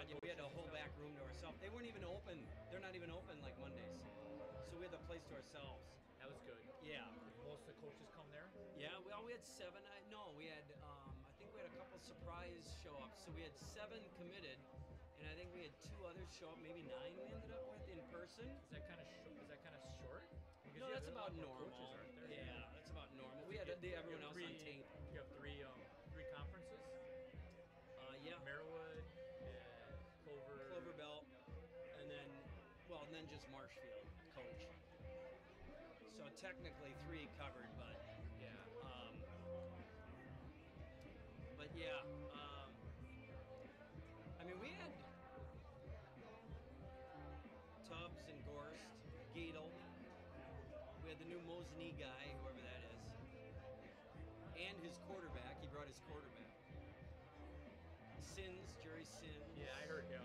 Yeah, we had a whole back room to ourselves. They weren't even open. They're not even open like Mondays. So we had the place to ourselves. That was good. Yeah. Most of the coaches come there? Yeah, well, we had 7. We had, I think we had a couple surprise show-ups. So we had 7 committed, and I think we had 2 others show up, maybe 9 we ended up with in person. Is that kind of short? Because No, that's about normal. Coaches, aren't there? Yeah, that's about normal. We had everyone else on tape. You have 3 conferences? Yeah. Merriwood, Clover Belt, and then just Marshfield, coach. So technically 3 covered, but yeah. I mean, we had Tubbs and Gorst, Gadel. We had the new Mosney guy, whoever that is, and his quarterback. He brought his quarterback. Jerry Sins. Yeah, I heard him.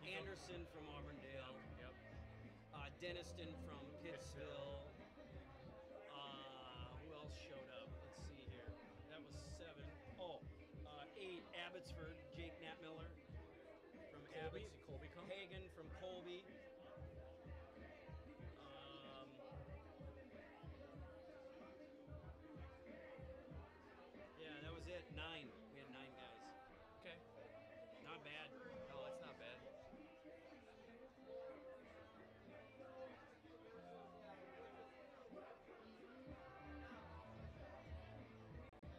Anderson from Auburndale. Yep. Deniston from Pittsville. Who else showed up? Let's see here. That was 7. 8. Abbotsford. Jake Natmiller from Abbotsford. Colby come? Hagen from Colby. Yeah, that was it. 9. We had 9 guys. Okay. Not bad. No, that's not bad.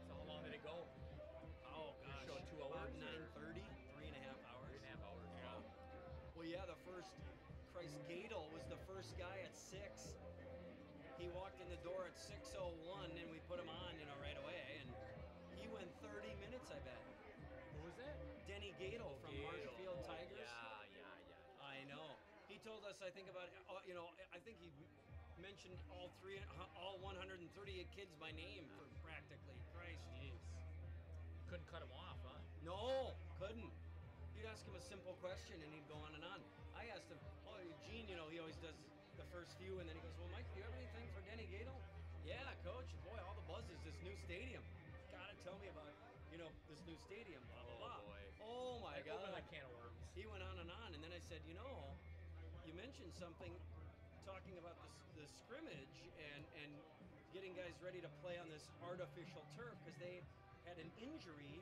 So how long did it go? Oh gosh. Show 2 About hours? 9:30, 3.5 hours. 3.5 hours. Yeah. Wow. Well, yeah, Gadel was the first guy at 6. He walked in the door at 6:01, and we put him on, right away, and he went 30 minutes, I bet. Who was that? Denny Gadel from Marshfield Tigers. Yeah. I know. He told us, I think about, I think he mentioned all 138 kids by name for practically. Christ. Jeez. Couldn't cut him off, huh? No, couldn't. You'd ask him a simple question and he'd go on and on. I asked him, Gene, he always does the first few, and then he goes, well, Mike, do you have anything for Denny Gadel? Yeah, coach. Boy, all the buzz is this new stadium. Gotta tell me about, this new stadium, blah, blah, blah. Oh, boy. Oh, my God. Open that can of worms. He went on, and then I said, you mentioned something talking about the scrimmage and getting guys ready to play on this artificial turf, because they had an injury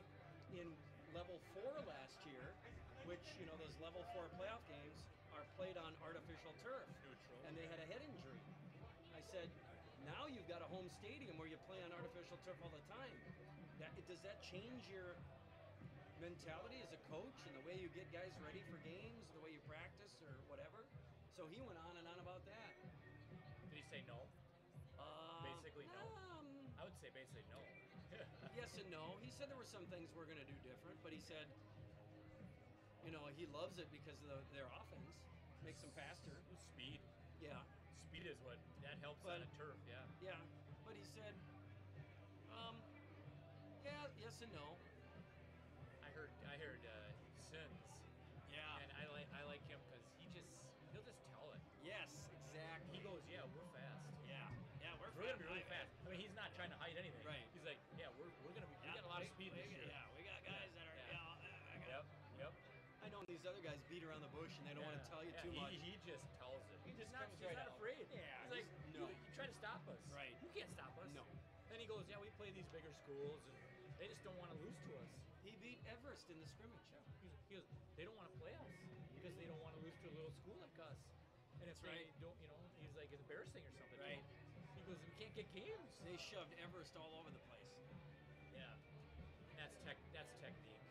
in level 4 last year, which, those level 4 playoff games are played on artificial turf. Neutral. And they had a head injury. I said, now you've got a home stadium where you play on artificial turf all the time. Does that change your mentality as a coach and the way you get guys ready for games, the way you practice or whatever? So he went on and on about that. Did he say no? Basically no. I would say basically no. Yes and no. He said there were some things we're going to do different, but he said, he loves it because of their offense. Makes them faster. Speed. Yeah. Speed is what that helps on a turf. Yeah. Yeah, but he said, yes and no. I heard Sins. Yeah. And I like him because he'll just tell it. Yes, exactly. He goes, yeah, we're fast. Yeah, we're gonna be really fast. I mean, he's not trying to hide anything. Right. He's like, yeah, we got a lot of speed this year. Yeah, we got guys that are. Yep. I know these other guys beat around the bush and they don't want to tell you too much. He just tells it. He's not out. afraid. Yeah. He's like, no. You try to stop us. Right. You can't stop us. No. Then he goes, yeah, we play these bigger schools and they just don't want to lose to us. He beat Everest in the scrimmage. He goes, they don't want to play us because they don't want to lose to a little school like us. And if they don't, he's like, it's embarrassing or something. Right. He goes, we can't get games. They shoved Everest all over the place. Yeah. And that's technique.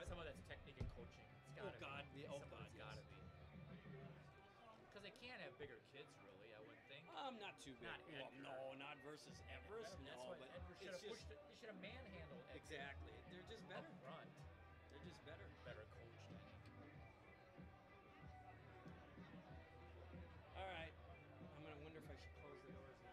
Some of that's technique and coaching. It's gotta be. It's gotta be. Because they can't have bigger kids, really, I wouldn't think. Not too big. Not versus Everest. That's why Everest should have pushed it. They should have manhandled Everest. Exactly. They're just better. Up front. They're just better. Better coached. All right. I'm going to wonder if I should close the doors now.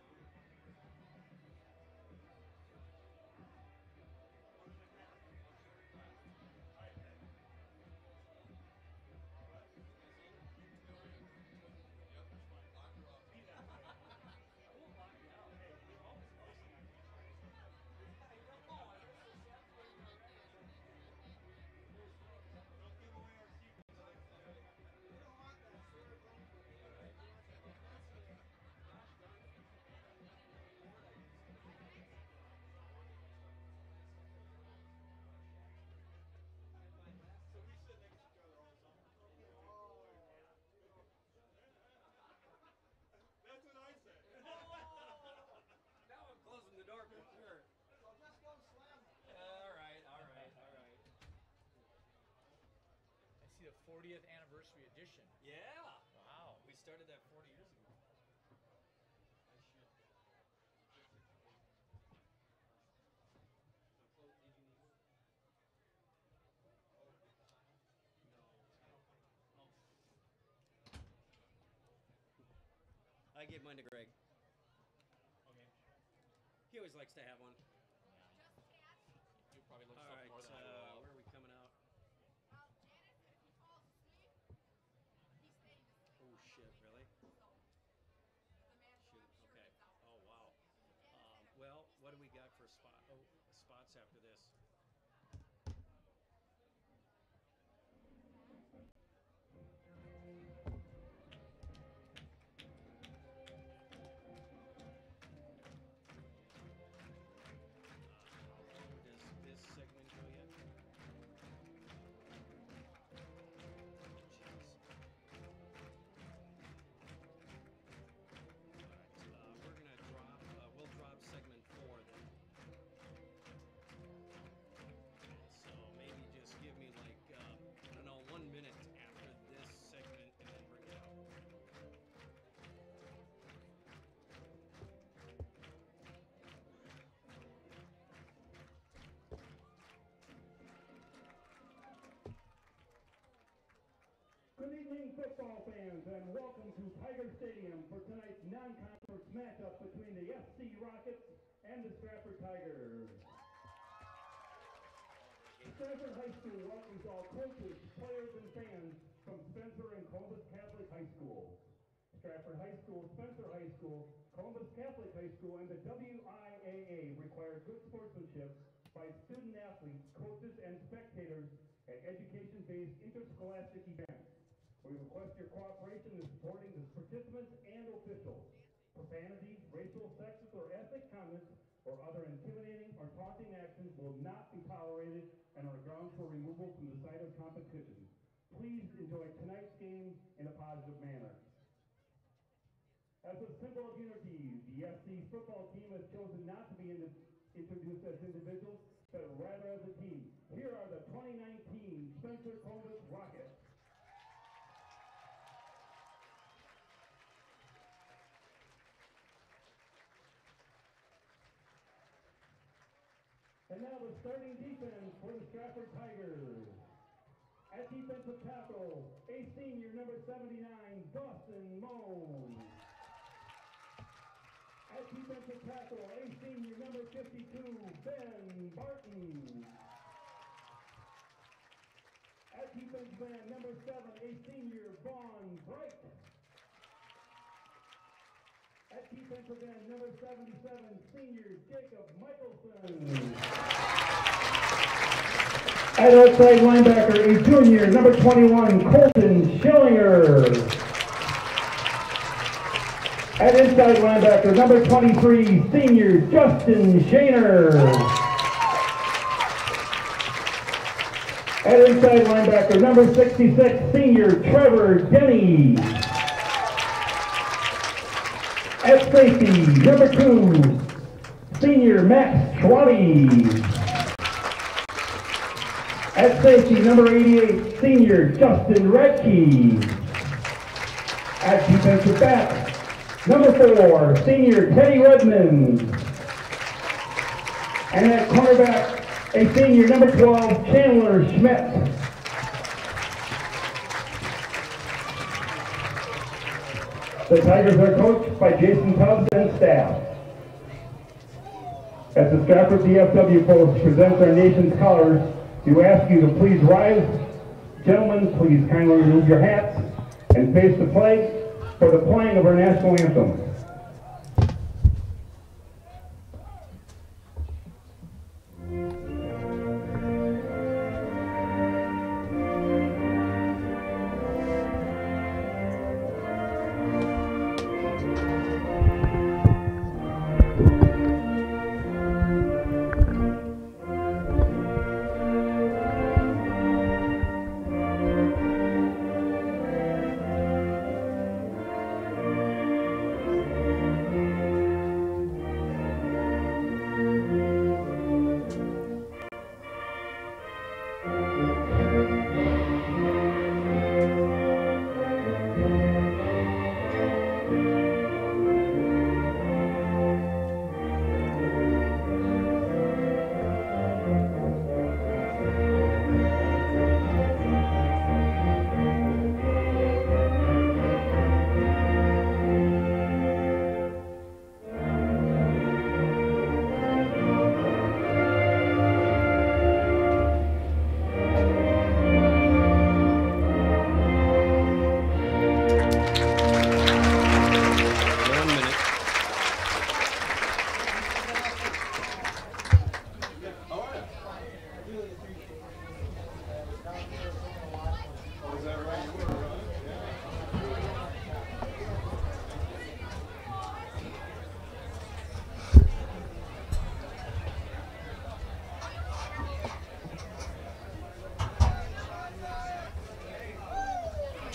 see the 40th anniversary edition. Yeah. Wow. We started that 40 years ago. I gave mine to Greg. Okay. He always likes to have one. You probably look All stuff right, more than I will. where are we coming out? Oh shit! Really? Shoot. Okay. Oh wow. Well, what do we got for spots after this? Does this segment go yet? Jeez. All right, we're gonna drop. We'll drop segment 4 then. So maybe just give me like I don't know, 1 minute after this segment, and then bring it out. Good evening, football fans, and welcome to Tiger Stadium for tonight's non-conference matchup between the FC Rockets and the Stratford Tigers. Stratford High School welcomes all coaches, players, and fans from Spencer and Columbus Catholic High School. Stratford High School, Spencer High School, Columbus Catholic High School, and the WIAA require good sportsmanship by student-athletes, coaches, and spectators at education-based interscholastic events. We request your cooperation in supporting the participants and officials. Profanity, racial, sexist, or ethnic comments or other intimidating or taunting actions will not be tolerated and are grounds for removal from the site of competition. Please enjoy tonight's game in a positive manner. As a symbol of unity, the FC football team has chosen not to be introduced as individuals, but rather as a team. Here are the 2019 Spencer Columbus Rockets. And now the starting defense for the Stratford Tigers. At defensive tackle, a senior, number 79, Dawson Moan. At defensive tackle, a senior, number 52, Ben Barton. At defensive end, number 7, a senior, Vaughn Bright. At defensive end, number 77, senior, Jacob Michelson. At outside linebacker, a junior, number 21, Colton Schillinger. At inside linebacker, number 23, senior, Justin Shaner. At inside linebacker, number 66, senior, Trevor Denny. At safety, number 2, senior, Max Schwabi. At safety, number 88, senior, Justin Redkey. At defensive back, number 4, senior, Teddy Redmond. And at cornerback, a senior, number 12, Chandler Schmidt. The Tigers are coached by Jason Tubbs and staff. As the Stratford DFW Post presents our nation's colors, we ask you to please rise. Gentlemen, please kindly remove your hats and face the flag for the playing of our national anthem.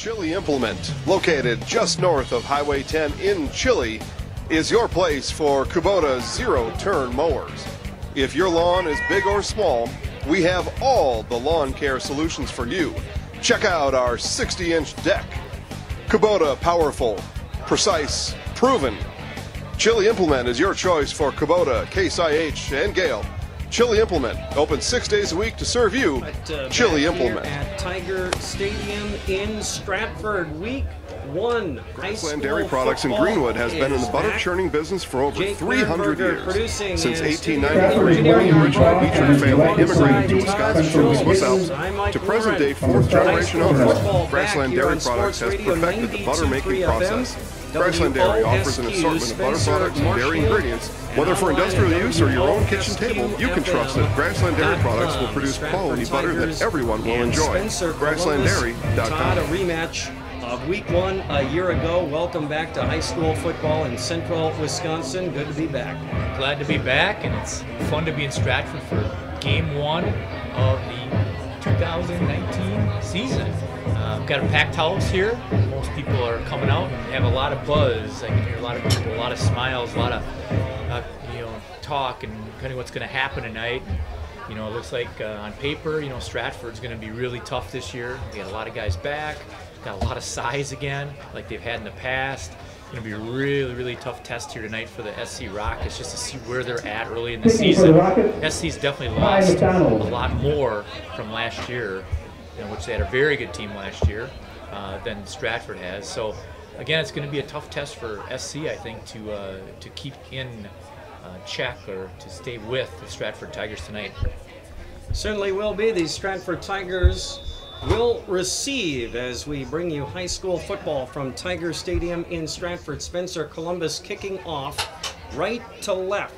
Chili Implement, located just north of Highway 10 in Chili, is your place for Kubota zero-turn mowers. If your lawn is big or small, we have all the lawn care solutions for you. Check out our 60-inch deck. Kubota powerful, precise, proven. Chili Implement is your choice for Kubota, Case IH, and Gale. Chili Implement, open 6 days a week to serve you. Chili Implement. At Tiger Stadium in Stratford, week 1. Grassland Dairy Products in Greenwood has been in the butter churning business for over 300 years. Since 1893, when the original Beecher family immigrated to Wisconsin from the Swiss Alps, to present-day fourth-generation owners, Grassland Dairy Products has perfected the butter-making process. Grassland Dairy offers an assortment of butter products and dairy ingredients. Whether for industrial use or your own kitchen table, you can trust that Grassland Dairy Products will produce quality butter that everyone will enjoy. GrasslandDairy.com. A rematch of week 1 a year ago. Welcome back to high school football in central Wisconsin. Good to be back. Glad to be back, and it's fun to be in Stratford for game 1 of the 2019 season. We've got a packed house here. Most people are coming out and have a lot of buzz. I can hear a lot of people, a lot of smiles, a lot of talk and kind of what's going to happen tonight. It looks like on paper, Stratford's going to be really tough this year. We got a lot of guys back, got a lot of size again, like they've had in the past. It's going to be a really, really tough test here tonight for the SC Rockets, just to see where they're at early in the season. SC's definitely lost a lot more from last year, which they had a very good team last year, than Stratford has. So again, it's going to be a tough test for SC, I think, to keep in check or to stay with the Stratford Tigers tonight. Certainly will be. The Stratford Tigers will receive as we bring you high school football from Tiger Stadium in Stratford. Spencer Columbus kicking off right to left.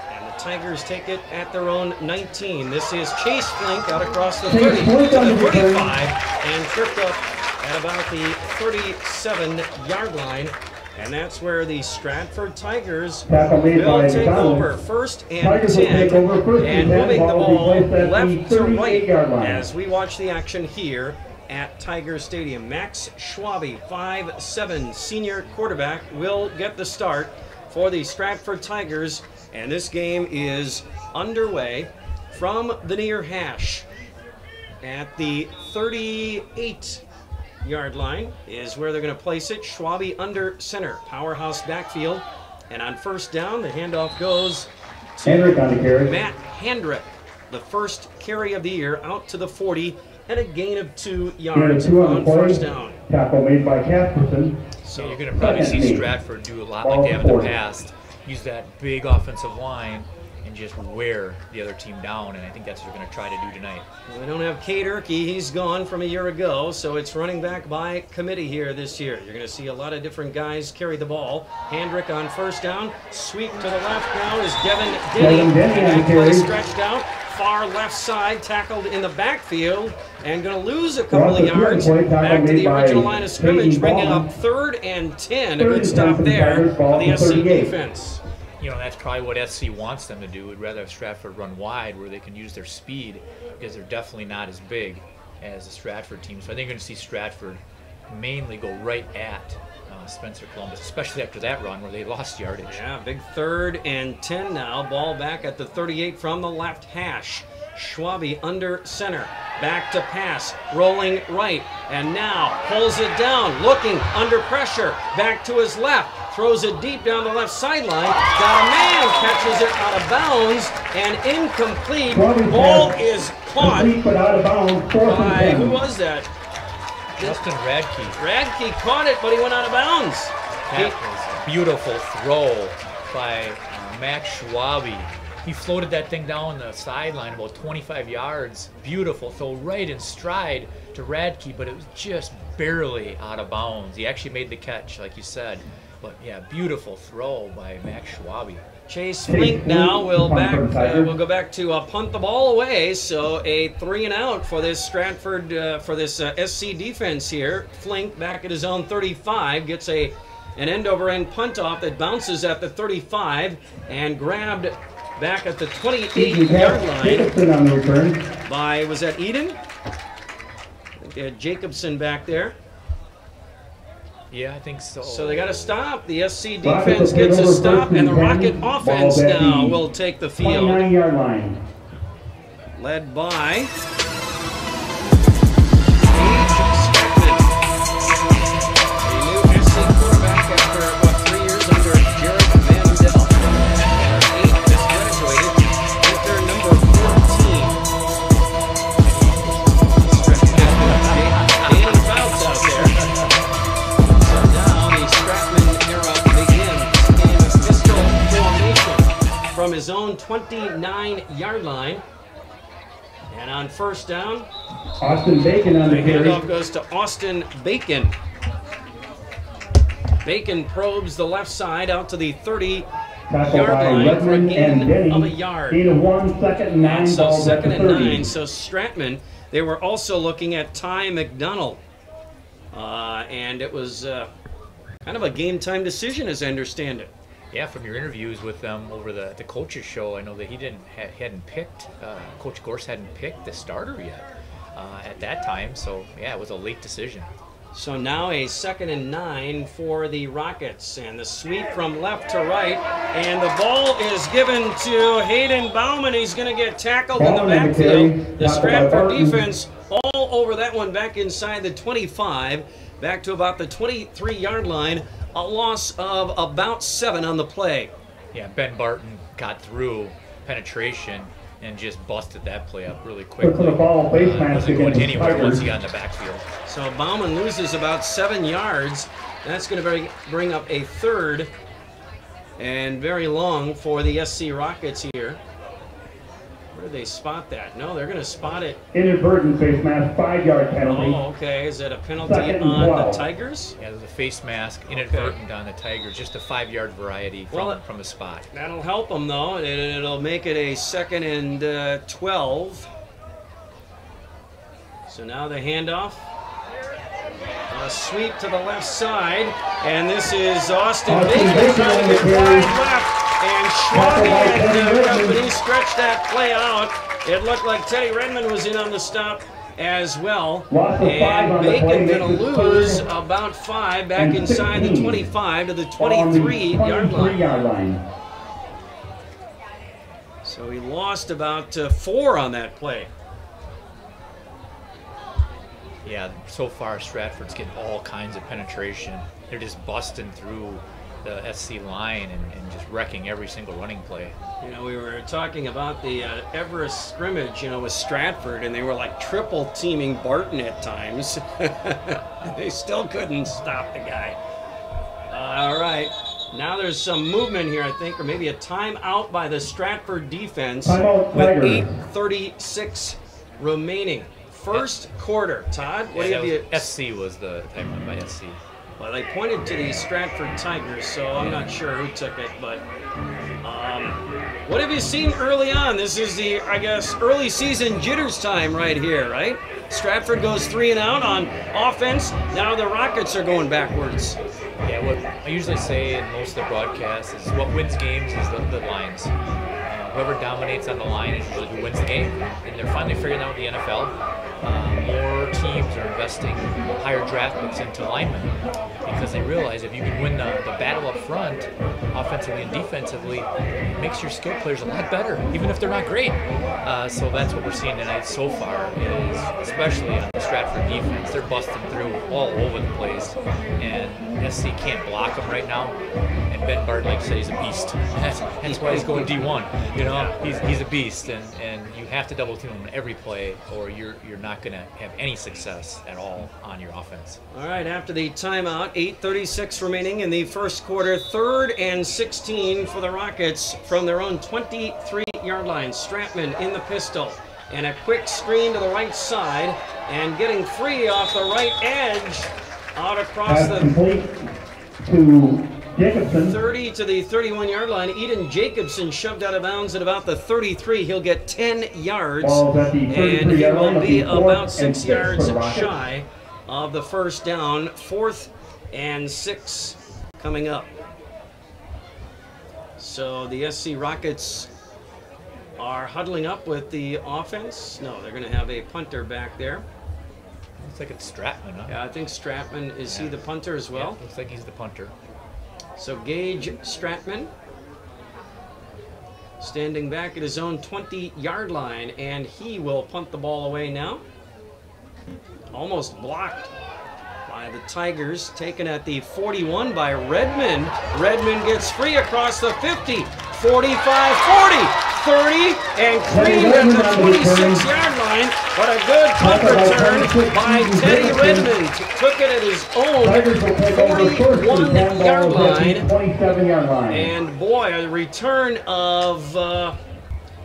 And the Tigers take it at their own 19. This is Chase Flink out across the 30 to the 45 and tripped up at about the 37-yard line. And that's where the Stratford Tigers will take over. 1st and 10. And moving the ball left to right as we watch the action here at Tiger Stadium. Max Schwabe, 5'7", senior quarterback, will get the start for the Stratford Tigers. And this game is underway from the near hash at the 38-yard line is where they're going to place it. Schwabe under center, powerhouse backfield. And on 1st down, the handoff goes to Matt Hendrick. The first carry of the year out to the 40 and a gain of 2 yards on 1st down. Tackle made by Casperson. So you're going to probably see Stratford do a lot like they have in the past. Use that big offensive line and just wear the other team down, and I think that's what they're going to try to do tonight. We don't have Kate Erkey. He's gone from a year ago, so it's running back by committee here this year. You're going to see a lot of different guys carry the ball. Hendrick on 1st down. Sweep to the left now is Devin Denny. And that play stretched out. Far left side, tackled in the backfield, and going to lose a couple of yards. Back to the original line of scrimmage, bringing up 3rd and 10. A good stop there for the SC defense. That's probably what SC wants them to do. Would rather have Stratford run wide where they can use their speed, because they're definitely not as big as the Stratford team. So I think you're going to see Stratford mainly go right at Spencer Columbus, especially after that run where they lost yardage. Yeah, big 3rd and 10 now. Ball back at the 38 from the left hash. Schwabe under center. Back to pass. Rolling right. And now pulls it down. Looking under pressure. Back to his left. Throws it deep down the left sideline. Got a man. Catches it out of bounds. And incomplete. Ball is caught by, who was that? Justin Radke. Radke caught it, but he went out of bounds. That was a beautiful throw by Max Schwabe. He floated that thing down the sideline about 25 yards. Beautiful throw right in stride to Radke, but it was just barely out of bounds. He actually made the catch, like you said. But yeah, beautiful throw by Max Schwabe. Chase Flink now will go back to punt the ball away. So a 3 and out for this Stratford, for this SC defense here. Flink back at his own 35 gets an end over end punt off that bounces at the 35 and grabbed back at the 28-yard line by, was that Eden? I think they had Jacobson back there. Yeah, I think so. So they got to stop. The SC defense gets a stop, and the Rocket offense now will take the field. 29-yard line. Led by his own 29-yard line. And on first down, Austin Bacon on the carry. handoff goes to Austin Bacon. Bacon probes the left side out to the 30-yard line for a gain of a yard. Gain of 1, 2nd and 9. So 2nd and 9. So Stratman, they were also looking at Ty McDonald. And it was kind of a game-time decision, as I understand it. Yeah, from your interviews with them over the coaches show, I know that he hadn't picked, Coach Gorse hadn't picked the starter yet at that time. So yeah, it was a late decision. So now a 2nd and 9 for the Rockets, and the sweep from left to right, and the ball is given to Hayden Bauman. He's going to get tackled in the backfield. The Stratford defense all over that one, back inside the 25, back to about the 23-yard line. A loss of about 7 on the play. Yeah, Ben Barton got through penetration and just busted that play up really quickly. Wasn't going anywhere once he got in the backfield. So Bauman loses about 7 yards. That's going to bring up a 3rd and very long for the SC Rockets here. Where did they spot that? No, they're going to spot it. Inadvertent face mask, 5-yard penalty. Oh, okay. Is it a penalty on the Tigers? Yeah, there's a face mask, inadvertent on the Tigers, just a 5-yard variety from the spot. That'll help them, though. It'll make it a 2nd and 12. So now the handoff. A sweep to the left side. And this is Austin Bacon trying to get wide left. And Schwabi and company stretched that play out. It looked like Teddy Redmond was in on the stop as well. And Bacon going to lose about 5 back inside the 25 to the 23-yard line. So he lost about 4 on that play. Yeah, so far Stratford's getting all kinds of penetration. They're just busting through the SC line and just wrecking every single running play. You know, we were talking about the Everest scrimmage, with Stratford, and they were like triple teaming Barton at times. They still couldn't stop the guy. All right, now there's some movement here, I think, or maybe a timeout by the Stratford defense with 8:36 remaining. First quarter. Todd, what do you have? SC was the timeout by SC. Well, they pointed to the Stratford Tigers, so I'm not sure who took it, but what have you seen early on? This is the, I guess, early season jitters time right here, right? Stratford goes 3 and out on offense. Now the Rockets are going backwards. Yeah, what I usually say in most of the broadcasts is what wins games is the lines. Whoever dominates on the line is usually who wins the game. And they're finally figuring out the NFL. More teams are investing higher draft picks into linemen because they realize if you can win the battle up front, offensively and defensively, it makes your skill players a lot better, even if they're not great. So that's what we're seeing tonight so far, is especially on the Stratford defense. They're busting through all over the place, and SC can't block them right now. And Ben Bard, like I said, he's a beast. That's why he's going D1. He's a beast, and you have to double team him every play, or you're not going to have any success at all on your offense. All right, after the timeout, 8:36 remaining in the first quarter, 3rd and 16 for the Rockets from their own 23-yard line. Stratman in the pistol, and a quick screen to the right side, and getting free off the right edge, out across the complete to Jacobson. 30 to the 31-yard line. Eden Jacobson shoved out of bounds at about the 33. He'll get 10 yards, and he will be about 6 yards shy of the first down. 4th and 6 coming up. So the SC Rockets are huddling up with the offense. No, they're going to have a punter back there. Looks like it's Stratman, huh? Yeah, I think Stratman, is he the punter as well? Yeah, looks like he's the punter. So Gage Stratman standing back at his own 20-yard line, and he will punt the ball away now. Almost blocked by the Tigers, taken at the 41 by Redmond. Redmond gets free across the 50, 45, 40, 30, and cleaned at the 26-yard line. But a good punt return by Teddy Redmond. Took it at his own 41-yard line. And boy, a return of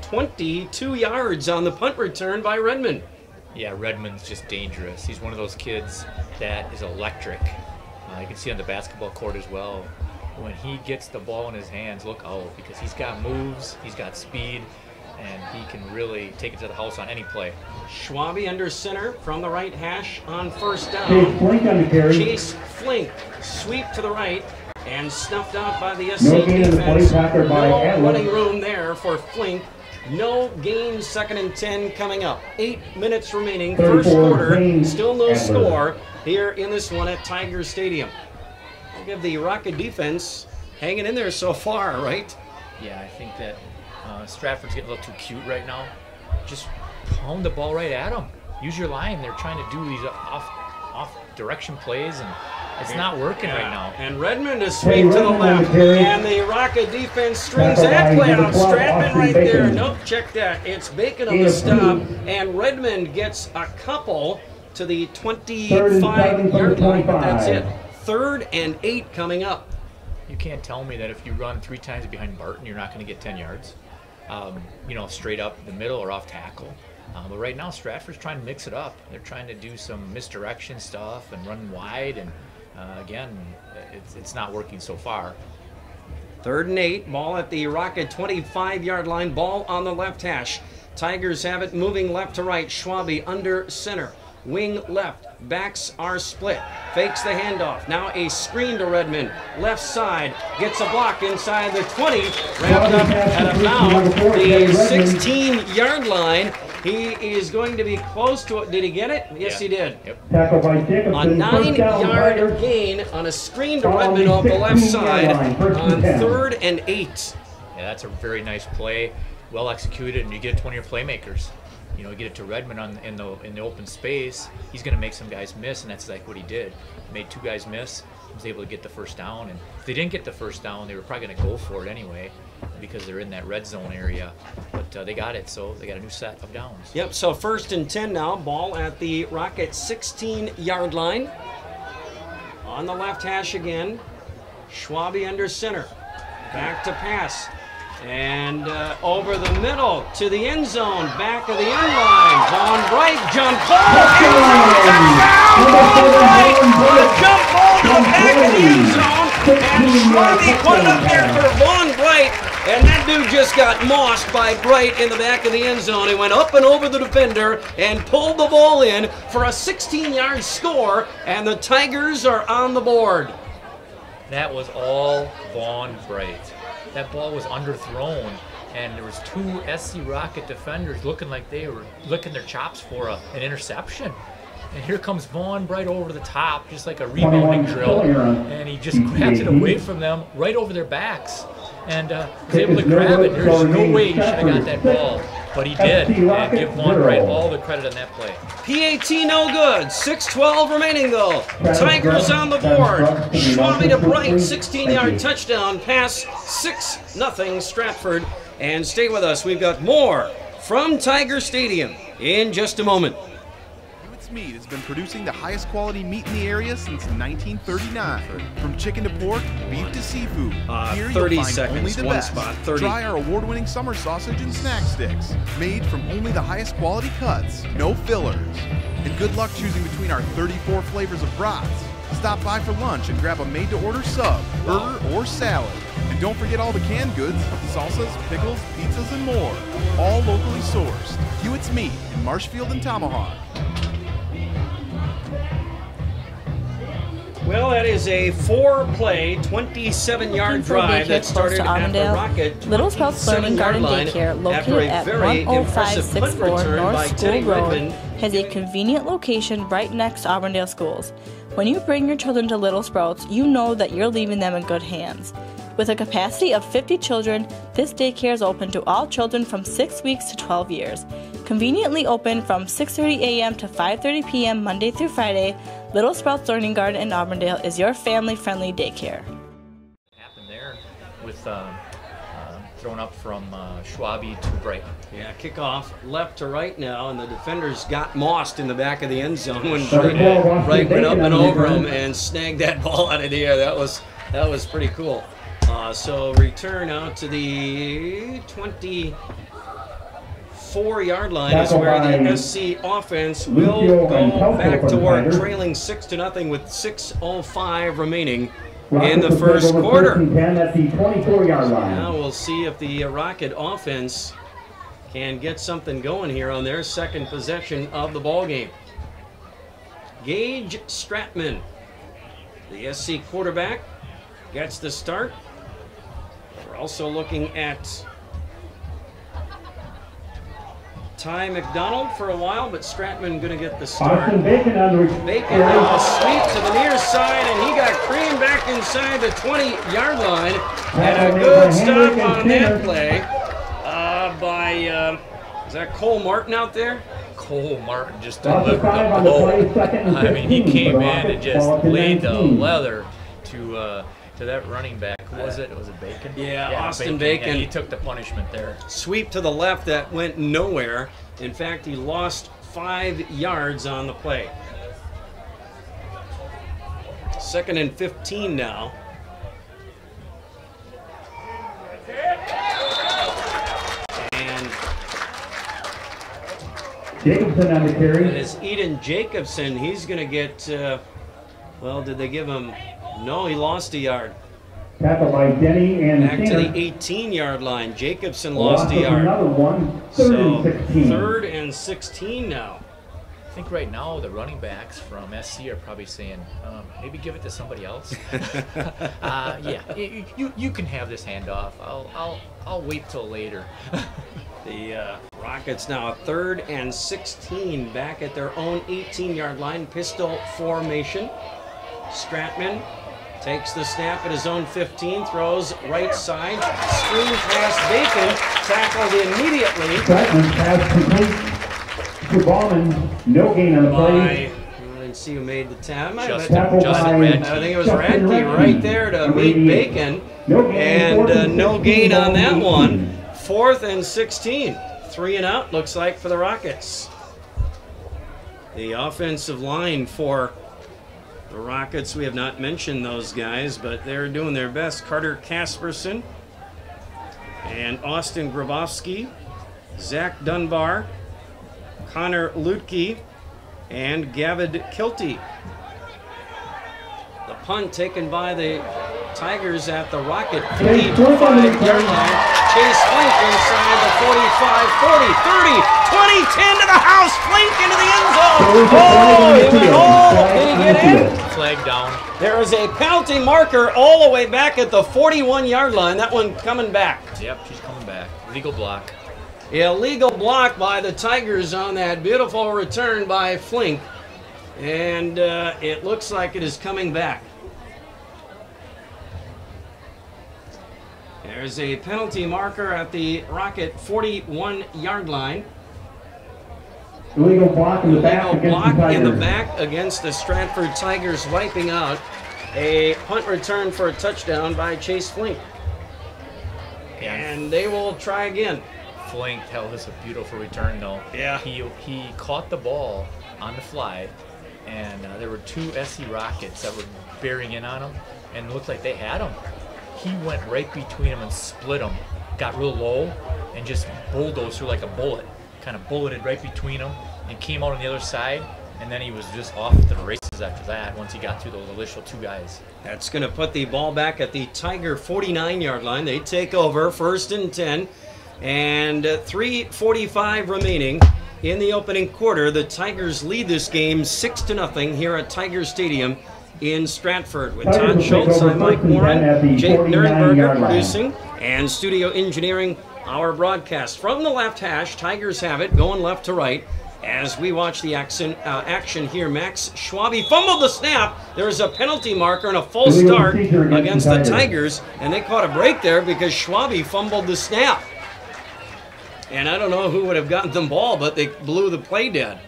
22 yards on the punt return by Redmond. Yeah, Redmond's just dangerous. He's one of those kids that is electric. You can see on the basketball court as well. When he gets the ball in his hands, look out, because he's got moves, he's got speed, and he can really take it to the house on any play. Schwabe under center from the right hash on first down. Chase Flink, sweep to the right, and snuffed out by the SC defense. No running room there for Flink. No gain, 2nd and 10 coming up. 8 minutes remaining, first quarter. Still no score here in this one at Tiger Stadium. I'll give the Rocket defense hanging in there so far, right? Yeah, I think that Stratford's getting a little too cute right now. Just pound the ball right at them. Use your line. They're trying to do these off direction plays, and it's not working right now. And Redmond is sweep to the left, and the Rocket defense strings that play out. Stratman right there. Nope, check that. It's Bacon on the stop, and Redmond gets a couple to the 25-yard line, but that's it. 3rd and 8 coming up. You can't tell me that if you run 3 times behind Barton, you're not going to get 10 yards. You know, straight up the middle or off tackle. But right now, Stratford's trying to mix it up. They're trying to do some misdirection stuff and run wide, and again, it's not working so far. 3rd and 8, ball at the Rocket 25-yard line, ball on the left hash. Tigers have it moving left to right. Schwabe under center. Wing left, backs are split, fakes the handoff, now a screen to Redmond, left side, gets a block inside the 20, wrapped up at about the 16-yard line. He is going to be close to it. Did he get it? Yes, he did. Yep. A 9-yard gain on a screen to Redmond off the left side on 3rd and 8. Yeah, that's a very nice play, well executed, and you get it to one of your playmakers. You know, get it to Redmond in the open space. He's going to make some guys miss, and that's like what he did. He made 2 guys miss. He was able to get the first down, and if they didn't get the first down, they were probably going to go for it anyway because they're in that red zone area. But they got it, so they got a new set of downs. Yep. So 1st and 10 now. Ball at the Rocket 16-yard line. On the left hash again. Schwabe under center. Back to pass. And over the middle to the end zone, back of the end line. Vaughn Bright, jump ball, touchdown! Vaughn Bright, jump ball to the back of the end zone, and Schwabe put it up there for Vaughn Bright, and that dude just got mossed by Bright in the back of the end zone. He went up and over the defender and pulled the ball in for a 16-yard score, and the Tigers are on the board. That was all Vaughn Bright. That ball was underthrown, and there was 2 SC Rocket defenders looking like they were licking their chops for an interception. And here comes Vaughn Bright over the top, just like a rebounding drill, and he just grabs it away from them, right over their backs, and was able to grab it. There's no way he should have got that ball, but he did, and give Vaughn Bright all the credit on that play. PAT no good. 6:12 remaining though. Tigers on the board. Schwabe to Bright, 16-yard touchdown pass, 6-0 Stratford. And stay with us. We've got more from Tiger Stadium in just a moment. Meat has been producing the highest quality meat in the area since 1939. From chicken to pork, beef to seafood, here you'll 30 find seconds, only the one best. spot, 30. Try our award-winning summer sausage and snack sticks, made from only the highest quality cuts, no fillers. And good luck choosing between our 34 flavors of brats. Stop by for lunch and grab a made-to-order sub, burger, or salad. And don't forget all the canned goods, salsas, pickles, pizzas, and more. All locally sourced. Hewitt's Meat in Marshfield and Tomahawk. Well, that is a 4-play, 27-yard drive that started at the Rocket Little Sprouts Learning Garden Daycare, located at 10564 North School Road, has a convenient location right next to Auburndale schools. When you bring your children to Little Sprouts, you know that you're leaving them in good hands. With a capacity of 50 children, this daycare is open to all children from 6 weeks to 12 years. Conveniently open from 6:30 a.m. to 5:30 p.m. Monday through Friday, Little Sprouts Learning Garden in Auburndale is your family-friendly daycare. Happened there with thrown up from Schwabe to Bright. Yeah, kickoff left to right now, and the defenders got mossed in the back of the end zone when Bright went up and over him and snagged that ball out of the air. That was pretty cool. So return out to the 24-yard line is where the SC offense will go back to work, trailing 6-0 with 6:05 remaining in the first quarter. Now we'll see if the Rocket offense can get something going here on their second possession of the ball game. Gage Stratman, the SC quarterback, gets the start. We're also looking at Ty McDonald for a while, but Stratman going to get the start. Bacon now sweep to the near side, and he got creamed back inside the 20-yard line. And a good stop on that play by, is that Cole Martin out there? Cole Martin just delivered the blow. I mean, he came in and just laid the leather to that running back. Who was it? Was it Bacon? Yeah, Austin Bacon. And he took the punishment there. Sweep to the left that went nowhere. In fact, he lost 5 yards on the play. 2nd and 15 now. And Jacobson on the carry. it is Eden Jacobson. He's going to get, well, did they give him? No, he lost a yard. Tackled by Denny and Back to the 18-yard line. Jacobson lost a yard. Another one. So 3rd and 16 now. I think right now the running backs from SC are probably saying, maybe give it to somebody else. Yeah, you can have this handoff. I'll wait till later. The Rockets now 3rd and 16 back at their own 18-yard line. Pistol formation. Stratman takes the snap at his own 15, throws right side, screen past Bacon, tackled immediately. Stratman pass complete to Ballman, no gain on the play. I didn't see who made the tackle. Justin Radke. I think it was Radke right there to meet Bacon, and no gain on that one. 4th and 16, 3 and out looks like for the Rockets. The offensive line for the Rockets, we have not mentioned those guys, but they're doing their best. Carter Casperson and Austin Grabowski, Zach Dunbar, Connor Lutke, and Gavid Kilty. The punt taken by the Tigers at the Rocket 45-yard line. Chase Flink inside the 45, 40, 30, 20, 10 to the house. Flink into the end zone. Oh, he went home. Did he get in? Flag down. There is a penalty marker all the way back at the 41-yard line. That one coming back. Yep, she's coming back. Legal block. Illegal block by the Tigers on that beautiful return by Flink. And it looks like it is coming back. There's a penalty marker at the Rocket 41-yard line. Illegal block in the back Illegal against block the Tigers. in the back against the Stratford Tigers, wiping out a punt return for a touchdown by Chase Flink. And they will try again. Flink, hell, this is a beautiful return, though. Yeah. He caught the ball on the fly, and there were 2 SC Rockets that were bearing in on him, and it looked like they had him. He went right between them and split them, got real low, and just bulldozed through like a bullet. Kind of bulleted right between them and came out on the other side, and then he was just off to the races after that once he got through those initial 2 guys. That's going to put the ball back at the Tiger 49-yard line. They take over, 1st and 10, and 3:45 remaining in the opening quarter. The Tigers lead this game 6-0 here at Tiger Stadium in Stratford. With Todd Schultz, I'm Mike Warren, Jake Nirenberger producing, and studio engineering our broadcast. From the left hash, Tigers have it, going left to right. as we watch the action here. Max Schwabe fumbled the snap. There is a penalty marker and a false start against the Tigers, and they caught a break there because Schwabe fumbled the snap. And I don't know who would have gotten the ball, but they blew the play dead.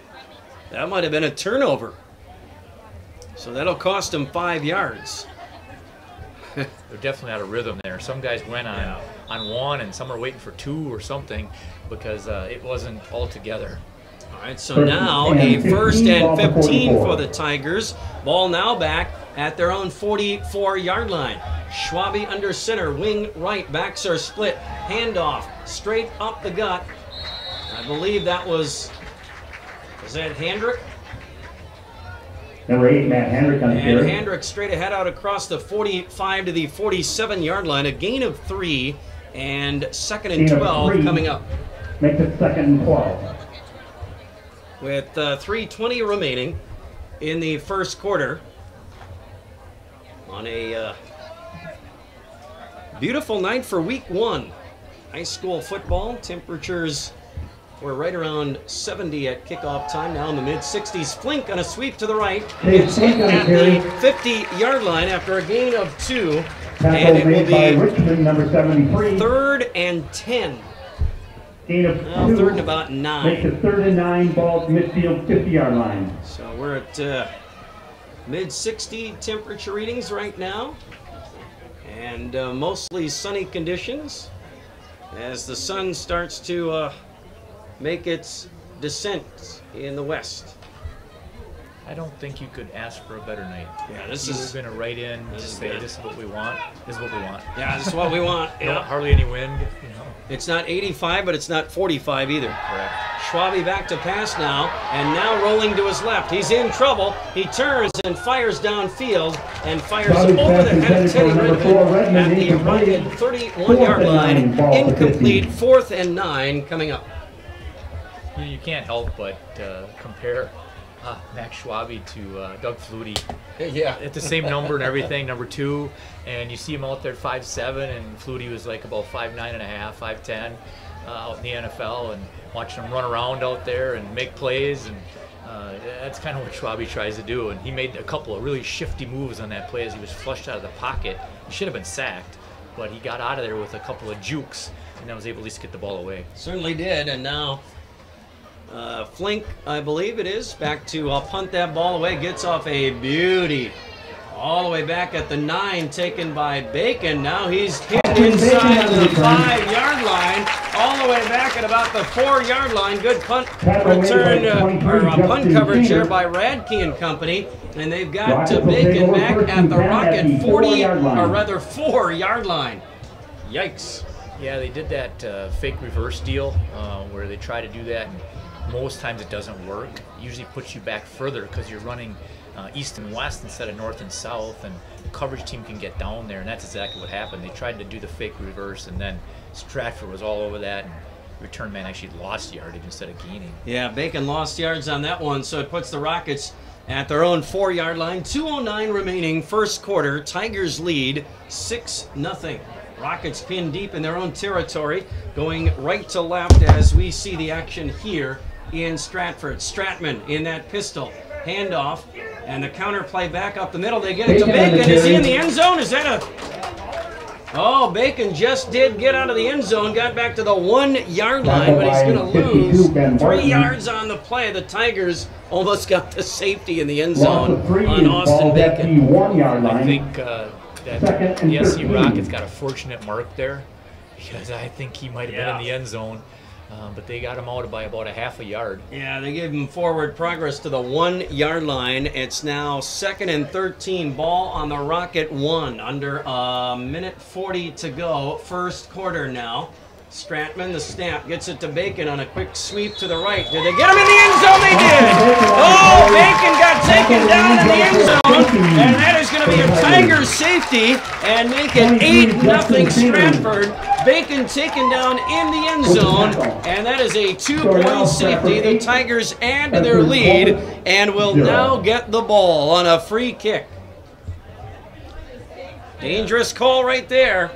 That might have been a turnover. So that'll cost them 5 yards. They're definitely out of rhythm there. Some guys went on one, and some are waiting for 2 or something because it wasn't all together. All right, so now a 1st and 15 for the Tigers. Ball now back at their own 44-yard line. Schwabe under center, wing right, backs are split, handoff, straight up the gut. I believe that was that Handrick? Number 8, Matt Handrick on the And carry. Handrick straight ahead out across the 45 to the 47-yard line. A gain of 3 and 2nd and 12 coming up. Makes it 2nd and 12. With 3:20 remaining in the first quarter. On a beautiful night for week 1. High school football. Temperatures were right around 70 at kickoff time. Now in the mid-60s. Flink on a sweep to the right. Gets hit at the 50-yard line after a gain of 2. And it will be Richmond, number 73. 3rd and 10. Gain of 2. 3rd and about 9. Makes it 3rd and 9, ball midfield 50-yard line. So we're at mid-60 temperature readings right now. And mostly sunny conditions as the sun starts to make its descent in the west. I don't think you could ask for a better night. Yeah, this you is going to write in to say good. this is what we want. This is what we want. Yeah, this is what we want. Yeah. Hardly any wind. You know. It's not 85, but it's not 45 either. Correct. Schwabe back to pass now, and now rolling to his left. He's in trouble. He turns and fires downfield and fires over the head of Teddy Redmond at the rugged 31-yard line. Incomplete, 4th and 9 coming up. You can't help but compare Max Schwabe to Doug Flutie. Yeah. At the same number and everything, number 2, and you see him out there 5'7", and Flutie was like about 5'9.5", 5'10", out in the NFL, and watching him run around out there and make plays, and that's kind of what Schwabe tries to do. And he made a couple of really shifty moves on that play as he was flushed out of the pocket. He should have been sacked, but he got out of there with a couple of jukes, and then was able to at least get the ball away. Certainly did, and now Flink, I believe it is, back to punt that ball away, gets off a beauty. All the way back at the 9, taken by Bacon. Now he's hit inside the 5-yard line, all the way back at about the 4-yard line. Good punt return, or punt coverage here by Radke and company. And they've got Bacon back at the Rocket 4-yard line. Yikes. Yeah, they did that fake reverse deal where they try to do that, and most times it doesn't work. It usually puts you back further because you're running east and west instead of north and south, and the coverage team can get down there, and that's exactly what happened. They tried to do the fake reverse, and then Stratford was all over that, and return man actually lost yardage instead of gaining. Yeah, Bacon lost yards on that one, so it puts the Rockets at their own 4-yard line. 2:09 remaining, first quarter. Tigers lead 6-0. Rockets pinned deep in their own territory, going right to left as we see the action here in Stratford. Stratman in that pistol. Handoff, and the counter play back up the middle. They get it to Bacon. Is he in the end zone? Is that a... Oh, Bacon just did get out of the end zone, got back to the 1-yard line, but he's going to lose 3 yards on the play. The Tigers almost got the safety in the end zone on Austin Bacon. I think that the SC Rockets got a fortunate mark there, because I think he might have been in the end zone. But they got him out by about a half a yard. Yeah, they gave him forward progress to the 1-yard line. It's now 2nd and 13. Ball on the Rocket 1. Under a minute 40 to go. First quarter now. Stratman, the snap, gets it to Bacon on a quick sweep to the right. Did they get him in the end zone? They did! Oh, Bacon got taken down in the end zone, and that is going to be a Tigers safety and make it 8-0 Stratford. Bacon taken down in the end zone, and that is a 2-point safety. The Tigers add to their lead and will now get the ball on a free kick. Dangerous call right there.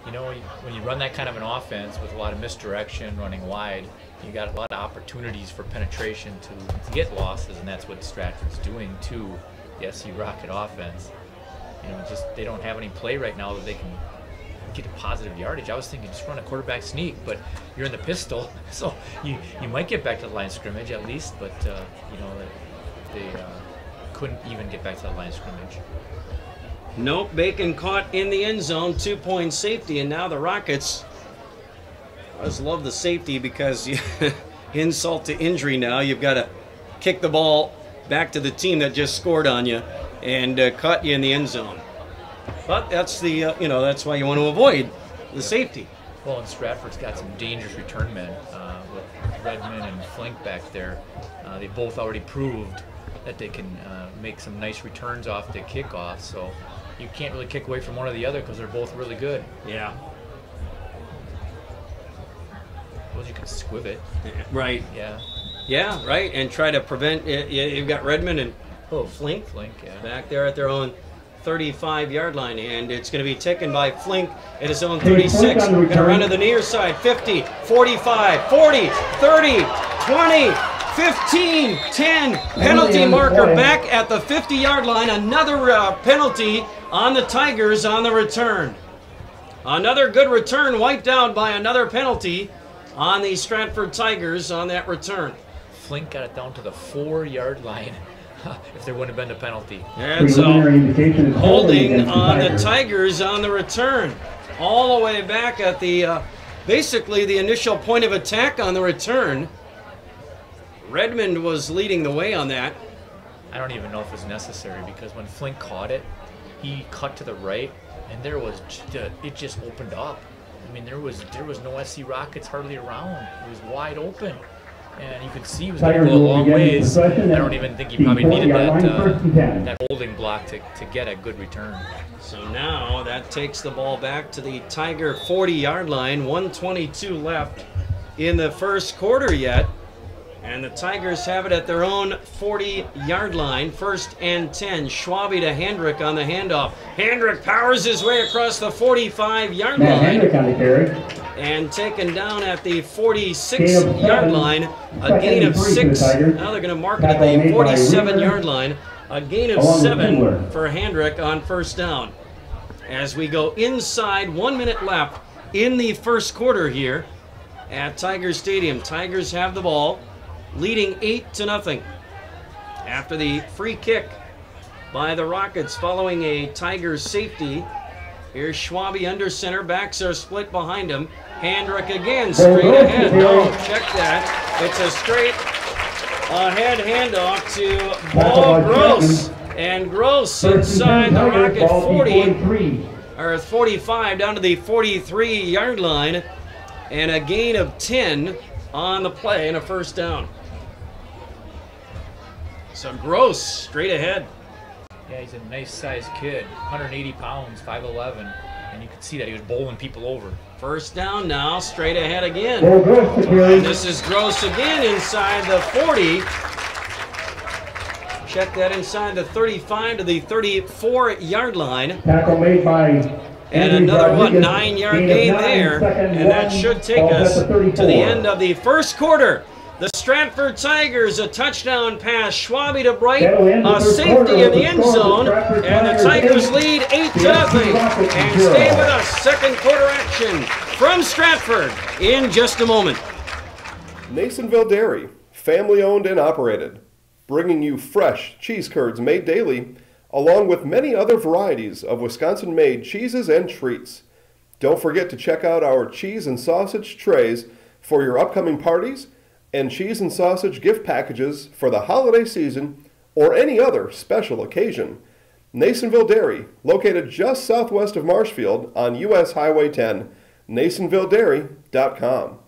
You know, when you run that kind of an offense with a lot of misdirection, running wide, you got a lot of opportunities for penetration to get losses, and that's what Stratford's doing to the SC Rocket offense. Just they don't have any play right now that they can get a positive yardage. I was thinking just run a quarterback sneak, but you're in the pistol, so you might get back to the line of scrimmage at least, but they couldn't even get back to the line of scrimmage. Nope, Bacon caught in the end zone, 2-point safety, and now the Rockets. I just love the safety because insult to injury now. You've got to kick the ball back to the team that just scored on you and caught you in the end zone. But that's the that's why you want to avoid the safety. Well, and Stratford's got some dangerous return men with Redmond and Flink back there. They both already proved that they can make some nice returns off the kickoff. So you can't really kick away from one or the other because they're both really good. Yeah. Well, you can squiv it. Right. Yeah. Yeah, right, and try to prevent. You've got Redmond and Flink. Flink, yeah. Back there at their own 35-yard line, and it's going to be taken by Flink at his own 36. Going to run to the near side, 50, 45, 40, 30, 20, 15, 10. Penalty marker back at the 50-yard line. Another penalty on the Tigers on the return. Another good return wiped out by another penalty on the Stratford Tigers on that return. Flink got it down to the 4-yard line. If there wouldn't have been a penalty. And so, holding on the Tigers on the return. All the way back at the, basically the initial point of attack on the return. Redmond was leading the way on that. I don't even know if it's necessary because when Flink caught it, he cut to the right, and there was it just opened up. I mean, there was no SC Rockets hardly around. It was wide open. And you could see he was going to go a long ways. I don't even think he probably needed that holding block to get a good return. So now that takes the ball back to the Tiger 40-yard line. 1:22 left in the first quarter yet. And the Tigers have it at their own 40-yard line. 1st and 10. Schwabe to Hendrick on the handoff. Hendrick powers his way across the 45-yard line. And taken down at the 46-yard line. A gain of 6. Now they're going to mark it at the 47-yard line. A gain of 7 for Hendrick on first down. As we go inside, 1 minute left in the first quarter here at Tiger Stadium. Tigers have the ball, leading 8-0 after the free kick by the Rockets following a Tigers safety. Here's Schwabe under center. Backs are split behind him. Hendrick again, straight ahead. No, check that. It's a straight ahead handoff to Ball Gross. And Gross inside the Rocket 40, or 45, down to the 43-yard line. And a gain of 10 on the play and a first down. So Gross straight ahead. Yeah, he's a nice-sized kid, 180 pounds, 5'11", and you could see that he was bowling people over. First down now, straight ahead again. And this is Gross again inside the 40. Check that inside the 35 to the 34-yard line. Tackle made by and another 9-yard gain there. And that should take us to the end of the first quarter. The Stratford Tigers, a touchdown pass, Schwabe to Bright, a safety in the end zone, and the Tigers lead 8-0. And stay with us, second quarter action from Stratford in just a moment. Nasonville Dairy, family owned and operated, bringing you fresh cheese curds made daily, along with many other varieties of Wisconsin-made cheeses and treats. Don't forget to check out our cheese and sausage trays for your upcoming parties, and cheese and sausage gift packages for the holiday season or any other special occasion. Nasonville Dairy, located just southwest of Marshfield on US Highway 10, NasonvilleDairy.com.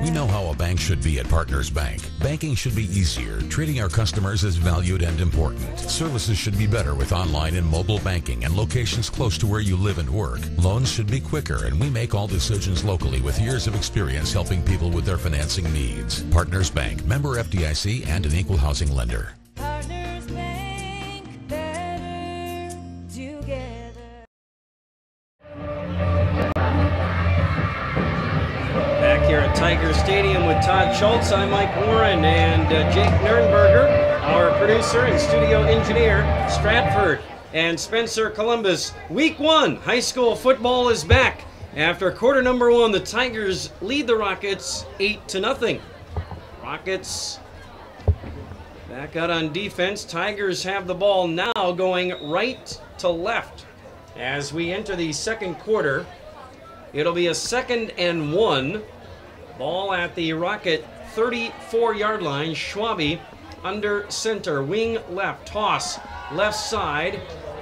We know how a bank should be at Partners Bank. Banking should be easier. Treating our customers as valued and important. Services should be better with online and mobile banking and locations close to where you live and work. Loans should be quicker, and we make all decisions locally with years of experience helping people with their financing needs. Partners Bank, member FDIC, and an equal housing lender. Partners Bank, Tiger Stadium with Todd Schultz. I'm Mike Warren and Jake Nurnberger, our producer and studio engineer. Stratford and Spencer Columbus. Week 1, high school football is back. After quarter number 1, the Tigers lead the Rockets 8-0. Rockets back out on defense. Tigers have the ball now going right to left. As we enter the second quarter, it'll be a 2nd and 1. Ball at the Rocket 34-yard line. Schwabe under center, wing left, toss left side.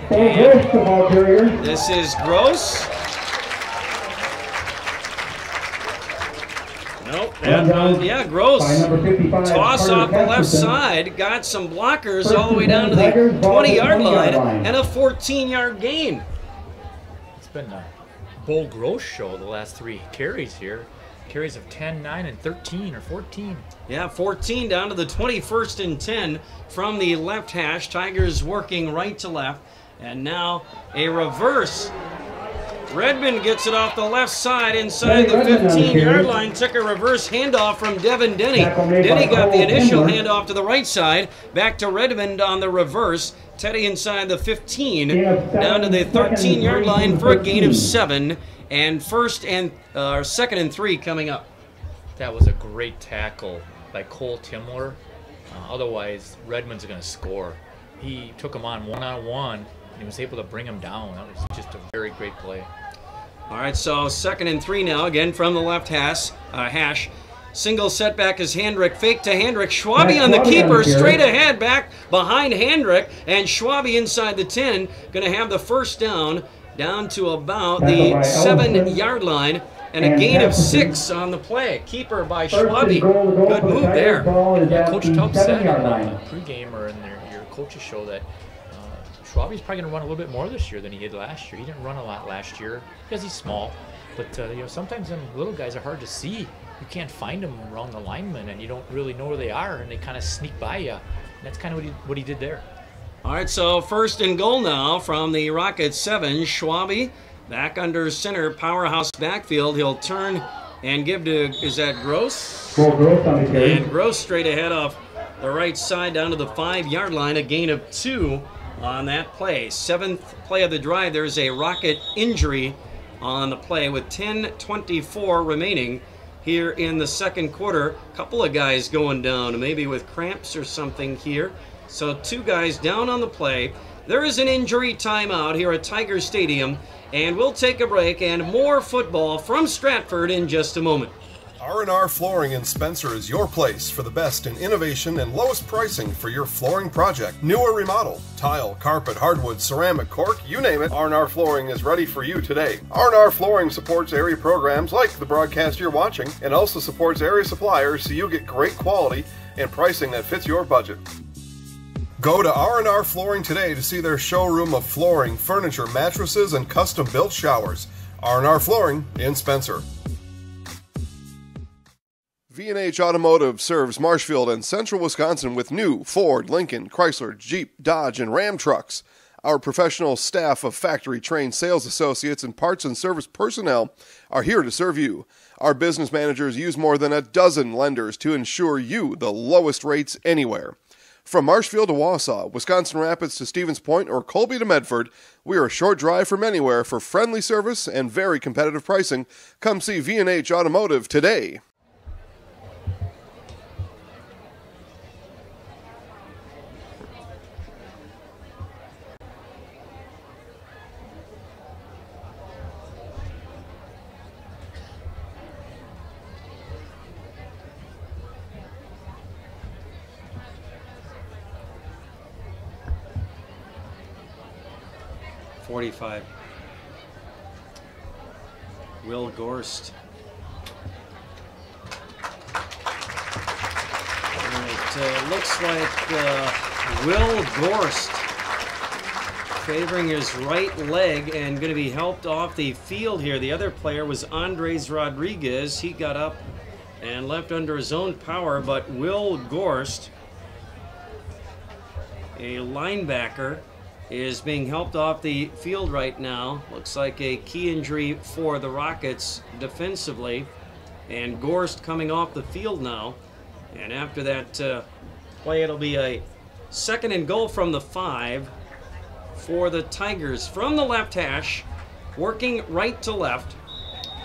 And this is Gross. Nope, yeah, Gross. Toss off the left side, got some blockers all the way down to the 20-yard line, and a 14-yard gain. It's been a Bo Gross show the last 3 carries here. Carries of 10, 9, and 13 or 14. Yeah, 14 down to the 21st and 10 from the left hash. Tigers working right to left. And now a reverse. Redmond gets it off the left side inside the 15-yard line. Took a reverse handoff from Devin Denny. Denny got the initial handoff to the right side. Back to Redmond on the reverse. Teddy inside the 15. Down to the 13-yard line for a gain of 7. And 2nd and 3 coming up. That was a great tackle by Cole Timler. Otherwise, Redmond's going to score. He took him on one-on-one, and he was able to bring him down. That was just a very great play. All right, so 2nd and 3 now, again from the left hash. Single setback is Handrick. Fake to Handrick. Schwabe on the keeper. Straight ahead, back behind Handrick. And Schwabe inside the 10. Going to have the first down to about the 7-yard line. And a gain of 6 on the play. Keeper by Schwabe. Good move there. Yeah, Coach Tubbs said in the pregame or in your coaches show that Schwabe's probably going to run a little bit more this year than he did last year. He didn't run a lot last year because he's small. But sometimes them little guys are hard to see. You can't find them around the linemen, and you don't really know where they are, and they kind of sneak by you. And that's kind of what he did there. All right, so 1st and goal now from the Rockets 7. Schwabe back under center, powerhouse backfield. He'll turn and give to, is that Gross? And Gross straight ahead off the right side down to the 5-yard line, a gain of 2 on that play. 7th play of the drive. There's a Rocket injury on the play with 10:24 remaining here in the second quarter. A couple of guys going down, maybe with cramps or something here. So 2 guys down on the play. There is an injury timeout here at Tiger Stadium, and we'll take a break and more football from Stratford in just a moment. R&R Flooring in Spencer is your place for the best in innovation and lowest pricing for your flooring project. New or remodel, tile, carpet, hardwood, ceramic, cork, you name it, R&R Flooring is ready for you today. R&R Flooring supports area programs like the broadcast you're watching and also supports area suppliers so you get great quality and pricing that fits your budget. Go to R&R Flooring today to see their showroom of flooring, furniture, mattresses, and custom-built showers. R&R Flooring in Spencer. V&H Automotive serves Marshfield and Central Wisconsin with new Ford, Lincoln, Chrysler, Jeep, Dodge, and Ram trucks. Our professional staff of factory-trained sales associates and parts and service personnel are here to serve you. Our business managers use more than a dozen lenders to ensure you the lowest rates anywhere. From Marshfield to Wausau, Wisconsin Rapids to Stevens Point, or Colby to Medford, we are a short drive from anywhere for friendly service and very competitive pricing. Come see V&H Automotive today. Will Gorst. It looks like Will Gorst favoring his right leg and going to be helped off the field here. The other player was Andres Rodriguez. He got up and left under his own power, but Will Gorst, a linebacker, is being helped off the field right now. Looks like a key injury for the Rockets defensively. And Gorst coming off the field now. And after that play, it'll be a 2nd and goal from the 5 for the Tigers. From the left hash, working right to left.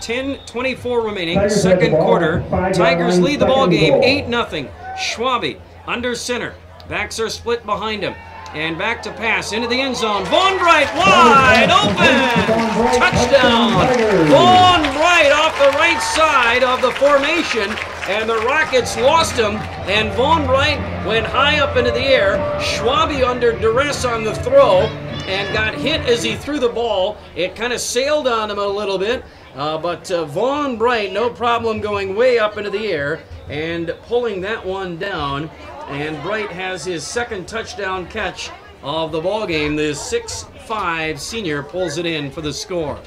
10:24 remaining, 2nd quarter. Tigers lead the ball game 8-0. Schwabe under center. Backs are split behind him. And back to pass into the end zone. Vaughn Bright wide open. Touchdown. Vaughn Bright off the right side of the formation. And the Rockets lost him. And Vaughn Bright went high up into the air. Schwabe under duress on the throw and got hit as he threw the ball. It kind of sailed on him a little bit. But Vaughn Bright, no problem going way up into the air and pulling that one down. And Bright has his 2nd touchdown catch of the ball game. The 6'5" senior pulls it in for the score.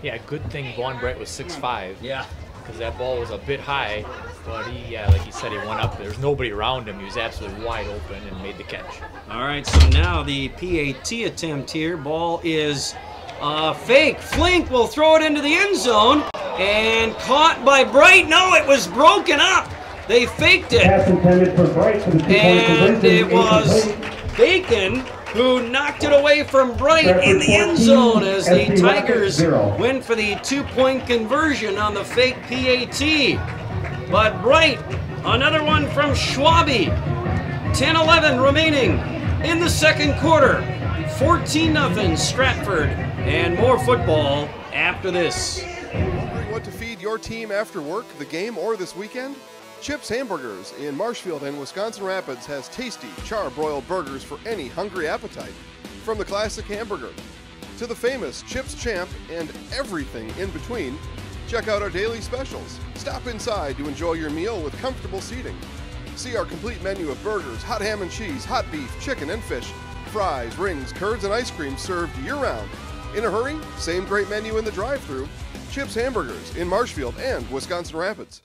Yeah, good thing Vaughn Bright was 6'5". Yeah. Because that ball was a bit high, but he, like you said, he went up. There's nobody around him. He was absolutely wide open and made the catch. All right, so now the PAT attempt here. Ball is fake. Flink will throw it into the end zone and caught by Bright. No, it was broken up. They faked it. And it was Bacon who knocked it away from Bright in the end zone as the Tigers went for the 2-point conversion on the fake PAT. But Bright, another one from Schwabe. 10-11 remaining in the 2nd quarter. 14-0 Stratford, and more football after this. Wondering what to feed your team after work, the game, or this weekend? Chips Hamburgers in Marshfield and Wisconsin Rapids has tasty, char-broiled burgers for any hungry appetite. From the classic hamburger to the famous Chips Champ and everything in between, check out our daily specials. Stop inside to enjoy your meal with comfortable seating. See our complete menu of burgers, hot ham and cheese, hot beef, chicken and fish, fries, rings, curds, and ice cream served year-round. In a hurry? Same great menu in the drive-thru. Chips Hamburgers in Marshfield and Wisconsin Rapids.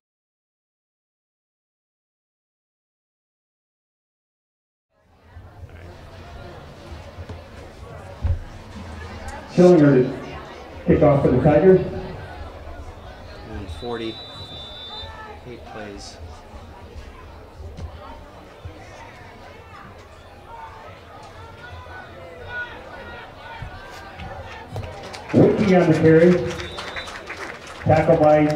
Schillinger's kickoff for the Tigers. And 48 plays. Wiki on the carry. Tackle by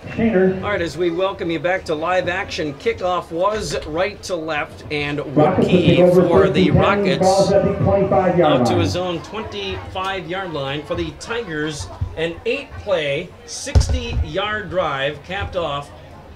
Sheener. All right, as we welcome you back to live action, kickoff was right to left, and Wiki for the Rockets out to his own 25-yard line. For the Tigers, an 8-play, 60-yard drive capped off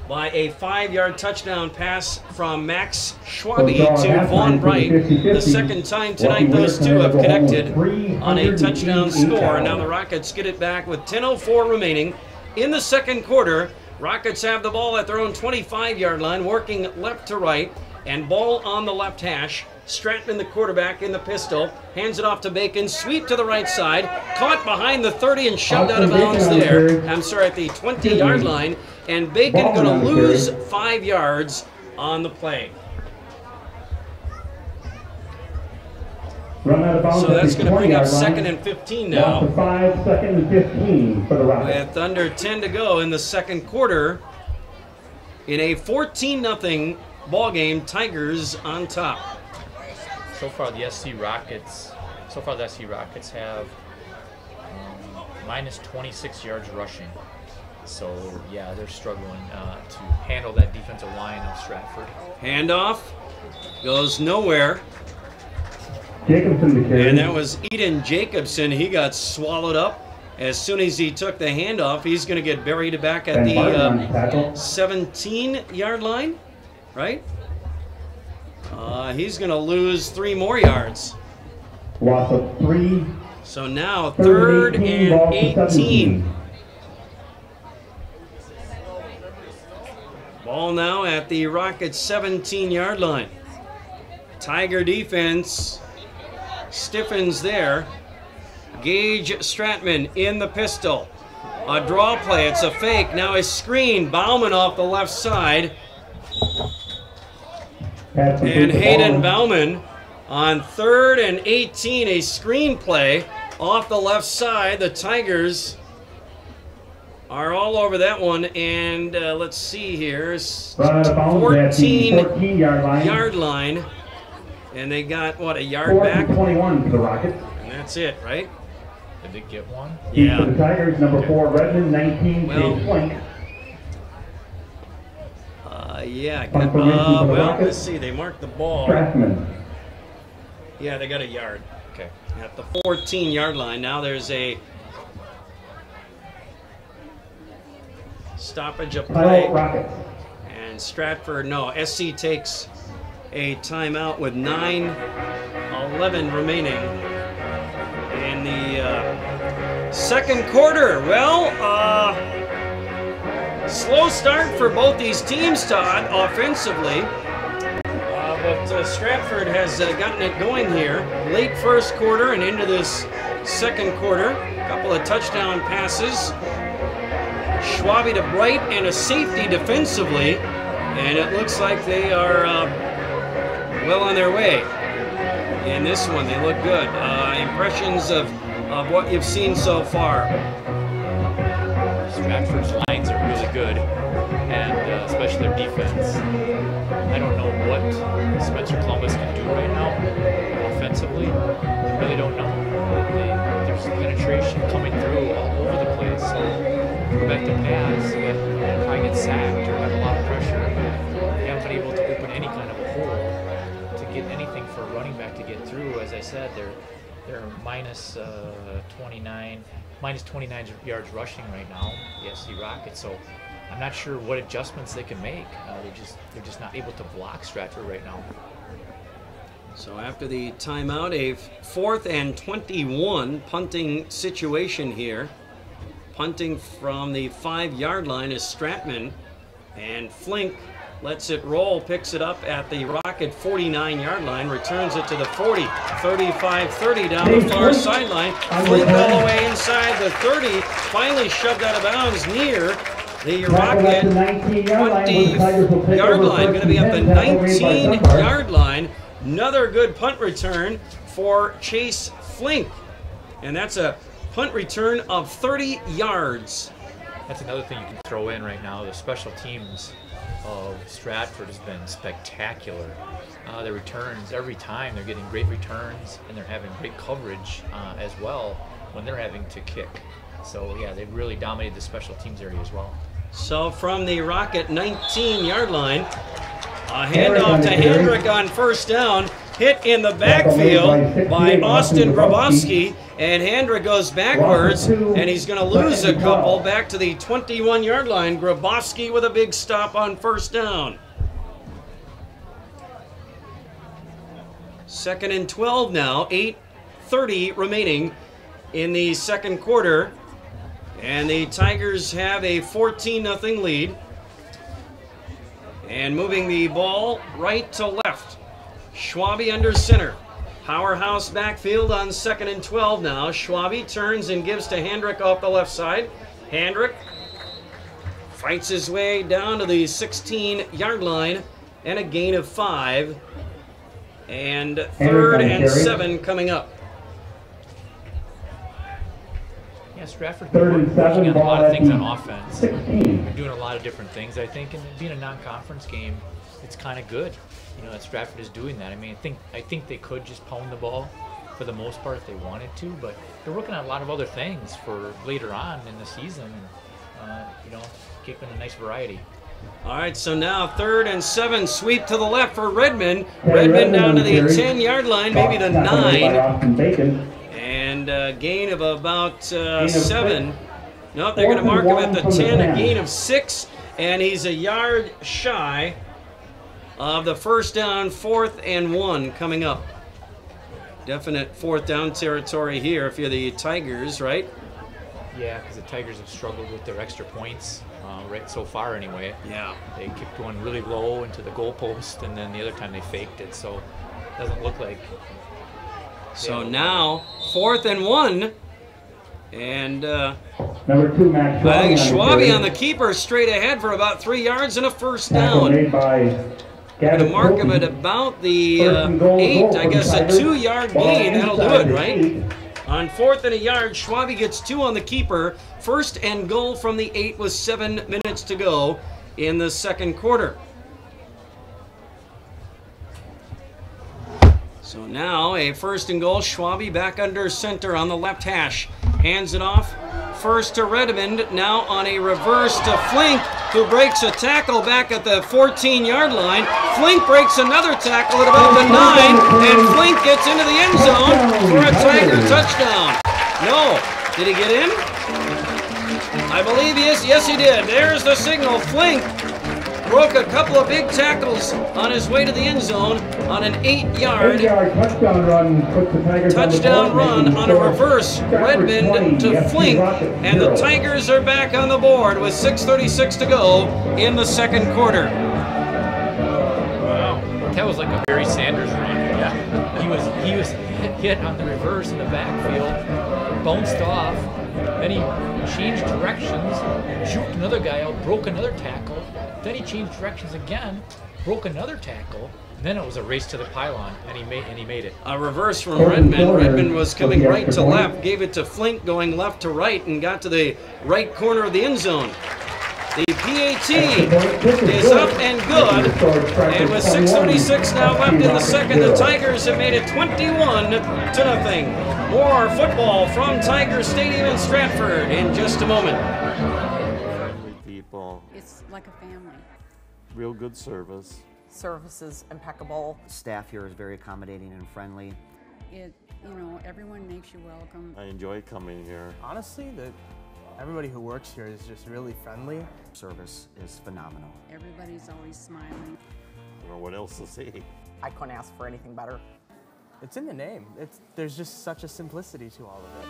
by a 5-yard touchdown pass from Max Schwabe to Vaughn Bright. The 2nd time tonight those two have connected on a touchdown score. And now the Rockets get it back with 10:04 remaining in the 2nd quarter. Rockets have the ball at their own 25-yard line, working left to right, and ball on the left hash. Stratton, the quarterback, in the pistol, hands it off to Bacon, sweep to the right side, caught behind the 30 and shoved out of bounds there. I'm sorry, at the 20-yard line, and Bacon going to lose 5 yards on the play. So that's going to bring up 2nd and 15 now. 5, 2nd and 15 for the Rockets. With under 10 to go in the 2nd quarter, in a 14-0 ball game, Tigers on top. So far, the SC Rockets have minus 26 yards rushing. So yeah, they're struggling to handle that defensive line of Stratford. Handoff goes nowhere. Jacobson to carry. And that was Eden Jacobson. He got swallowed up. As soon as he took the handoff, he's going to get buried back at the 17-yard line, right? He's going to lose 3 more yards. Loss of 3. So now 3rd and 18. Ball now at the Rockets' 17-yard line. Tiger defense stiffens there. Gage Stratman in the pistol. A draw play, it's a fake. Now a screen, Bauman off the left side. And Hayden Bauman on 3rd and 18, a screen play off the left side. The Tigers are all over that one, and let's see here, 14-yard line, and they got, what, a yard back? 21 for the Rockets. And that's it, right? Did they get one? Yeah. For the Tigers, number 4, Redmond, 19, Dave Flink. Yeah, well, let's see, they marked the ball. Stratford. Yeah, they got a yard. Okay. At the 14-yard line. Now there's a stoppage of play. And Stratford, no, SC takes a timeout with 9:11 remaining in the second quarter. Well, slow start for both these teams, Todd, offensively. But Stratford has gotten it going here. Late first quarter and into this second quarter. A couple of touchdown passes. Schwabe to Bright and a safety defensively. And it looks like they are well on their way. In this one, they look good. Impressions of what you've seen so far. Stratford's lines are really good, and especially their defense. I don't know what Spencer Columbus can do right now offensively. I really don't know. There's penetration coming through all over the place. So go back to pass, you probably get sacked or have a lot of pressure. You haven't been able to open any kind of a hole to get anything for a running back to get through. As I said, they're minus 29 yards rushing right now, the SC Rockets. So I'm not sure what adjustments they can make. They're just not able to block Stratford right now. So after the timeout, a 4th and 21 punting situation here. Punting from the 5-yard line is Stratman, and Flink lets it roll, picks it up at the Rocket 49-yard line, returns it to the 40, 35-30 down the far sideline. Flink all the way inside the 30, finally shoved out of bounds near the Rocket 20-yard line. Going to be at the 19-yard line. Another good punt return for Chase Flink. And that's a punt return of 30 yards. That's another thing you can throw in right now. The special teams of Stratford has been spectacular. Their returns, every time they're getting great returns, and they're having great coverage as well when they're having to kick. So yeah, they've really dominated the special teams area as well. So from the Rocket 19-yard line, a handoff to Hendrick on first down, hit in the backfield by Austin Grabowski, and Hendrick goes backwards, and he's going to lose a couple back to the 21-yard line. Grabowski with a big stop on first down. 2nd and 12 now, 8:30 remaining in the second quarter, and the Tigers have a 14-0 lead. And moving the ball right to left. Schwabe under center. Powerhouse backfield on 2nd and 12 now. Schwabe turns and gives to Hendrick off the left side. Hendrick fights his way down to the 16-yard line and a gain of 5. And 3rd and 7 coming up. Yeah, Stratford's been working on a lot of things on offense. They're doing a lot of different things, I think, and being a non-conference game, it's kind of good, you know, that Stratford is doing that. I mean, I think they could just pound the ball for the most part if they wanted to, but they're working on a lot of other things for later on in the season, and you know, keeping a nice variety. All right, so now 3rd and 7, sweep to the left for Redmond. Redmond down to the 10-yard line, maybe the 9. And a gain of about 7. No, they're going to mark him at the 10, a gain of 6, and he's a yard shy of the first down. 4th and 1 coming up. Definite 4th down territory here if you're the Tigers, right? Yeah, because the Tigers have struggled with their extra points right so far anyway. Yeah. They kept going really low into the goalpost, and then the other time they faked it, so it doesn't look like. So now 4th and 1, and number 2, Max I think Schwabe on the keeper straight ahead for about 3 yards and a first down. To mark him at about the 8, I guess a 2-yard gain, that'll do it, right? On 4th and a yard, Schwabe gets 2 on the keeper. 1st and goal from the 8 with 7 minutes to go in the second quarter. So now a 1st and goal. Schwabe back under center on the left hash. Hands it off. First to Redmond, now on a reverse to Flink, who breaks a tackle back at the 14-yard line. Flink breaks another tackle at about the 9, and Flink gets into the end zone for a Tiger touchdown. No. Did he get in? I believe he is. Yes, he did. There's the signal. Flink broke a couple of big tackles on his way to the end zone on an 8-yard touchdown run on a reverse. Redmond to Flink, and the Tigers are back on the board with 6:36 to go in the second quarter. Wow, that was like a Barry Sanders run. Yeah, he was hit on the reverse in the backfield, bounced off, then he changed directions, juked another guy out, broke another tackle. Then he changed directions again, broke another tackle, and then it was a race to the pylon, and he made it. A reverse from Redmond. Redmond was coming right to left, gave it to Flink going left to right, and got to the right corner of the end zone. The PAT is up and good, and with 6:36 now left in the second, the Tigers have made it 21-0. More football from Tiger Stadium in Stratford in just a moment. It's like a family. Real good service. Service is impeccable. Staff here is very accommodating and friendly. Everyone makes you welcome. I enjoy coming here. Honestly, everybody who works here is just really friendly. Service is phenomenal. Everybody's always smiling. I don't know what else to say. I couldn't ask for anything better. It's in the name. There's just such a simplicity to all of it.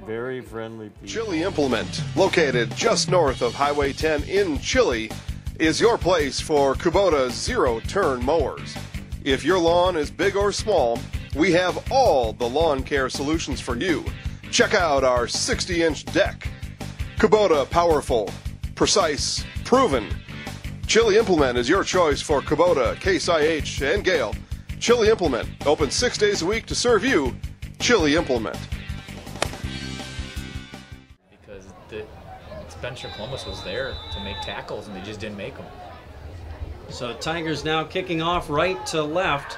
Very friendly people. Chili Implement, located just north of Highway 10 in Chili, is your place for Kubota zero-turn mowers. If your lawn is big or small, we have all the lawn care solutions for you. Check out our 60-inch deck. Kubota powerful, precise, proven. Chili Implement is your choice for Kubota, Case IH, and Gale. Chili Implement, open 6 days a week to serve you. Chili Implement. Spencer Columbus was there to make tackles, and they just didn't make them. So Tigers now kicking off right to left.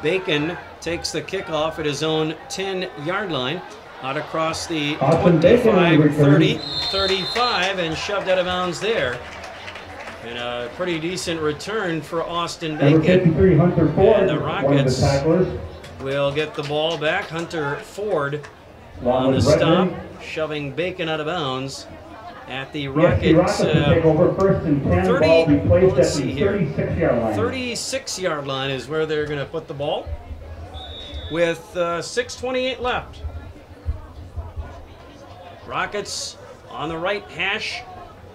Bacon takes the kickoff at his own 10-yard line, out across the 25, 30, 35, and shoved out of bounds there. And a pretty decent return for Austin Bacon. And the Rockets will get the ball back. Hunter Ford on the stop, shoving Bacon out of bounds at the Rockets 36-yard line is where they're going to put the ball with 6:28 left. Rockets on the right hash,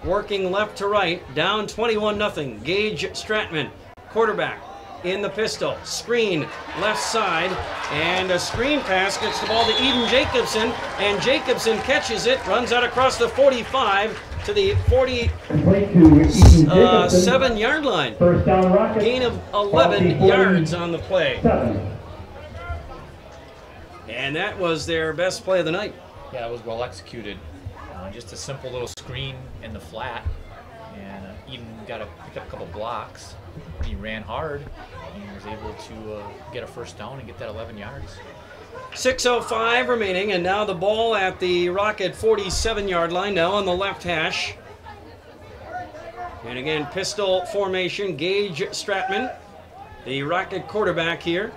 working left to right, down 21-0. Gage Stratman, quarterback, in the pistol. Screen, left side, and a screen pass gets the ball to Eden Jacobson, and Jacobson catches it, runs out across the 45 to the 47-yard line. Gain of 11 yards on the play. And that was their best play of the night. Yeah, it was well executed. Just a simple little screen in the flat, and Eden picked up a couple blocks. He ran hard and was able to get a first down and get that 11 yards. 6:05 remaining, and now the ball at the Rocket 47-yard line, now on the left hash. And again, pistol formation, Gage Stratman, the Rocket quarterback here.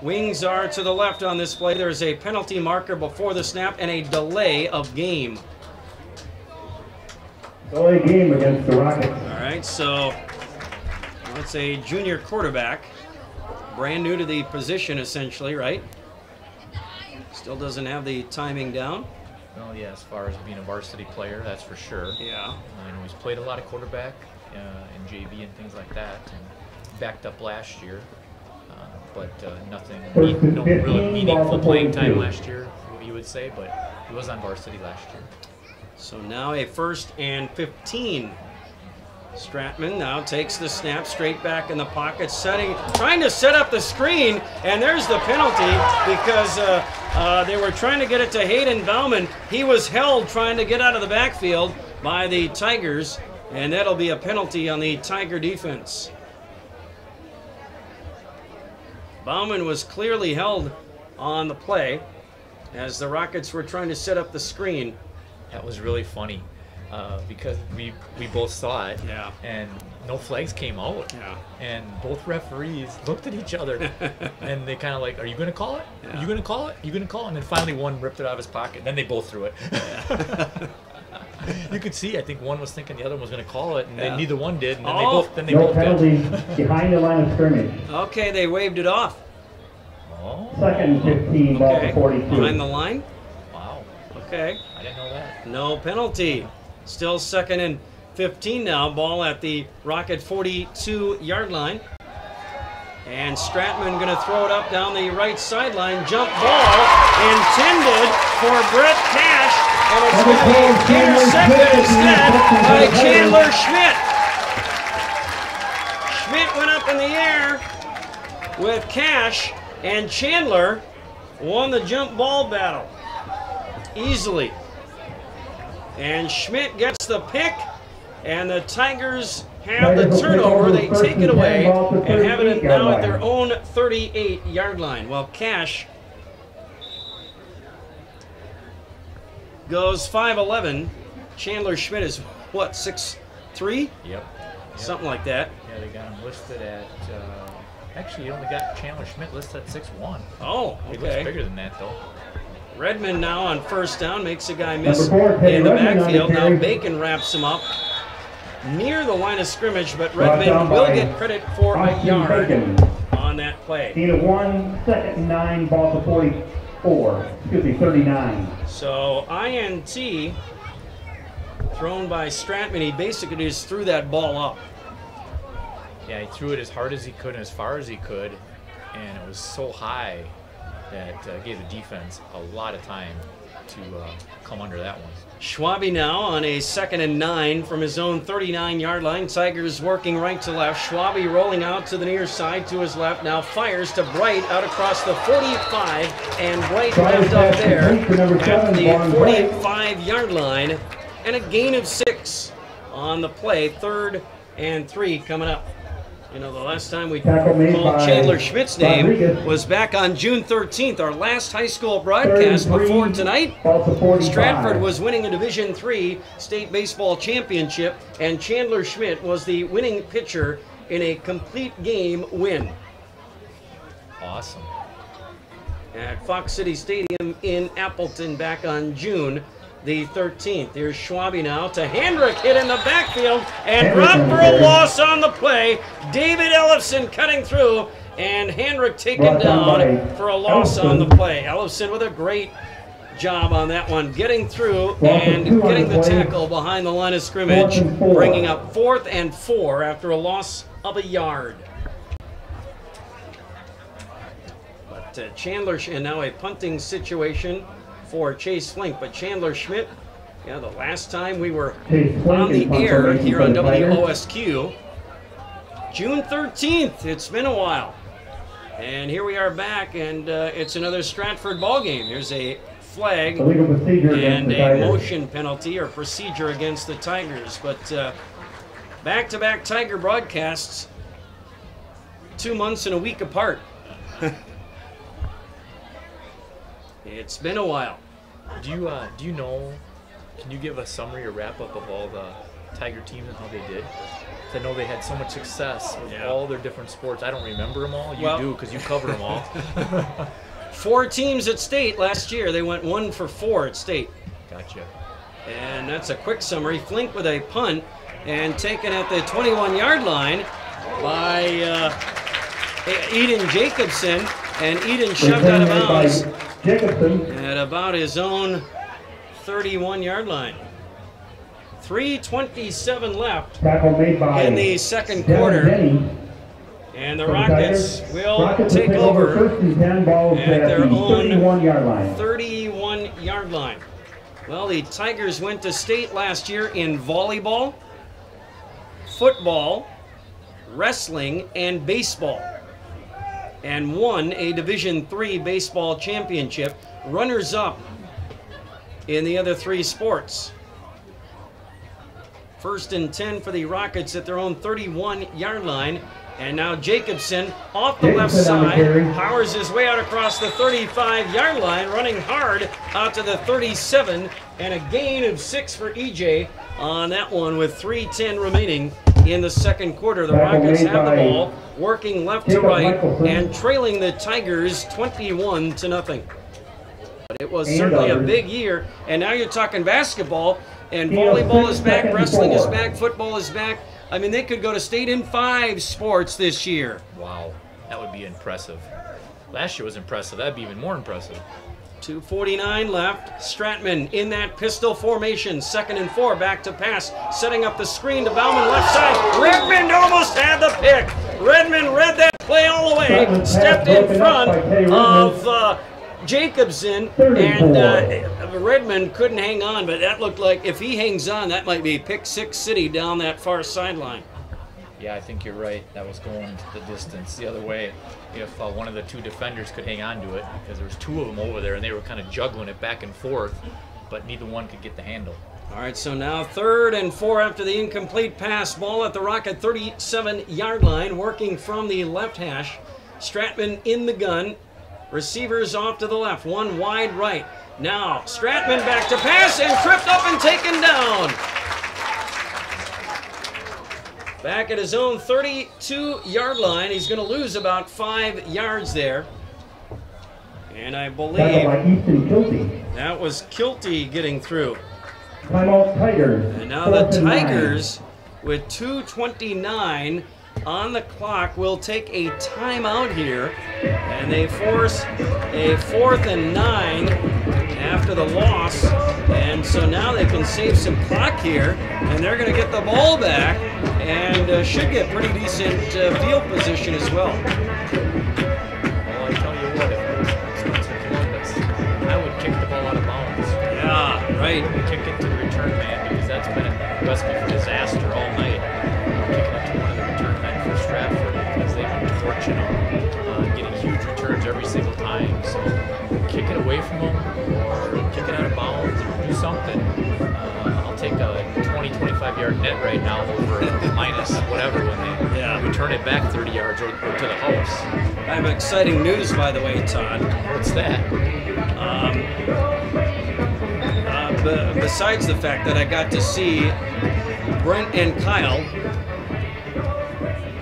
Wings are to the left on this play. There is a penalty marker before the snap and a delay of game. Delay game against the Rockets. All right, so it's a junior quarterback, brand new to the position essentially, right? Still doesn't have the timing down. Well, yeah, as far as being a varsity player, that's for sure. Yeah. I know he's played a lot of quarterback in JV and things like that, and backed up last year, but no really meaningful playing time last year, you would say, but he was on varsity last year. So now a 1st and 15 Stratman now takes the snap straight back in the pocket, trying to set up the screen, and there's the penalty because they were trying to get it to Hayden Bauman. He was held trying to get out of the backfield by the Tigers, and that'll be a penalty on the Tiger defense. Bauman was clearly held on the play as the Rockets were trying to set up the screen. That was really funny. Because we both saw it, yeah, and no flags came out, yeah, and both referees looked at each other, and they kind of like, "Are you going to call it? Yeah. Are you going to call it? Are you going to call it?" And then finally one ripped it out of his pocket. Then they both threw it. Yeah. You could see, I think one was thinking the other one was going to call it, and then neither one did, and then they both penalty behind the line of scrimmage. Okay, they waved it off. Oh. 2nd 15, ball to 42. Behind the line. Wow. Okay. I didn't know that. No penalty. Still 2nd and 15 now. Ball at the Rocket 42-yard line. And Stratman going to throw it up down the right sideline. Jump ball intended for Brett Cash. And it's going to be intercepted instead by Chandler Schmidt. Schmidt went up in the air with Cash, and Chandler won the jump ball battle easily. And Schmidt gets the pick, and the Tigers have the turnover. They take it away and have it now at their own 38-yard line. Well, Cash goes 5'11". Chandler Schmidt is, what, 6'3"? Yep. Something like that. Yeah, they got him listed at, actually, you only got Chandler Schmidt listed at 6'1". Oh, okay. He looks bigger than that, though. Redmond now on 1st down, makes a guy miss in the backfield. Now Bacon wraps him up near the line of scrimmage, but Redmond will get credit for a yard on that play. 1, 2nd and 9, ball to 44, 39. So INT thrown by Stratman. He basically just threw that ball up. Yeah, he threw it as hard as he could and as far as he could, and it was so high that gave the defense a lot of time to come under that one. Schwabe now on a 2nd and 9 from his own 39-yard line. Tigers working right to left. Schwabe rolling out to the near side to his left. Now fires to Bright out across the 45, and Bright left up there at the 45-yard line. And a gain of 6 on the play. 3rd and 3 coming up. You know, the last time we called Chandler Schmidt's name was back on June 13th, our last high school broadcast before tonight. Stratford was winning a Division III state baseball championship, and Chandler Schmidt was the winning pitcher in a complete game win. Awesome. At Fox City Stadium in Appleton back on June the 13th. Here's Schwabe now to Hendrick, hit in the backfield and dropped for a loss on the play. David Ellefson cutting through, and Hendrick taken down for a loss on the play. Ellefson with a great job on that one, getting through and getting the tackle behind the line of scrimmage, bringing up 4th and 4 after a loss of a yard. But Chandler, and now a punting situation for Chase Flink, but Chandler Schmidt, yeah, the last time we were on the air here on WOSQ, June 13th, it's been a while. And here we are back, and it's another Stratford ball game. Here's a flag and a motion penalty or procedure against the Tigers. But back-to-back Tiger broadcasts, 2 months and a week apart. It's been a while. Do you know, can you give a summary or wrap-up of all the Tiger teams and how they did? I know they had so much success with all their different sports. I don't remember them all. You do, because you cover them all. 4 teams at state last year. They went 1 for 4 at state. Gotcha. And that's a quick summary. Flink with a punt and taken at the 21-yard line by Eden Jacobson. And Eden shoved out of bounds at about his own 31-yard line. 3:27 left in the second quarter. And the Rockets will take over at their own 31-yard line. Well, the Tigers went to state last year in volleyball. football, wrestling, and baseball, and won a Division III baseball championship, runners-up in the other 3 sports. 1st and 10 for the Rockets at their own 31-yard line. And now Jacobson off the left side, powers his way out across the 35-yard line, running hard out to the 37, and a gain of 6 for EJ on that one with 3:10 remaining in the second quarter. The Rockets have the ball, working left to right and trailing the Tigers 21-0. But it was certainly a big year, and now you're talking basketball, and volleyball is back, wrestling is back, football is back. I mean, they could go to state in 5 sports this year. Wow, that would be impressive. Last year was impressive. That'd be even more impressive. 2:49 left. Stratman in that pistol formation. 2nd and 4, back to pass. Setting up the screen to Bauman left side. Redmond almost had the pick. Redmond read that play all the way. Stepped in front of Jacobson, and Redmond couldn't hang on, but that looked like if he hangs on, that might be pick 6 city down that far sideline. Yeah, I think you're right. That was going the distance the other way. If one of the 2 defenders could hang on to it, because there was 2 of them over there, and they were kind of juggling it back and forth, but neither one could get the handle. All right, so now 3rd and 4 after the incomplete pass. Ball at the Rocket 37-yard line, working from the left hash. Stratman in the gun. Receivers off to the left, 1 wide right. Now, Stratman back to pass and tripped up and taken down. Back at his own 32-yard line. He's going to lose about 5 yards there. And I believe that was Kilty getting through. Timeout Tigers. And now the Tigers, with 2:29 on the clock, will take a timeout here, and they force a 4th and 9 after the loss, and so now they can save some clock here, and they're going to get the ball back and should get pretty decent field position as well. Well, I tell you what, if it was Spencer Columbus, I would kick the ball out of bounds. Yeah, right. Kick it to the return man, because that's been a recipe for disaster all night. Kicking it to one of the return men for Stratford, because they've been torching them, getting huge returns every single time. So kick it away from them, or kick it out of bounds, or do something. I'll take a 20-25 yard net right now over minus whatever when they return it back 30 yards or to the house. I have exciting news, by the way, Todd. What's that? Besides the fact that I got to see Brent and Kyle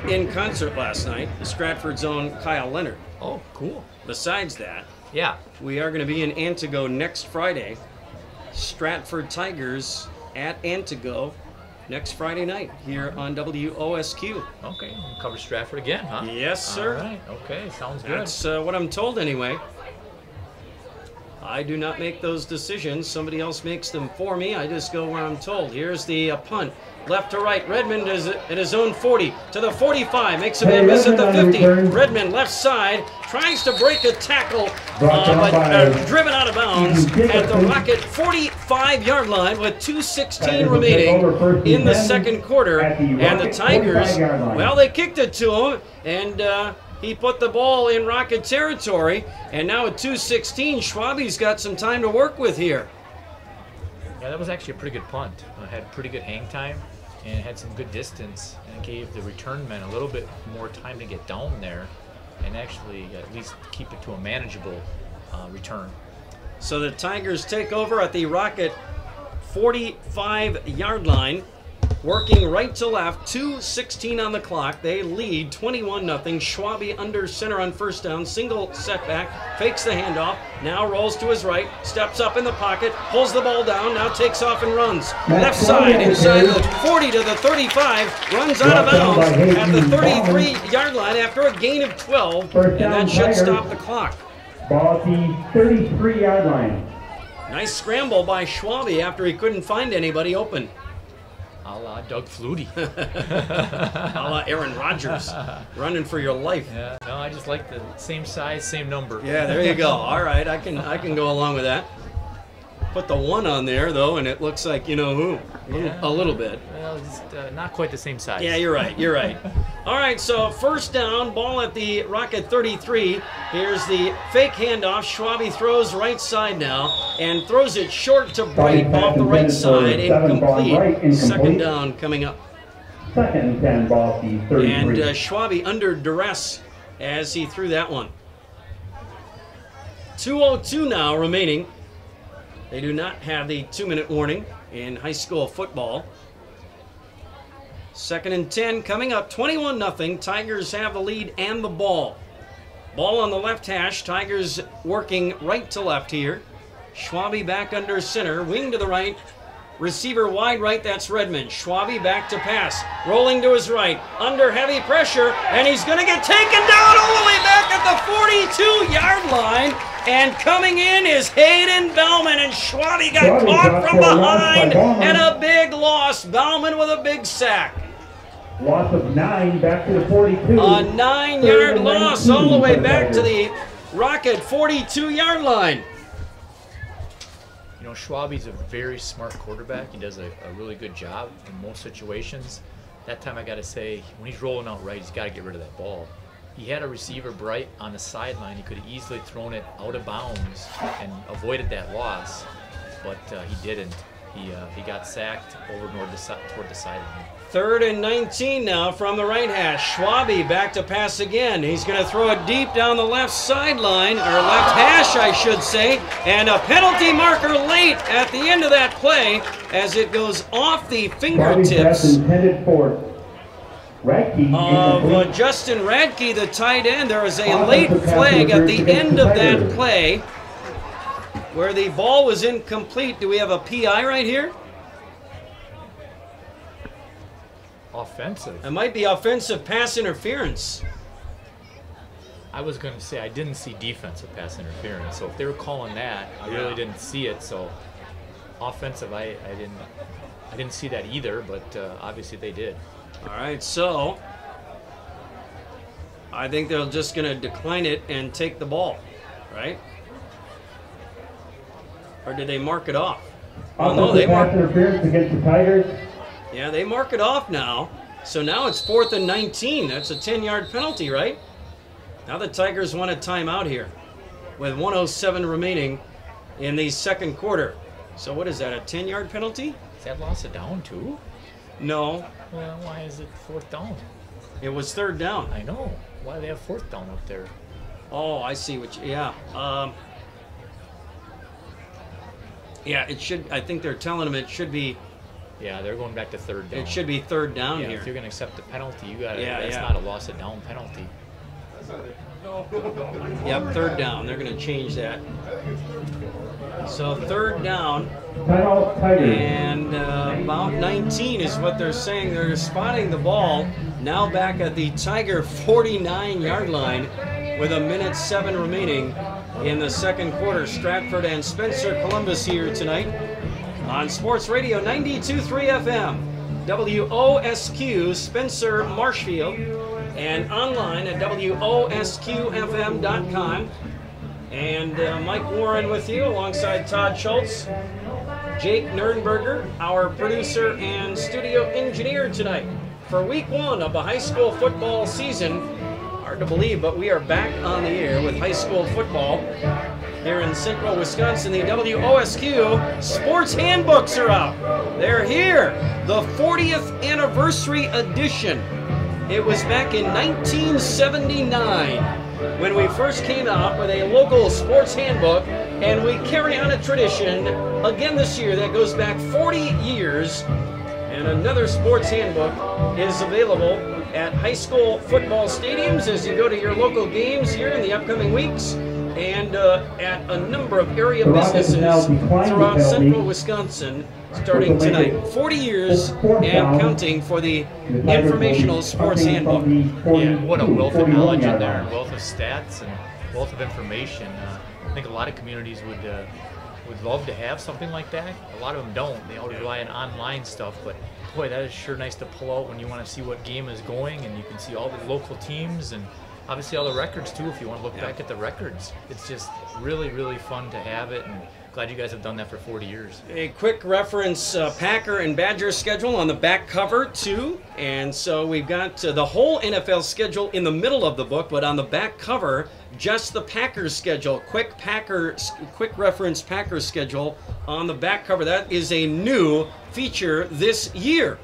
in concert last night, Stratford's own Kyle Leonard. Oh, cool. Besides that, yeah, we are going to be in Antigo next Friday. Stratford Tigers at Antigo next Friday night here on WOSQ. Okay, we'll cover Stratford again, huh? Yes, sir. All right, okay, sounds good. That's what I'm told anyway. I do not make those decisions. Somebody else makes them for me. I just go where I'm told. Here's the punt. Left to right. Redmond is at his own 40 to the 45. Makes a man miss at the 50. Redmond left side tries to break a tackle, but driven out of bounds at the Rocket 45-yard line with 2:16 remaining in the second quarter. And the Tigers, well, they kicked it to him, and he put the ball in Rocket territory, and now at 2:16, Schwabe's got some time to work with here. Yeah, that was actually a pretty good punt. It had pretty good hang time, and it had some good distance, and it gave the return men a little bit more time to get down there and actually at least keep it to a manageable return. So the Tigers take over at the Rocket 45-yard line. Working right to left, 2:16 on the clock. They lead 21-0. Schwabe under center on first down. Single setback, fakes the handoff. Now rolls to his right, steps up in the pocket, pulls the ball down, now takes off and runs. Left side, inside the 40 to the 35, runs out of bounds at the 33-yard line after a gain of 12, and that should stop the clock. Ball at the 33-yard line. Nice scramble by Schwabe after he couldn't find anybody open. A la Doug Flutie. A la Aaron Rodgers, running for your life. Yeah, no, I just like the same size, same number. Yeah, there you go. All right, I can go along with that. Put the 1 on there, though, and it looks like, you know who, a little bit. Well, it's not quite the same size. Yeah, you're right. You're right. All right, so first down, ball at the Rocket 33. Here's the fake handoff. Schwabe throws right side now and throws it short to Bright off the right side. Incomplete. Second down coming up. Second and 10, ball at the 33. And Schwabe under duress as he threw that one. 2:02 now remaining. They do not have the 2-minute warning in high school football. Second and 10 coming up, 21-0. Tigers have the lead and the ball. Ball on the left hash. Tigers working right to left here. Schwabe back under center, wing to the right. Receiver wide right, that's Redmond. Schwabe back to pass, rolling to his right, under heavy pressure, and he's going to get taken down all the way back at the 42-yard line. And coming in is Hayden Bauman, and Schwabe got caught from behind, and a big loss. Bauman with a big sack. Loss of 9 back to the 42. A 9-yard loss all the way back to the Rocket 42-yard line. You know, Schwabe's a very smart quarterback. He does a really good job in most situations. That time I got to say, when he's rolling out right, he's got to get rid of that ball. He had a receiver, Bright, on the sideline. He could have easily thrown it out of bounds and avoided that loss, but he didn't. He got sacked over toward the sideline. 3rd and 19 now from the right hash. Schwabe back to pass again. He's going to throw it deep down the left sideline, or left hash, I should say, and a penalty marker late at the end of that play as it goes off the fingertips of Justin Radke, the tight end. There was a late flag at the end of that play where the ball was incomplete. Do we have a PI right here? Offensive. It might be offensive pass interference. I was going to say I didn't see defensive pass interference, so if they were calling that, I really didn't see it. So offensive, I didn't see that either, but obviously they did. All right, so I think they're just going to decline it and take the ball, right? Or did they mark it off? Oh, no, they marked interference against the Tigers. Yeah, they mark it off now. So now it's 4th and 19. That's a 10-yard penalty, right? Now the Tigers want a timeout here with 1:07 remaining in the second quarter. So what is that, a 10-yard penalty? Is that loss of down too? No. Well, why is it 4th down? It was 3rd down. I know. Why do they have 4th down up there? Oh, I see what you, yeah. Yeah, it should, I think they're telling them it should be. Yeah, they're going back to 3rd down. It should be 3rd down here. If you're going to accept the penalty, you got to. That's not a loss of down penalty. Yep, 3rd down. They're going to change that. So 3rd down, and about 19 is what they're saying. They're spotting the ball now back at the Tiger 49-yard line with 1:07 remaining in the second quarter. Stratford and Spencer Columbus here tonight on Sports Radio 92.3 FM, WOSQ Spencer Marshfield, and online at WOSQFM.com. And Mike Warren with you alongside Todd Schultz, Jake Nernberger, our producer and studio engineer tonight for week 1 of the high school football season. Hard to believe, but we are back on the air with high school football here in central Wisconsin. The WOSQ sports handbooks are out. They're here, the 40th anniversary edition. It was back in 1979 when we first came out with a local sports handbook, and we carry on a tradition again this year that goes back 40 years, and another sports handbook is available at high school football stadiums as you go to your local games here in the upcoming weeks, and at a number of area businesses throughout central Wisconsin starting tonight. 40 years and counting for the informational sports handbook. Yeah, what a wealth of knowledge in there, wealth of stats and wealth of information. I think a lot of communities would love to have something like that. A lot of them don't. They all rely on online stuff, but boy, that is sure nice to pull out when you want to see what game is going, and you can see all the local teams and obviously all the records too, if you want to look back at the records. It's just really, really fun to have it, and glad you guys have done that for 40 years. A quick reference, Packer and Badger schedule on the back cover too. And so we've got the whole NFL schedule in the middle of the book, but on the back cover, just the Packers schedule. Quick reference Packers schedule on the back cover. That is a new feature this year,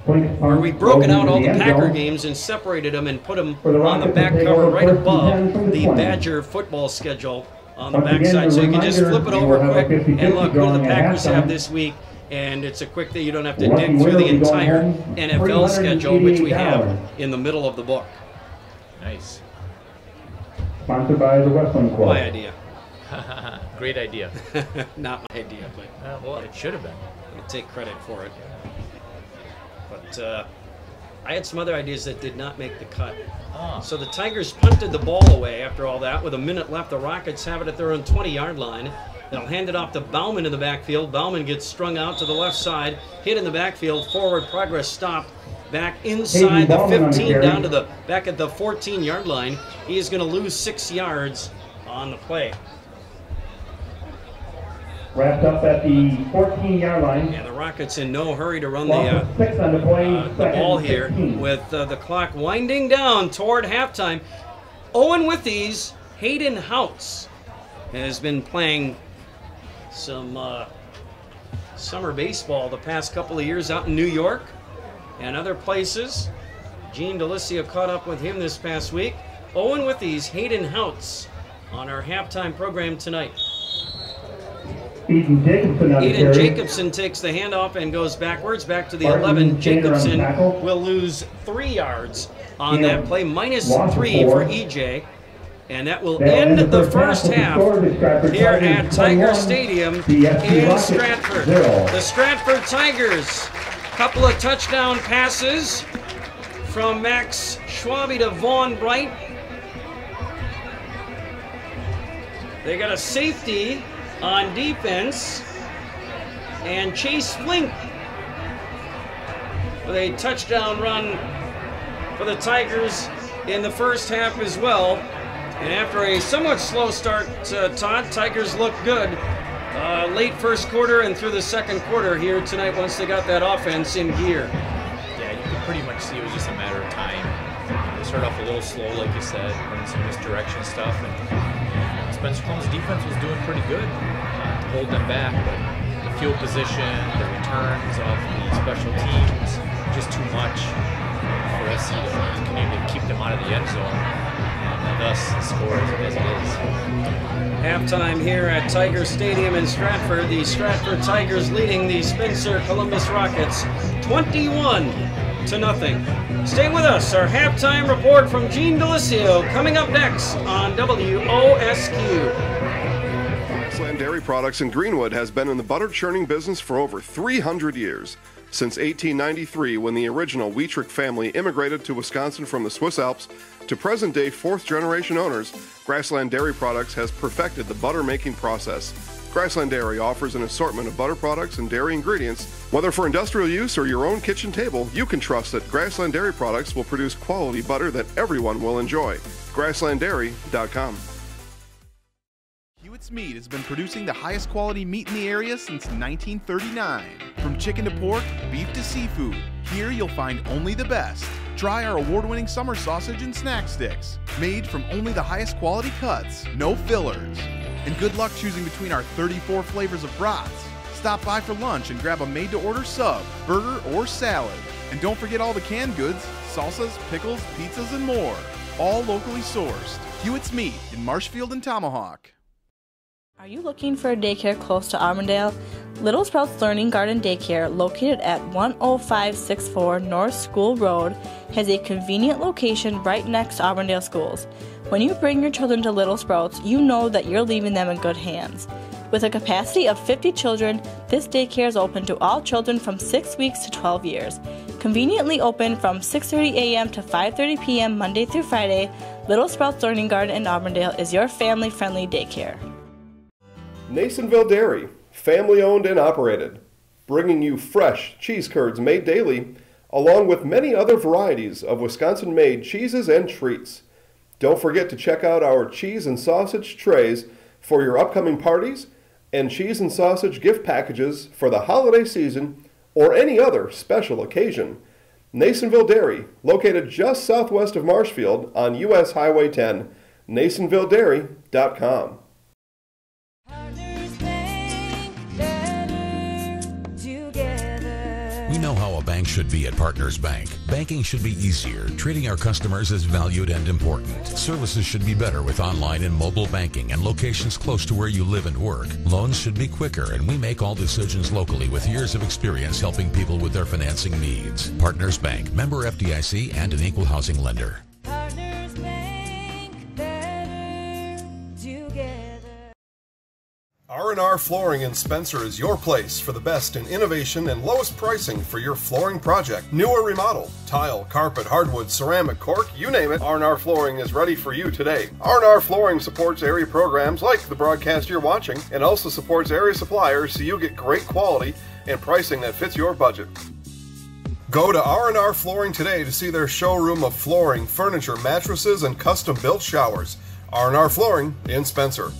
where we've broken out all the Packer games and separated them and put them on the back cover right above the Badger football schedule on the backside. So you can just flip it over quick and look who the Packers have this week. And it's a quick thing. You don't have to dig through the entire NFL schedule, which we have in the middle of the book. Nice. Sponsored by the Wrestling Club. My idea. Great idea. Not my idea, but well, it should have been. I'll take credit for it. But I had some other ideas that did not make the cut. So the Tigers punted the ball away after all that. With a minute left, the Rockets have it at their own 20-yard line. They'll hand it off to Bauman in the backfield. Bauman gets strung out to the left side, hit in the backfield. Forward progress stopped. Back inside the 15, down to the back at the 14-yard line. He is going to lose 6 yards on the play. Wrapped up at the 14-yard line. And the Rockets in no hurry to run the ball here with the clock winding down toward halftime. Owen Withey's Hayden Houts has been playing some summer baseball the past couple of years out in New York and other places. Gene Delisio caught up with him this past week. Owen Withey's Hayden Houts on our halftime program tonight. Eden Jacobson takes the handoff and goes backwards, back to the 11. Jacobson will lose 3 yards on that play, -3 for EJ. And that will end the first half here at Tiger Stadium in Stratford. The Stratford Tigers, couple of touchdown passes from Max Schwabe to Vaughn Bright. They got a safety on defense, and Chase Flink with a touchdown run for the Tigers in the first half as well. And after a somewhat slow start, Todd, Tigers look good late first quarter and through the second quarter here tonight once they got that offense in gear. Yeah, you could pretty much see it was just a matter of time. They started off a little slow, like you said, running some misdirection stuff, and Spencer Combs' defense was doing pretty good to hold them back, but the field position, the returns off the special teams, just too much for SC to continue to keep them out of the end zone, and thus the score as it is. Halftime here at Tiger Stadium in Stratford. The Stratford Tigers leading the Spencer Columbus Rockets 21-0. Stay with us. Our halftime report from Gene Delisio coming up next on WOSQ. Grassland Dairy Products in Greenwood has been in the butter churning business for over 300 years. Since 1893, when the original Wietrich family immigrated to Wisconsin from the Swiss Alps, to present-day fourth-generation owners, Grassland Dairy Products has perfected the butter-making process. Grassland Dairy offers an assortment of butter products and dairy ingredients. Whether for industrial use or your own kitchen table, you can trust that Grassland Dairy Products will produce quality butter that everyone will enjoy. GrasslandDairy.com. Hewitt's Meat has been producing the highest quality meat in the area since 1939. From chicken to pork, beef to seafood, here you'll find only the best. Try our award-winning summer sausage and snack sticks, made from only the highest quality cuts, no fillers. And good luck choosing between our 34 flavors of brats. Stop by for lunch and grab a made-to-order sub, burger, or salad. And don't forget all the canned goods, salsas, pickles, pizzas, and more. All locally sourced. Hewitt's Meat in Marshfield and Tomahawk. Are you looking for a daycare close to Auburndale? Little Sprouts Learning Garden Daycare, located at 10564 North School Road, has a convenient location right next to Auburndale schools. When you bring your children to Little Sprouts, you know that you're leaving them in good hands. With a capacity of 50 children, this daycare is open to all children from 6 weeks to 12 years. Conveniently open from 6:30 a.m. to 5:30 p.m. Monday through Friday, Little Sprouts Learning Garden in Auburndale is your family-friendly daycare. Nasonville Dairy, family-owned and operated, bringing you fresh cheese curds made daily, along with many other varieties of Wisconsin-made cheeses and treats. Don't forget to check out our cheese and sausage trays for your upcoming parties and cheese and sausage gift packages for the holiday season or any other special occasion. Nasonville Dairy, located just southwest of Marshfield on U.S. Highway 10, NasonvilleDairy.com. We know how a bank should be at Partners Bank. Banking should be easier. Treating our customers as valued and important. Services should be better with online and mobile banking and locations close to where you live and work. Loans should be quicker, and we make all decisions locally with years of experience helping people with their financing needs. Partners Bank, member FDIC, and an equal housing lender. Partners Bank, better together. R&R Flooring in Spencer is your place for the best in innovation and lowest pricing for your flooring project. New or remodel, tile, carpet, hardwood, ceramic, cork, you name it, R&R Flooring is ready for you today. R&R Flooring supports area programs like the broadcast you're watching and also supports area suppliers so you get great quality and pricing that fits your budget. Go to R&R Flooring today to see their showroom of flooring, furniture, mattresses, and custom-built showers. R&R Flooring in Spencer.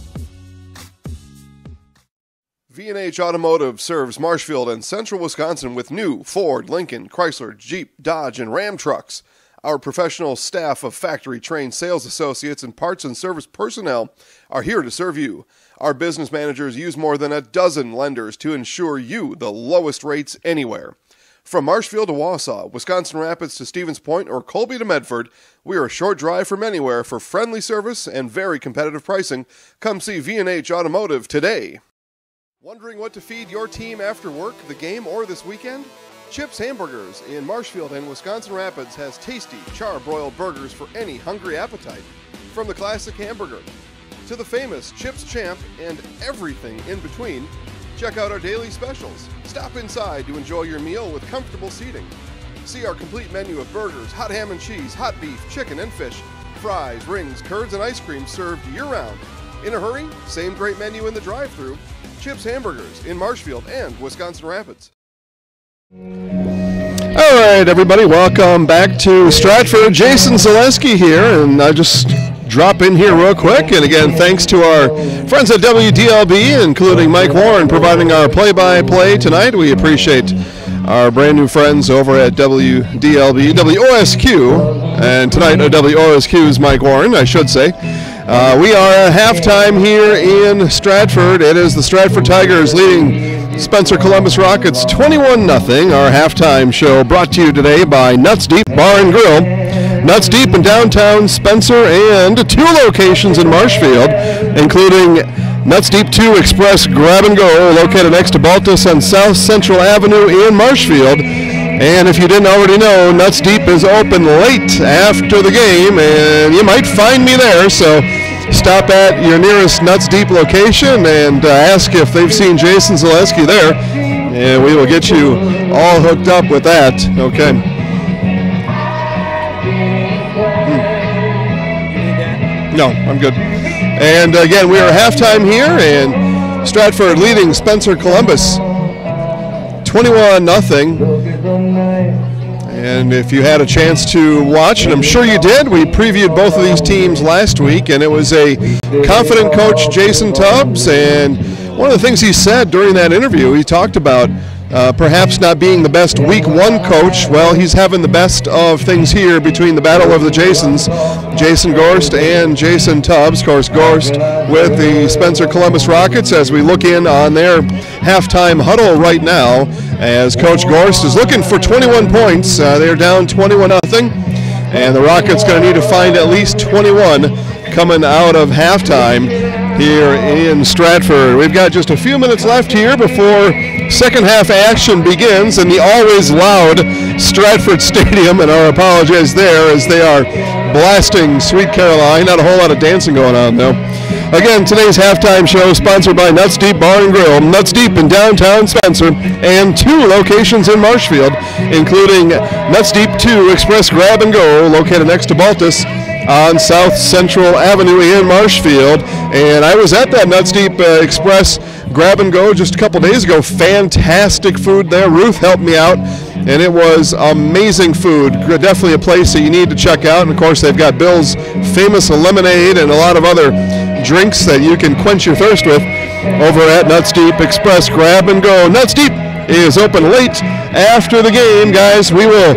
V&H Automotive serves Marshfield and central Wisconsin with new Ford, Lincoln, Chrysler, Jeep, Dodge, and Ram trucks. Our professional staff of factory-trained sales associates and parts and service personnel are here to serve you. Our business managers use more than a dozen lenders to ensure you the lowest rates anywhere. From Marshfield to Wausau, Wisconsin Rapids to Stevens Point, or Colby to Medford, we are a short drive from anywhere for friendly service and very competitive pricing. Come see V&H Automotive today. Wondering what to feed your team after work, the game, or this weekend? Chips Hamburgers in Marshfield and Wisconsin Rapids has tasty, char-broiled burgers for any hungry appetite. From the classic hamburger to the famous Chips Champ and everything in between, check out our daily specials. Stop inside to enjoy your meal with comfortable seating. See our complete menu of burgers, hot ham and cheese, hot beef, chicken and fish, fries, rings, curds, and ice cream served year-round. In a hurry? Same great menu in the drive-thru. Chips Hamburgers in Marshfield and Wisconsin Rapids. All right, everybody, welcome back to Stratford. Jason Zaleski here, and I just drop in here real quick. And again, thanks to our friends at WDLB, including Mike Warren, providing our play-by-play tonight. We appreciate our brand new friends over at WDLB, WOSQ, and tonight WOSQ's Mike Warren, I should say. We are at halftime here in Stratford. It is the Stratford Tigers leading Spencer Columbus Rockets 21-0. Our halftime show brought to you today by Nuts Deep Bar and Grill. Nuts Deep in downtown Spencer and 2 locations in Marshfield, including Nuts Deep 2 Express Grab and Go, located next to Baltus on South Central Avenue in Marshfield. And if you didn't already know, Nuts Deep is open late after the game, and you might find me there. So stop at your nearest Nuts Deep location and ask if they've seen Jason Zaleski there, and we will get you all hooked up with that. Okay. No, I'm good. And again, we are halftime here, and Stratford leading Spencer Columbus 21-0. And if you had a chance to watch, and I'm sure you did, we previewed both of these teams last week, and it was a confident coach, Jason Tubbs, and one of the things he said during that interview, he talked about perhaps not being the best week 1 coach. Well, he's having the best of things here between the battle of the Jasons, Jason Gorst and Jason Tubbs. Of course, Gorst with the Spencer Columbus Rockets as we look in on their halftime huddle right now, as Coach Gorst is looking for 21 points. They're down 21-0, and the Rockets going to need to find at least 21 coming out of halftime here in Stratford. We've got just a few minutes left here before second half action begins in the always loud Stratford Stadium, and our apologies there as they are blasting Sweet Caroline. Not a whole lot of dancing going on though. Again, today's halftime show sponsored by Nuts Deep Bar and Grill. Nuts Deep in downtown Spencer and 2 locations in Marshfield, including Nuts Deep 2 Express Grab and Go, located next to Baltus on South Central Avenue in Marshfield. And I was at that Nuts Deep Express Grab and Go just a couple days ago. Fantastic food there. Ruth helped me out, and it was amazing food. Definitely a place that you need to check out. And of course, they've got Bill's famous lemonade and a lot of other drinks that you can quench your thirst with over at Nuts Deep Express Grab and Go. Nuts Deep is open late after the game, guys. We will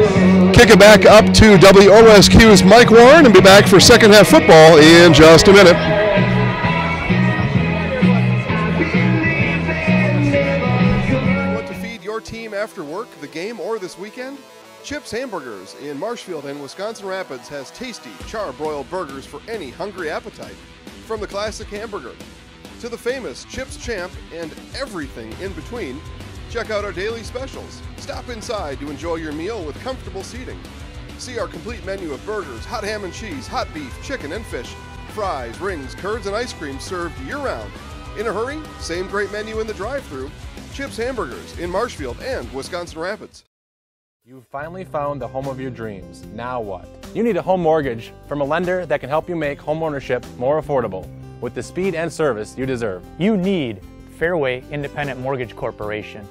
kick it back up to WOSQ's Mike Warren and be back for second half football in just a minute. Want to feed your team after work, the game, or this weekend? Chips Hamburgers in Marshfield and Wisconsin Rapids has tasty char-broiled burgers for any hungry appetite. From the classic hamburger to the famous Chips Champ and everything in between, check out our daily specials. Stop inside to enjoy your meal with comfortable seating. See our complete menu of burgers, hot ham and cheese, hot beef, chicken and fish, fries, rings, curds, and ice cream served year-round. In a hurry? Same great menu in the drive-thru. Chips Hamburgers in Marshfield and Wisconsin Rapids. You've finally found the home of your dreams. Now what? You need a home mortgage from a lender that can help you make home ownership more affordable with the speed and service you deserve. You need Fairway Independent Mortgage Corporation.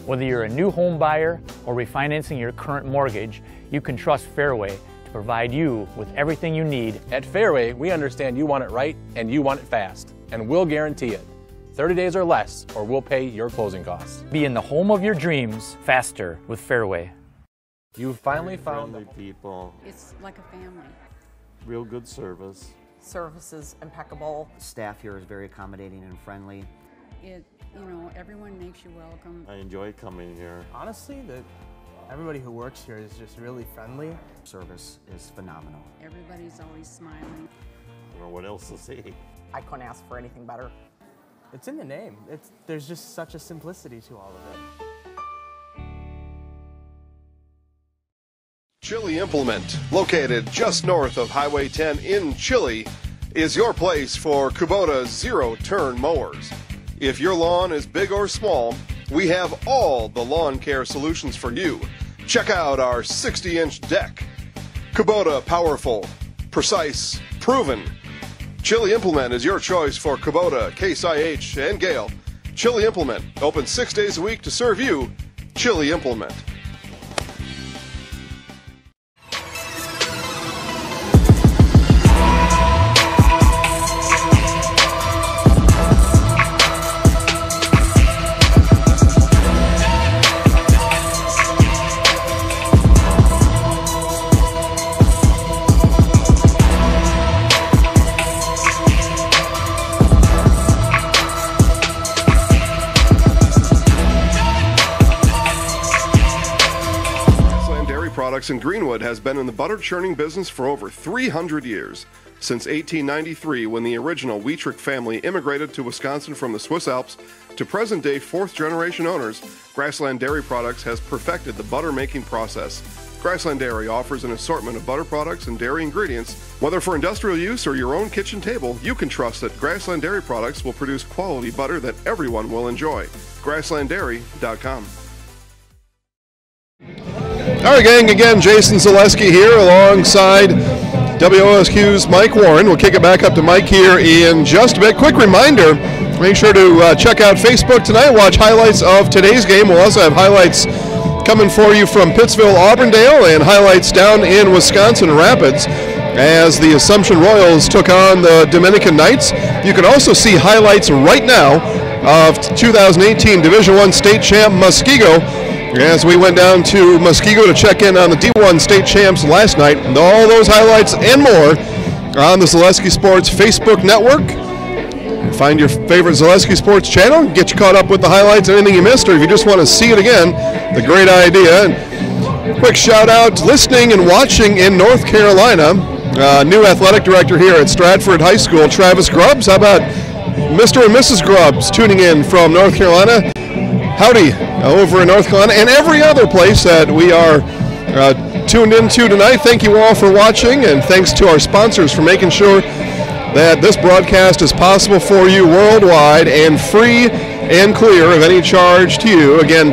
Whether you're a new home buyer or refinancing your current mortgage, you can trust Fairway to provide you with everything you need. At Fairway, we understand you want it right and you want it fast, and we'll guarantee it. 30 days or less, or we'll pay your closing costs. Be in the home of your dreams faster with Fairway. You've finally found friendly people. It's like a family. Real good service. Service is impeccable. Staff here is very accommodating and friendly. Everyone makes you welcome. I enjoy coming here. Honestly, everybody who works here is just really friendly. Service is phenomenal. Everybody's always smiling. I don't know what else to say. I couldn't ask for anything better. It's in the name. There's just such a simplicity to all of it. Chili Implement, located just north of Highway 10 in Chile, is your place for Kubota zero-turn mowers. If your lawn is big or small, we have all the lawn care solutions for you. Check out our 60-inch deck. Kubota powerful, precise, proven. Chili Implement is your choice for Kubota, Case IH, and Gale. Chili Implement, open 6 days a week to serve you. Chili Implement. In Greenwood has been in the butter churning business for over 300 years. Since 1893, when the original Wietrich family immigrated to Wisconsin from the Swiss Alps, to present-day fourth-generation owners, Grassland Dairy Products has perfected the butter-making process. Grassland Dairy offers an assortment of butter products and dairy ingredients. Whether for industrial use or your own kitchen table, you can trust that Grassland Dairy Products will produce quality butter that everyone will enjoy. GrasslandDairy.com. All right, gang, again, Jason Zaleski here alongside WOSQ's Mike Warren. We'll kick it back up to Mike here in just a bit. Quick reminder, make sure to check out Facebook tonight. Watch highlights of today's game. We'll also have highlights coming for you from Pittsville, Auburndale, and highlights down in Wisconsin Rapids as the Assumption Royals took on the Dominican Knights. You can also see highlights right now of 2018 Division I State Champ Muskego, as we went down to Muskego to check in on the D1 state champs last night. And all those highlights and more on the Zaleski Sports Facebook network. Find your favorite Zaleski Sports channel, get you caught up with the highlights, anything you missed, or if you just want to see it again, a great idea. And quick shout out to listening and watching in North Carolina. New athletic director here at Stratford High School, Travis Grubbs. How about Mr. and Mrs. Grubbs tuning in from North Carolina? Howdy over in North Carolina and every other place that we are tuned into tonight. Thank you all for watching, and thanks to our sponsors for making sure that this broadcast is possible for you worldwide and free and clear of any charge to you. Again,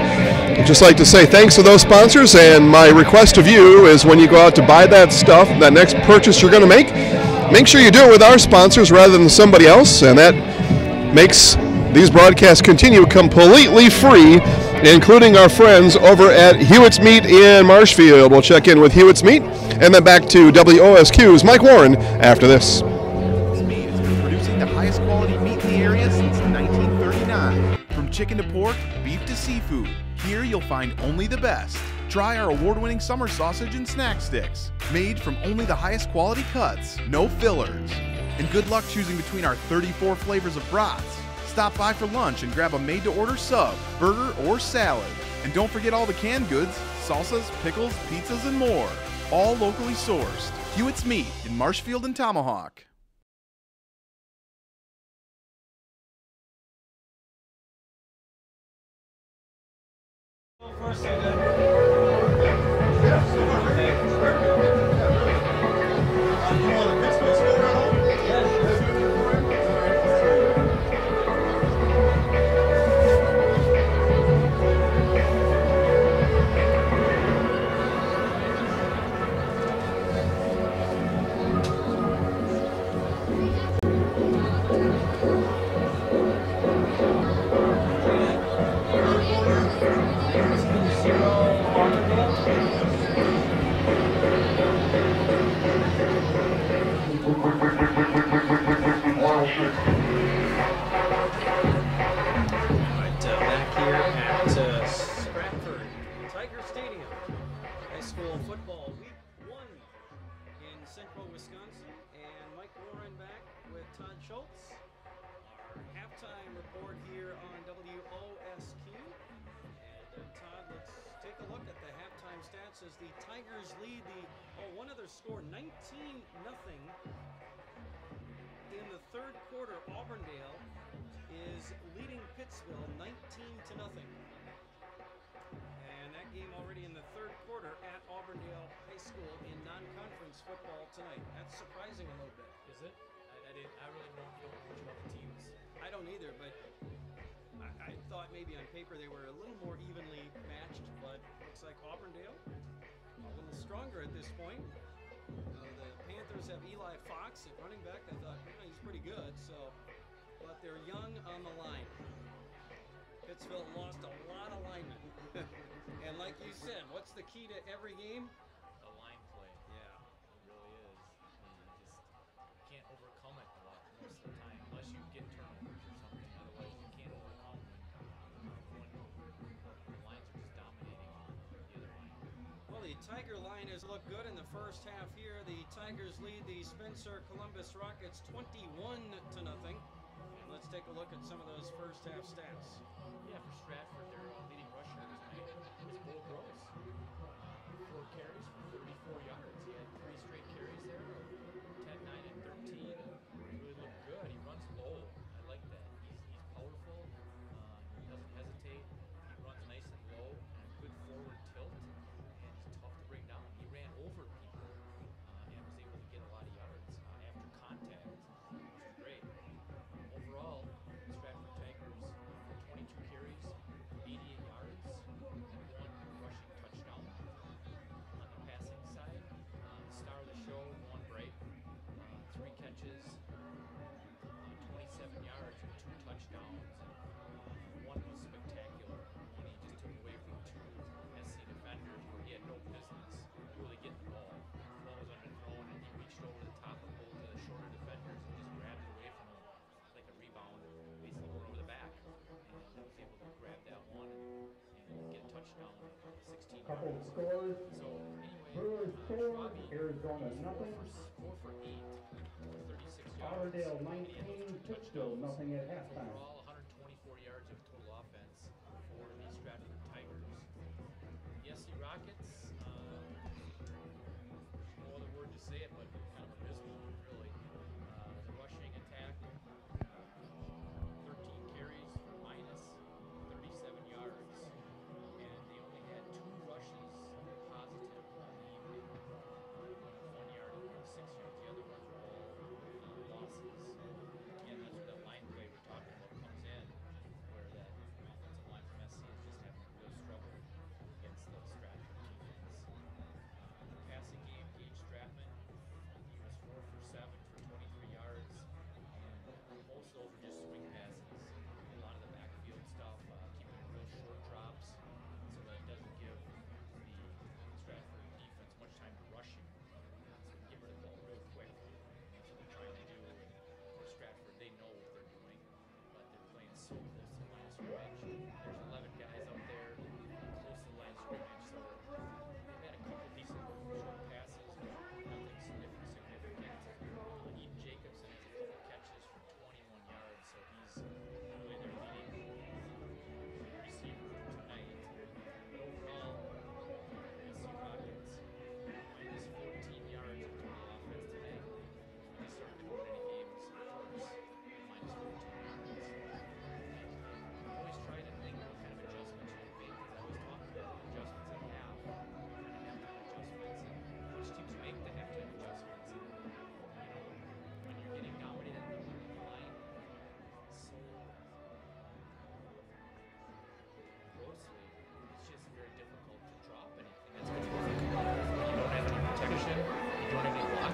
I'd just like to say thanks to those sponsors, and my request of you is when you go out to buy that stuff, that next purchase you're going to make sure you do it with our sponsors rather than somebody else, and that makes These broadcasts continue completely free, including our friends over at Hewitt's Meat in Marshfield. We'll check in with Hewitt's Meat and then back to WOSQ's Mike Warren after this. Hewitt's Meat has been producing the highest quality meat in the area since 1939. From chicken to pork, beef to seafood, here you'll find only the best. Try our award-winning summer sausage and snack sticks, made from only the highest quality cuts, no fillers. And good luck choosing between our 34 flavors of brats. Stop by for lunch and grab a made-to-order sub, burger, or salad. And don't forget all the canned goods, salsas, pickles, pizzas, and more. All locally sourced. Hewitt's Meat in Marshfield and Tomahawk. Back here at Stratford, Tiger Stadium, high school football week 1 in central Wisconsin, and Mike Warren back with Todd Schultz, our halftime report here on WOSQ. And Todd, let's take a look at the halftime stats as the Tigers lead one other score, 19-0 in the third quarter. Auburndale is leading Pittsville 19-0. And that game already in the third quarter at Auburndale High School in non-conference football tonight. That's surprising a little bit. Is it? I really don't know much about the teams. I don't either, but I thought maybe on paper they were a little more evenly matched, but looks like Auburndale a little stronger at this point. The Panthers have Eli Fox at running back. I thought he's pretty good, but they're young on the line. Pittsville lost a lot of linemen. And like you said, what's the key to every game? The line play. Yeah. It really is. You can't overcome it a lot most of the time, unless you get turnovers or something. Otherwise, you can't overcome when the lines are just dominating the other line. Well, the Tiger line has looked good in the first half here. The Tigers lead the Spencer Columbus Rockets 21-0. Let's take a look at some of those first half stats. Yeah, for Stratford, their leading rusher tonight was Bo Gross. 4 carries for 34 yards. He had 3 straight carries there, 10, 9, and 13. Really looked good. He runs low. I like that. He's powerful. He doesn't hesitate. He runs nice and low. Good forward tilt. And he's tough to bring down. He ran over people and was able to get a lot of yards after contact, which was great. Overall, Stratford Tigers, 22 carries, 88 yards, and 1 rushing touchdown. On the passing side, the star of the show, Juan Bright, 3 catches, 27 yards, and 2 touchdowns. And 1 was spectacular. One he just took away from 2 SC defenders where he had no business really getting the ball. The ball was underthrown, and he reached over the top of both the shorter defenders and just grabbed it away from him like a rebound, basically going over the back. And he was able to grab that one and get a touchdown, 16 Couple yards. scores. So anyway, Brewers 4, Schwabe, Arizona nothing. 4 for 8, 36 yards. Auburndale And he had 19, those 2 Pittsville touchdowns. nothing at halftime. Overall, 124 yards of total offense for the Stratford Tigers. The SC Rockets, no other word to say it, but kind of abysmal, really. The rushing attack, 13 carries for minus 37 yards, and they only had 2 rushes positive on the evening. 1 yard and 6 yards. The other ones were all losses. Again, that's where that line play we're talking about comes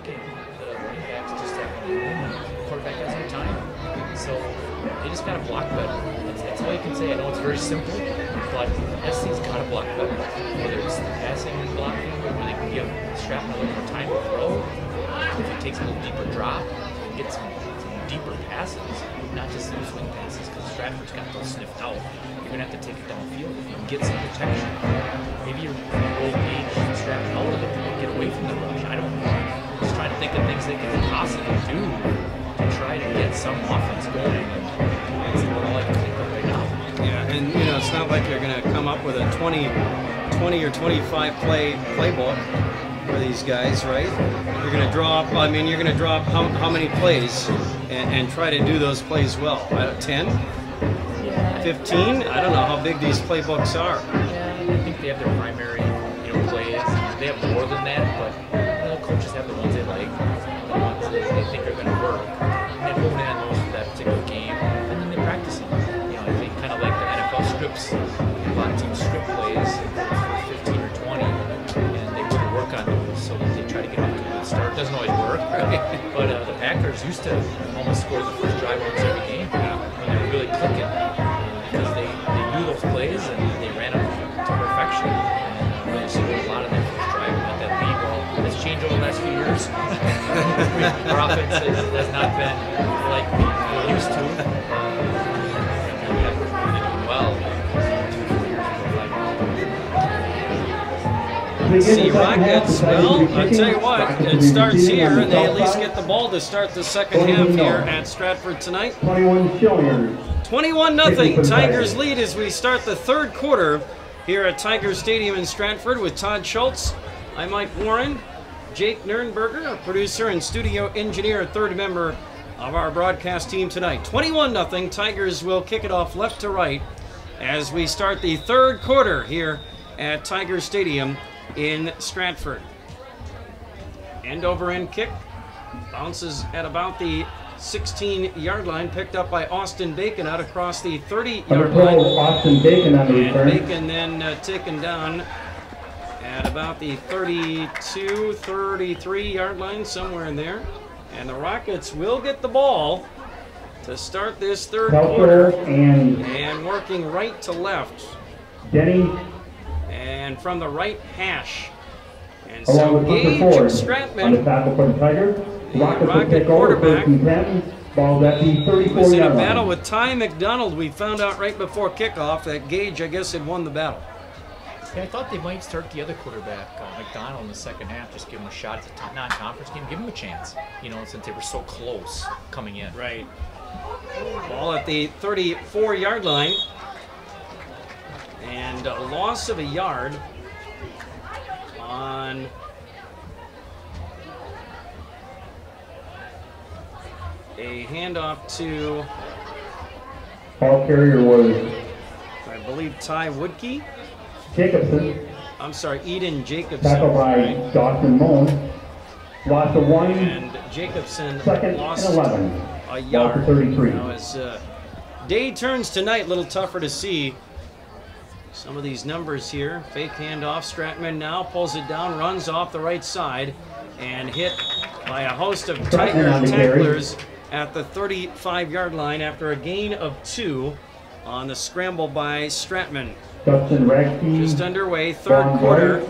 blocking, the running backs just have no room, and the quarterback has no time. So they just got to block better. That's all you can say. I know it's very simple, but SC's got to block better. Whether it's the passing and blocking, where they can give Stratford a little more time to throw, if he takes a little deeper drop, get some deeper passes, not just some swing passes, because Stratford's got those sniffed out. You're going to have to take it downfield if you can get some protection. Maybe you're old age Stratford out of it and get away from the rush. I don't know. I'm just trying to think of things they can possibly do to try to get some offense going. That's all I can think of right now. Yeah, and it's not like you're going to come up with a 20 or 25 playbook for these guys, right? You're going to draw up. I mean, you're going to draw up how many plays and try to do those plays well. 10, 15. I don't know how big these playbooks are. Yeah, I think they have their primary, plays. They have more than that, but the coaches have the ones they like, the ones that they think are going to work, and they hone in on those for that particular game, and then they practice them. I think kind of like the NFL scripts. A lot of teams script plays for 15 or 20, and they really work on those so that they try to get off to a good start. It doesn't always work, right? But the Packers used to almost score the first drive almost every game when they were really clicking, because they knew those plays and they ran them to perfection. And really scored a lot of their first drive and got that lead. Well, it's changed over the last few years. Our offense has not been like we used to. See Rockets, well, I'll tell you what, it starts here, and they at least get the ball to start the second half here at Stratford tonight. 21-0, Tigers lead as we start the third quarter here at Tiger Stadium in Stratford with Todd Schultz. I'm Mike Warren, Jake Nurnberger, our producer and studio engineer, third member of our broadcast team tonight. 21-0, Tigers will kick it off left to right as we start the third quarter here at Tiger Stadium in Stratford. End over end kick bounces at about the 16-yard line, picked up by Austin Bacon out across the 30-yard line. Austin Bacon on the return. And Bacon then taken down at about the 32, 33-yard line, somewhere in there. And the Rockets will get the ball to start this third quarter. And working right to left. Denny. And from the right hash. And so Gage Stratman, the Rocket quarterback, was in a battle with Ty McDonald. We found out right before kickoff that Gage, I guess, had won the battle. Yeah, I thought they might start the other quarterback, McDonald, in the second half, just give him a shot. It's a non-conference game. Give him a chance, since they were so close coming in. Right. Ball at the 34-yard line. And a loss of a yard on a handoff to, ball carrier was, I believe, Ty Woodkey. Jacobson. I'm sorry, Eden Jacobson. Tackled by Dawson Moan. Loss of 1. And Jacobson second lost and 11. A yard. 33. Now as day turns tonight, a little tougher to see some of these numbers here. Fake handoff. Stratman now pulls it down, runs off the right side, and hit by a host of Tiger tacklers at the 35-yard line after a gain of 2 on the scramble by Stratman. Just underway, third quarter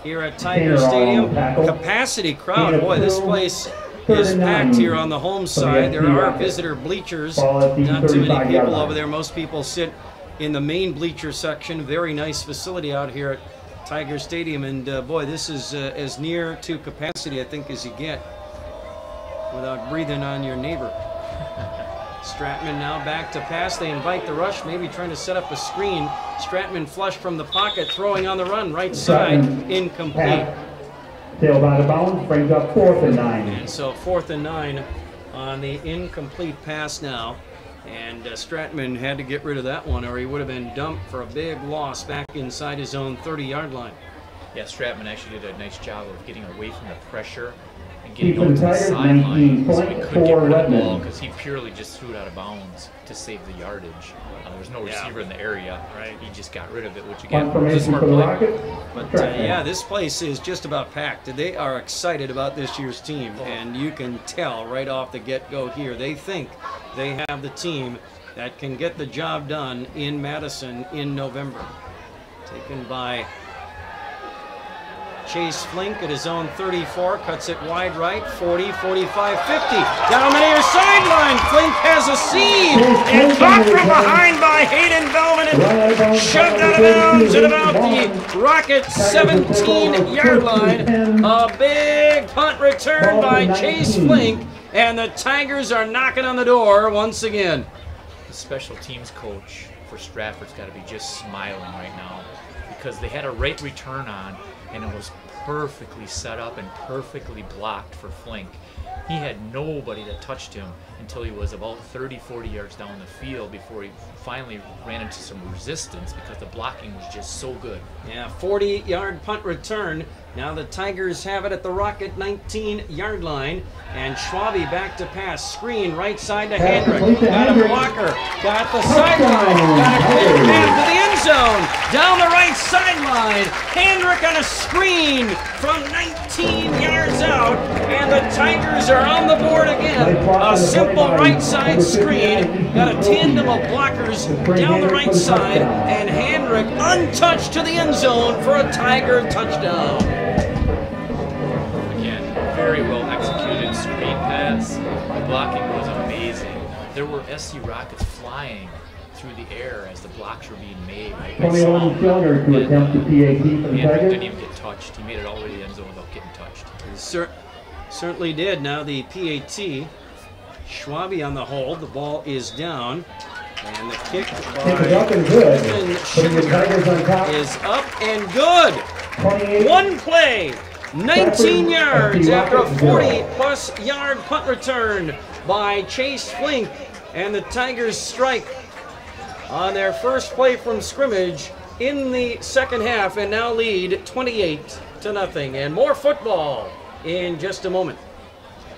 here at Tiger Stadium. Capacity crowd. Boy, this place is packed here on the home side. There are visitor bleachers. Not too many people over there. Most people sit in the main bleacher section. Very nice facility out here at Tiger Stadium. And boy, this is as near to capacity, I think, as you get without breathing on your neighbor. Stratman now back to pass. They invite the rush, maybe trying to set up a screen. Stratman flush from the pocket, throwing on the run, right side, incomplete. Sailed out of bounds, brings up 4th and 9. And so 4th and 9 on the incomplete pass now. And Stratman had to get rid of that one, or he would have been dumped for a big loss back inside his own 30-yard line. Yeah, Stratman actually did a nice job of getting away from the pressure and getting over to the sideline, so he couldn't get rid of the ball because he purely just threw it out of bounds to save the yardage. There was no receiver in the area. Right. He just got rid of it, which again was a smart play. But yeah, this place is just about packed. They are excited about this year's team, and you can tell right off the get-go here. They think they have the team that can get the job done in Madison in November. Taken by Chase Flink at his own 34, cuts it wide right, 40, 45, 50. Down the near sideline, Flink has a seam, and caught from behind by Hayden Bellman and shoved out of bounds at about the Rocket 17-yard line. A big punt return by Chase Flink, and the Tigers are knocking on the door once again. The special teams coach for Stratford's got to be just smiling right now because they had a right return on, and it was perfectly set up and perfectly blocked for Flink. He had nobody that touched him until he was about 30, 40 yards down the field before he finally ran into some resistance because the blocking was just so good. Yeah, 40-yard punt return. Now the Tigers have it at the Rocket 19-yard line. And Schwabe back to pass. Screen right side to Hendrick. Got a blocker. Got the sideline. Got a quick pass to the end zone. Down the right sideline. Hendrick on a screen from 19 yards out. And the Tigers are on the board again. A simple right side screen. Got a tandem of blockers down the right side. And Hendrick untouched to the end zone for a Tiger touchdown. Again, very well executed screen pass. The blocking was amazing. There were SC Rockets flying through the air as the blocks were being made. Hendrick to attempt the PAT for the Tigers. Didn't even get touched. He made it all the way to the end zone without getting touched. He certainly did. Now the PAT. Schwabe on the hold. The ball is down. And the kick is up and good. One play. 19 yards after a 40-plus yard punt return by Chase Flink, and the Tigers strike on their first play from scrimmage in the second half and now lead 28-0. And more football in just a moment.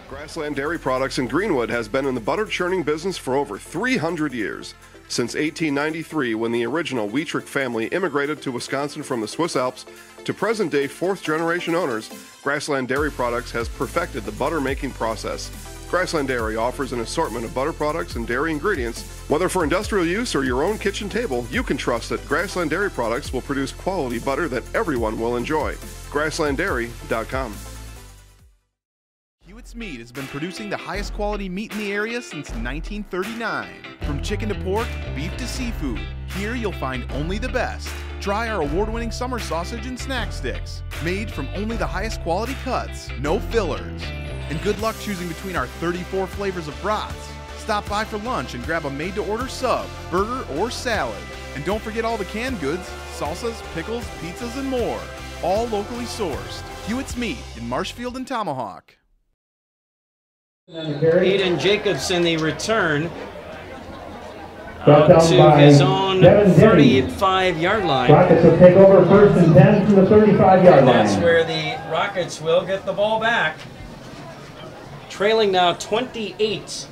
Grassland Dairy Products in Greenwood has been in the butter churning business for over 300 years. Since 1893, when the original Wietrich family immigrated to Wisconsin from the Swiss Alps, to present-day fourth-generation owners, Grassland Dairy Products has perfected the butter-making process. Grassland Dairy offers an assortment of butter products and dairy ingredients. Whether for industrial use or your own kitchen table, you can trust that Grassland Dairy Products will produce quality butter that everyone will enjoy. GrasslandDairy.com. Hewitt's Meat has been producing the highest quality meat in the area since 1939. From chicken to pork, beef to seafood, here you'll find only the best. Try our award-winning summer sausage and snack sticks, made from only the highest quality cuts, no fillers. And good luck choosing between our 34 flavors of brats. Stop by for lunch and grab a made-to-order sub, burger, or salad. And don't forget all the canned goods, salsas, pickles, pizzas, and more. All locally sourced. Hewitt's Meat in Marshfield and Tomahawk. Aiden Jacobson, the return to his own 35-yard line. Rockets will take over first and 10 from the 35-yard line. That's where the Rockets will get the ball back. Trailing now 28-0.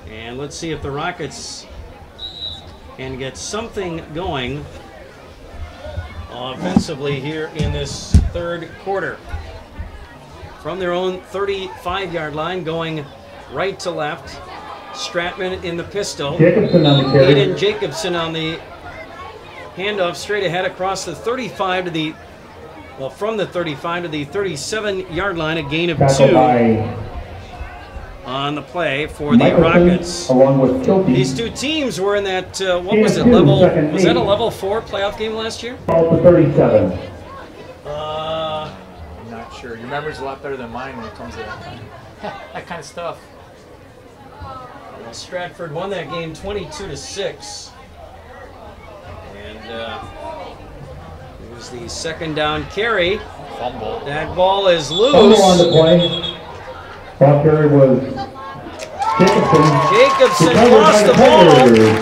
And let's see if the Rockets can get something going offensively here in this third quarter. From their own 35-yard line, going right to left. Stratman in the pistol. Jacobson on the carry. Aiden Jacobson on the handoff straight ahead across the 35 to the, well, from the 35 to the 37-yard line, a gain of 2 on the play for the Rockets. Along with These two teams were in that, what was it, level, was that a level 4 playoff game last year? 37. I'm not sure. Your memory's a lot better than mine when it comes to that kind of stuff. Well, Stratford won that game 22-6. And it was the second down carry. Fumble. That ball is loose. Fumble on the play. Ball carry was Jacobson lost the ball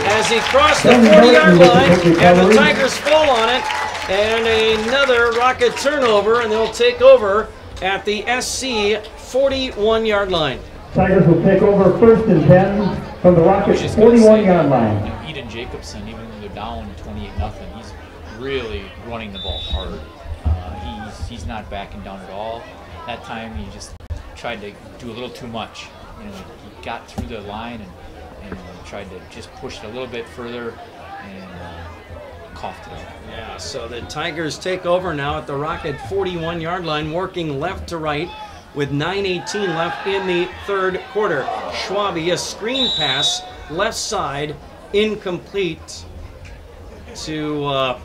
as he crossed the 40-yard line, and the Tigers fall on it. And another Rocket turnover, and they'll take over at the SC 41-yard line. Tigers will take over 1st and 10 from the Rockets 41-yard line. Eden Jacobson, even though they're down 28-0, he's really running the ball hard. He's not backing down at all. That time he just tried to do a little too much. You know, he got through the line and tried to just push it a little bit further and coughed it out. Yeah, so the Tigers take over now at the Rocket 41-yard line, working left to right with 9:18 left in the third quarter. Schwabe, a screen pass, left side, incomplete to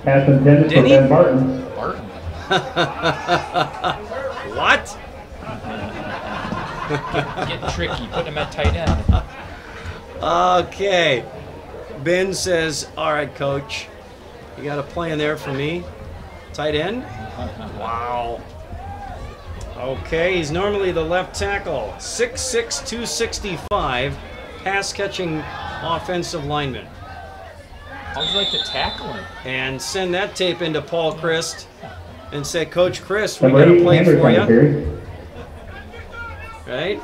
pass intended for Ben Barton. Barton. What? Getting tricky, putting him at tight end. Okay. Ben says, all right, coach, you got a plan there for me? Tight end? Wow. Okay, he's normally the left tackle. 6'6", 265, pass-catching offensive lineman. How'd you like to tackle him? And send that tape into Paul Christ and say, Coach Chris, we got a play for you. Right?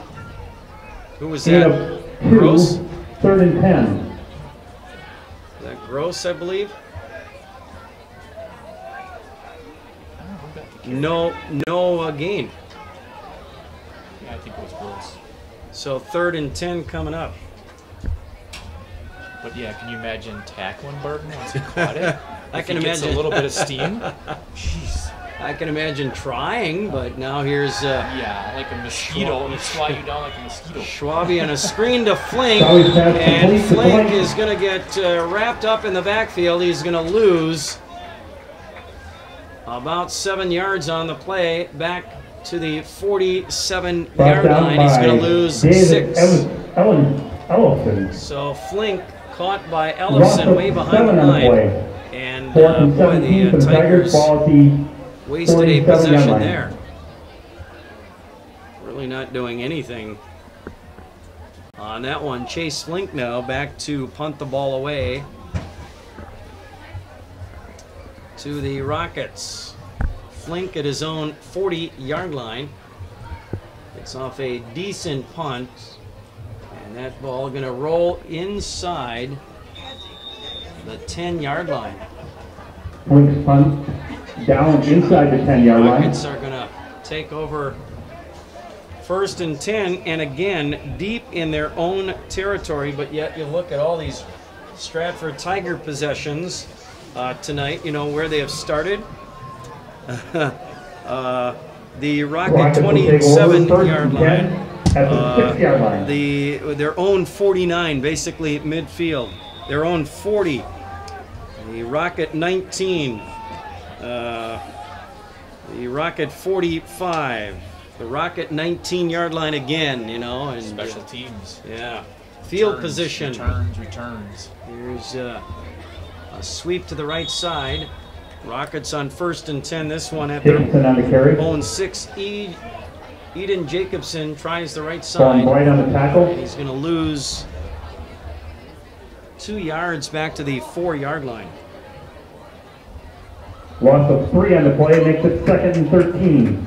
Who was that? Gross? 3rd and 10. Is that Gross, I believe? No gain. Yeah, I think it was Gross. So 3rd and 10 coming up. But yeah, can you imagine tackling Barton once he caught it? I can imagine a little bit of steam. Jeez. I can imagine trying, but now here's yeah, like a mosquito. He'd fly you down like a mosquito. Schwabe on a screen to Flink, and Flink is going to get wrapped up in the backfield. He's going to lose about 7 yards on the play, back to the 47-yard line. He's going to lose 6. So Flink caught by Ellison way behind the line, and boy, the Tigers wasted a possession there. Really not doing anything on that one. Chase Flink now back to punt the ball away to the Rockets. Flink at his own 40-yard line. It's off a decent punt. And that ball going to roll inside the 10-yard line. Flink's punt down inside the 10-yard line. Rockets are going to take over 1st and 10, and again, deep in their own territory, but yet you look at all these Stratford Tiger possessions tonight, you know, where they have started. The Rocket 27-yard line. At the 6-yard line. Their own 49, basically midfield. Their own 40. The Rocket 19. The Rocket 45. The Rocket 19-yard line again, you know. And special teams. Yeah. Field position. Returns. Here's a sweep to the right side. Rockets on 1st and 10. This one at their own 6. Eden Jacobson tries the right side. Right on the tackle. He's going to lose 2 yards back to the 4-yard line. Loss of 3 on the play makes it 2nd and 13.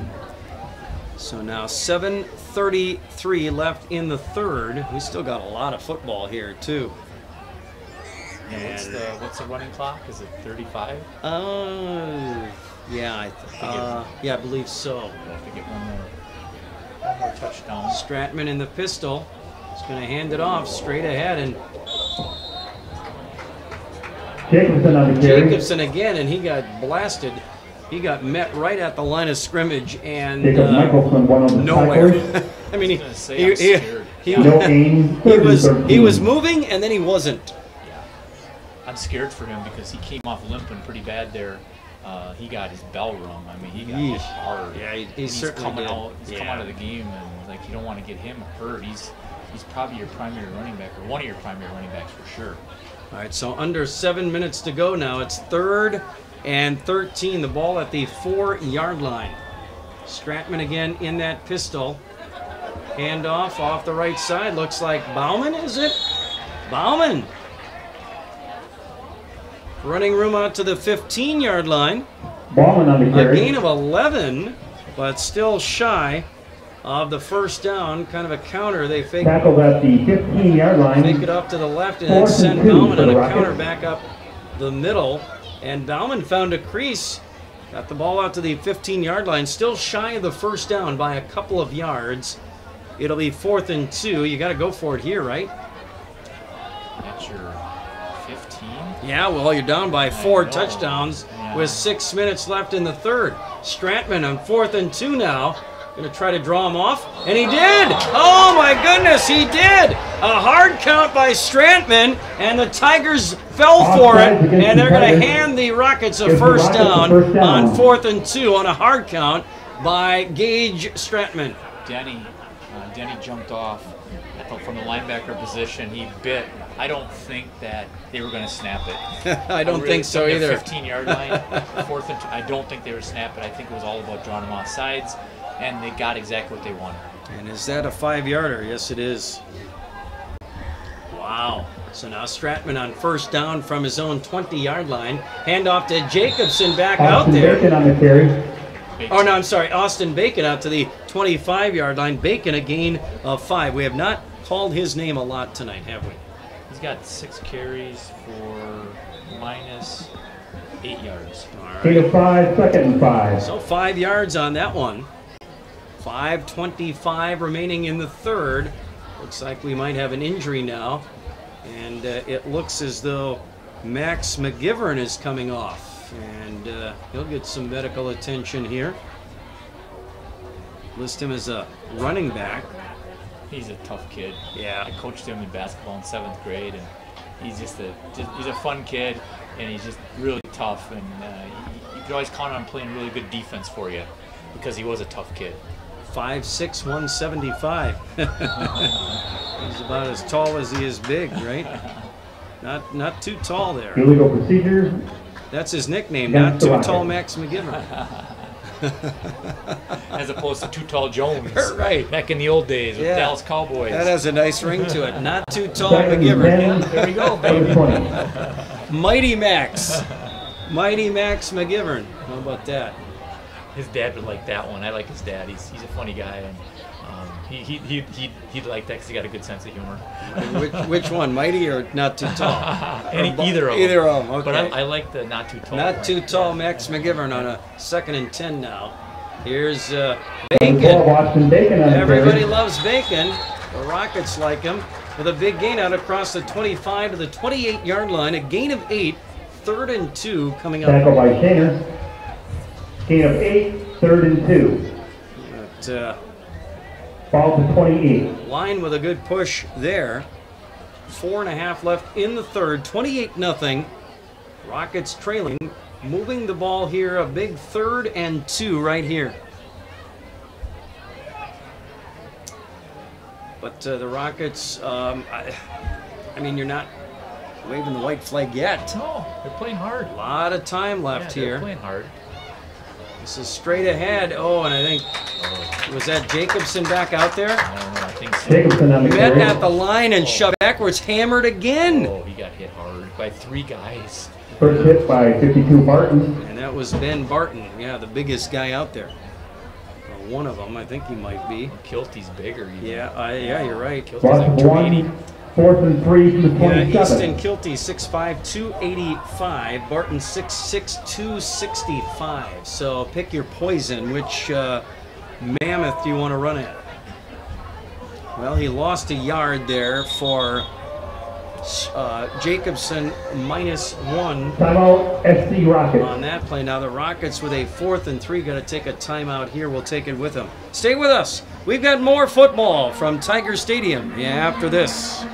So now 7:33 left in the third. We still got a lot of football here too. And what's the running clock? Is it 35? Yeah, I believe so. We'll have to get one more touchdown. Stratman in the pistol. He's going to hand it off straight ahead, and Jacobson on the carry. Jacobson again, and he got blasted. He got met right at the line of scrimmage, and nowhere. I mean, he was moving, and then he wasn't. Yeah, I'm scared for him because he came off limping pretty bad there. He got his bell rung. I mean, he got hit hard. Yeah, he's coming out. He's come out of the game, and like you don't want to get him hurt. He's probably your primary running back, or one of your primary running backs for sure. All right, so under 7 minutes to go now. It's 3rd and 13. The ball at the 4-yard line. Stratman again in that pistol. Handoff off the right side. Looks like Bauman, is it? Bauman. Running room out to the 15-yard line. Ballman on the A carry. gain of 11, but still shy of the first down. Kind of a counter. They fake Tackled at the 15-yard line. Fake it up to the left and then 4th and send 2 Bauman for on the a Rockets. counter back up the middle. And Bauman found a crease. Got the ball out to the 15-yard line. Still shy of the first down by a couple of yards. It'll be 4th and 2. You got to go for it here, right? That's your 15? Yeah, well, you're down by 4 touchdowns with 6 minutes left in the third. Stratman on 4th and 2 now. Going to try to draw him off, and he did! Oh my goodness, he did! A hard count by Stratman, and the Tigers fell for it, and they're going to hand the Rockets a first down on 4th and 2 on a hard count by Gage Stratman. Denny jumped off from the linebacker position. He bit. I don't think that they were going to snap it. I don't think so either. 15-yard line, 4th and 2. I don't think they were snap it. I think it was all about drawing them off sides, and they got exactly what they wanted. And is that a 5-yarder? Yes, it is. Wow. So now Stratman on first down from his own 20-yard line. Handoff to Jacobson back out there. Bacon on the carry. Oh, no, I'm sorry. Austin Bacon out to the 25-yard line. Bacon a gain of 5. We have not called his name a lot tonight, have we? He's got 6 carries for minus 8 yards. All right. Gain of 5, 2nd and 5. So 5 yards on that one. 5:25 remaining in the third. Looks like we might have an injury now. And it looks as though Max McGivern is coming off. And he'll get some medical attention here. List him as a running back. He's a tough kid. Yeah. I coached him in basketball in 7th grade, and he's just he's a fun kid, and he's just really tough. And you could always count on him playing really good defense for you because he was a tough kid. 5'6", 175. He's about as tall as he is big, right? Not too tall there. Illegal procedure. That's his nickname, not too tall Max McGivern. As opposed to Too Tall Jones. Right. Back in the old days with Dallas Cowboys. That has a nice ring to it. Not too tall McGivern. Yeah, there we go, baby. Mighty Max. Mighty Max McGivern. How about that? His dad would like that one. I like his dad. He's a funny guy, and he'd like that because he got a good sense of humor. Which one, Mighty or Not Too Tall? Either of them. Either of them. Okay. But I like the Not Too Tall. Not Too Tall Max McGivern on a 2nd and 10 now. Here's Bacon. Everybody loves Bacon. The Rockets like him. With a big gain out across the 25 to the 28-yard line. A gain of 8. 3rd and 2 coming up. Tackle by Shaner. Gain of 8, 3rd and 2. But, ball to 28. Line with a good push there. 4.5 left in the third. 28-0. Rockets trailing. Moving the ball here. A big 3rd and 2 right here. But the Rockets, I mean, you're not waving the white flag yet. No, they're playing hard. A lot of time left they're here. Playing hard. This is straight ahead. Oh, and I think, was that Jacobson back out there? I don't know, I think so. Jacobson on the Met carry. at the line and shoved backwards, hammered again. Oh, he got hit hard by 3 guys. First hit by 52 Barton. And that was Ben Barton. Yeah, the biggest guy out there. Or one of them, I think he might be. Kilty's bigger. Even. Yeah, you're right. Kilty's like 280. 4th and 3 from the 27. Yeah, Easton Kilty, 6'5", 285. Barton, 6'6", 265. So pick your poison. Which mammoth do you want to run at? Well, he lost a yard there for Jacobson, -1. Timeout, SC Rockets. On that play. Now the Rockets with a 4th and 3 got to take a timeout here. We'll take it with them. Stay with us. We've got more football from Tiger Stadium after this.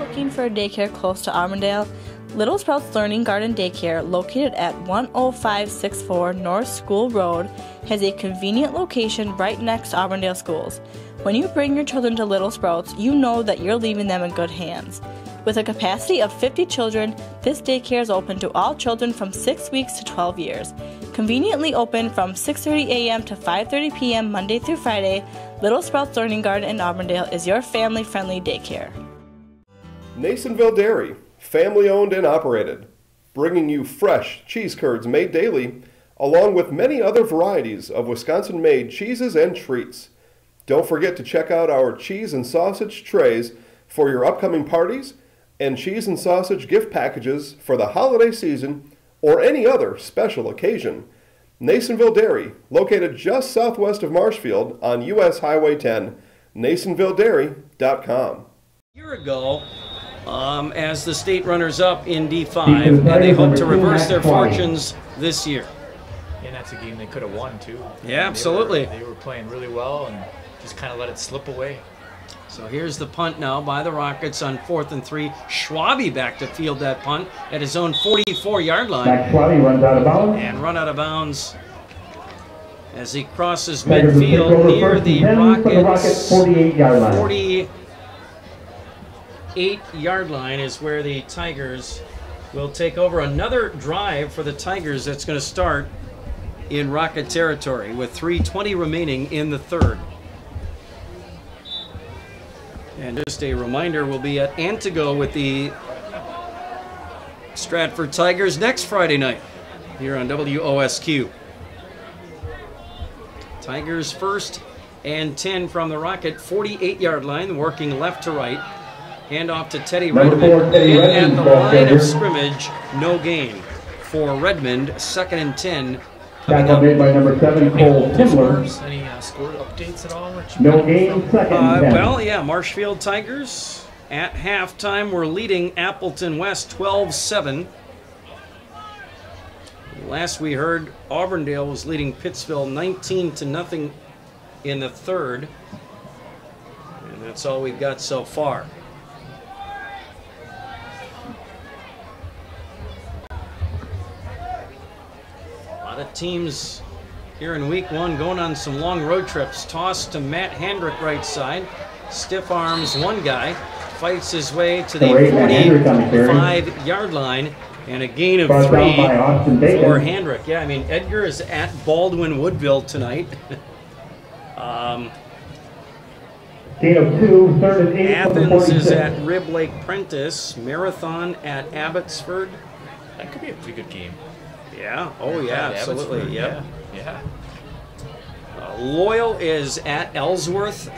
Looking for a daycare close to Auburndale? Little Sprouts Learning Garden Daycare, located at 10564 North School Road, has a convenient location right next to Auburndale schools. When you bring your children to Little Sprouts, you know that you're leaving them in good hands. With a capacity of 50 children, this daycare is open to all children from 6 weeks to 12 years. Conveniently open from 6:30 a.m. to 5:30 p.m. Monday through Friday, Little Sprouts Learning Garden in Auburndale is your family-friendly daycare. Nasonville Dairy, family owned and operated, bringing you fresh cheese curds made daily, along with many other varieties of Wisconsin-made cheeses and treats. Don't forget to check out our cheese and sausage trays for your upcoming parties and cheese and sausage gift packages for the holiday season or any other special occasion. Nasonville Dairy, located just southwest of Marshfield on US Highway 10, NasonvilleDairy.com. A year ago, as the state runners-up in D5, and they hope to reverse their fortunes this year. And that's a game they could have won, too. Yeah, absolutely. They were playing really well and just kind of let it slip away. So here's the punt now by the Rockets on 4th and 3. Schwabe back to field that punt at his own 44-yard line. Schwabe runs out of bounds. And run out of bounds as he crosses midfield near the Rockets' 48-yard line. 48-yard line is where the Tigers will take over. Another drive for the Tigers that's going to start in Rocket territory with 3:20 remaining in the third. And just a reminder, we'll be at Antigo with the Stratford Tigers next Friday night here on WOSQ. Tigers 1st and 10 from the Rocket 48-yard line, working left to right. Handoff to Teddy Redmond. In at the line of scrimmage, no gain for Redmond. 2nd and 10. Tackle made by number 7, Cole Timler. Any score updates at all? No gain, 2nd and 10. Well, yeah, Marshfield Tigers at halftime were leading Appleton West 12-7. Last we heard, Auburndale was leading Pittsville 19-0 in the third. And that's all we've got so far. A lot of teams here in week 1 going on some long road trips. Toss to Matt Handrick right side. Stiff arms one guy. Fights his way to the 45-yard line. And a gain of 3 for Handrick. Yeah, I mean, Edgar is at Baldwin Woodville tonight. Gain of 2, 3rd and 8. Athens is at Rib Lake Prentice. Marathon at Abbotsford. That could be a pretty good game. Yeah. Oh, yeah, absolutely. Yep. Yeah. Loyal is at Ellsworth.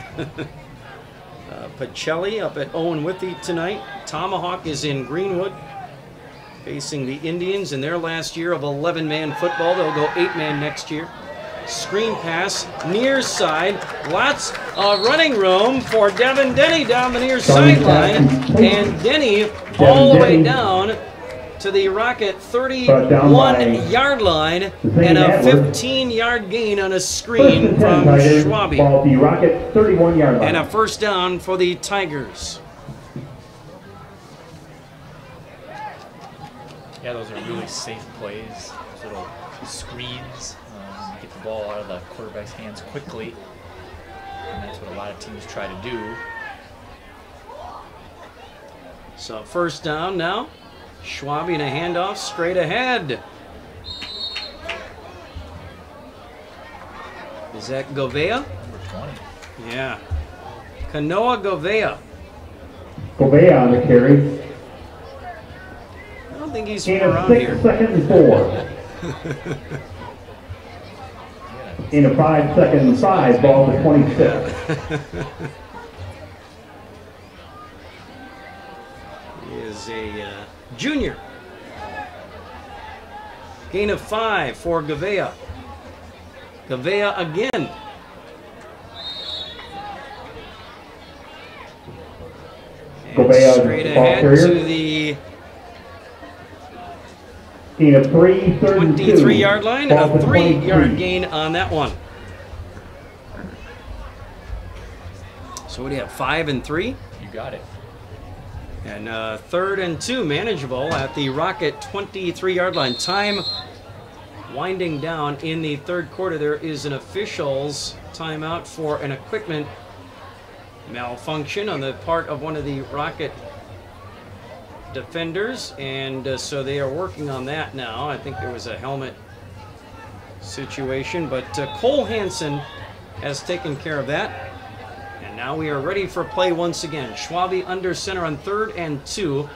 Pacelli up at Owen Withy tonight. Tomahawk is in Greenwood, facing the Indians in their last year of 11-man football. They'll go 8-man next year. Screen pass, near side. Lots of running room for Devin Denny down the near sideline. And Denny all the way down to the Rocket 31-yard line. And a 15-yard gain on a screen from Schwabe. Rocket 31-yard line. And a first down for the Tigers. Yeah, those are really safe plays. Those little screens. Get the ball out of the quarterback's hands quickly. And that's what a lot of teams try to do. So first down now. Schwabe in a handoff straight ahead. Is that Govea? Number 20. Yeah. Kanoa Govea. Govea on the carry. I don't think he's from Gain of around 6, here. 2nd and 4. In a 5, 2nd and 5, ball to 26. He is a junior. Gain of 5 for Govea. Govea again. And straight ahead to the Gain of 3, 23-yard line. A 3-yard gain on that one. So what do you have, 5 and 3? You got it. And 3rd and 2, manageable at the Rocket 23-yard line. Time winding down in the third quarter. There is an official's timeout for an equipment malfunction on the part of one of the Rocket defenders, and so they are working on that now. I think there was a helmet situation, but Cole Hansen has taken care of that. And now we are ready for play once again. Schwabe under center on 3rd and 2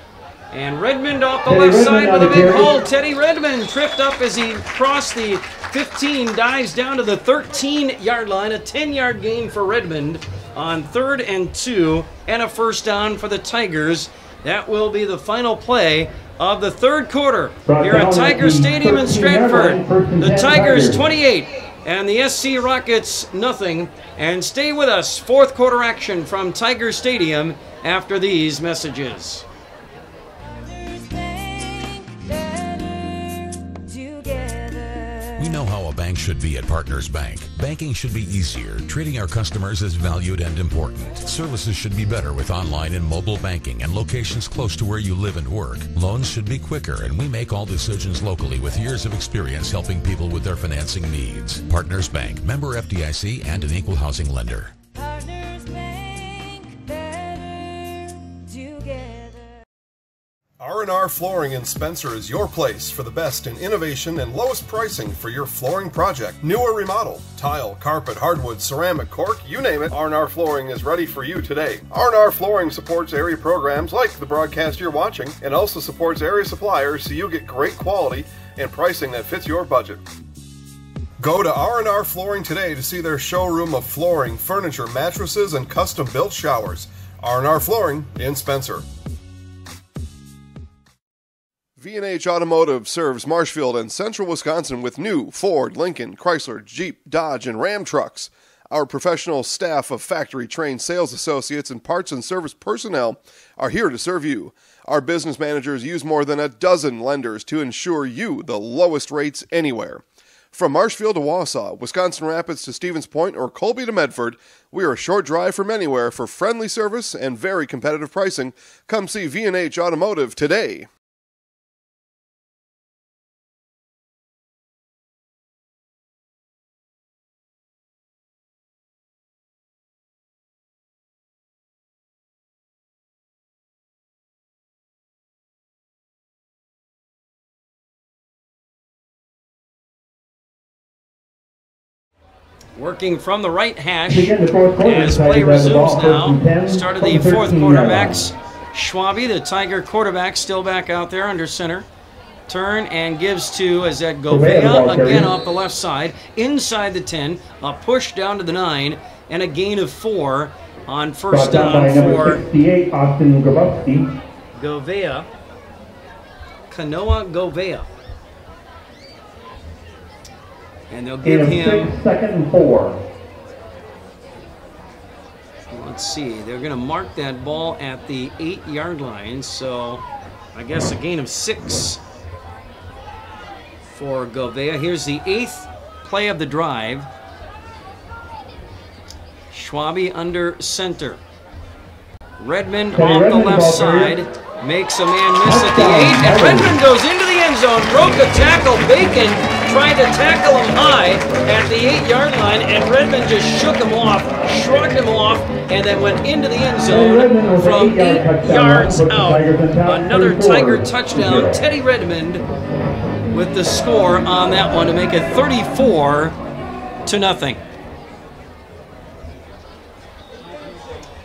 And Redmond off the left side with a big hole. Teddy Redmond tripped up as he crossed the 15, dives down to the 13-yard line. A 10-yard gain for Redmond on 3rd and 2, and a first down for the Tigers. That will be the final play of the 3rd quarter here at Tiger Stadium in Stratford. The Tigers 28 and the SC Rockets nothing. And stay with us. 4th quarter action from Tiger Stadium after these messages. We know how a bank should be at Partners Bank. Banking should be easier, treating our customers as valued and important. Services should be better with online and mobile banking and locations close to where you live and work. Loans should be quicker, and we make all decisions locally with years of experience helping people with their financing needs. Partners Bank, member FDIC, and an equal housing lender. R&R Flooring in Spencer is your place for the best in innovation and lowest pricing for your flooring project. New or remodel, tile, carpet, hardwood, ceramic, cork, you name it, R&R Flooring is ready for you today. R&R Flooring supports area programs like the broadcast you're watching and also supports area suppliers so you get great quality and pricing that fits your budget. Go to R&R Flooring today to see their showroom of flooring, furniture, mattresses, and custom-built showers. R&R Flooring in Spencer. V&H Automotive serves Marshfield and Central Wisconsin with new Ford, Lincoln, Chrysler, Jeep, Dodge, and Ram trucks. Our professional staff of factory-trained sales associates and parts and service personnel are here to serve you. Our business managers use more than a dozen lenders to ensure you the lowest rates anywhere. From Marshfield to Wausau, Wisconsin Rapids to Stevens Point, or Colby to Medford, we are a short drive from anywhere for friendly service and very competitive pricing. Come see V&H Automotive today. Working from the right hash as play resumes now. Start of the 4th quarter. Max Schwabe, the Tiger quarterback, still back out there under center. Turn and gives to Azed Govea, again off the left side, inside the 10, a push down to the 9, and a gain of 4 on first down for Govea. Kanoa Govea. And they'll give him 2nd and 4. Let's see, they're going to mark that ball at the 8-yard line, so I guess a gain of 6 for Govea. Here's the 8th play of the drive. Schwabe under center. Redmond off the left side. Makes a man miss at the 8, and Redmond goes into the end zone. Broke a tackle. Bacon tried to tackle him high at the 8-yard line, and Redmond just shook him off, shrugged him off, and then went into the end zone from 8 yards out. Another Tiger touchdown. Teddy Redmond with the score on that one to make it 34-0.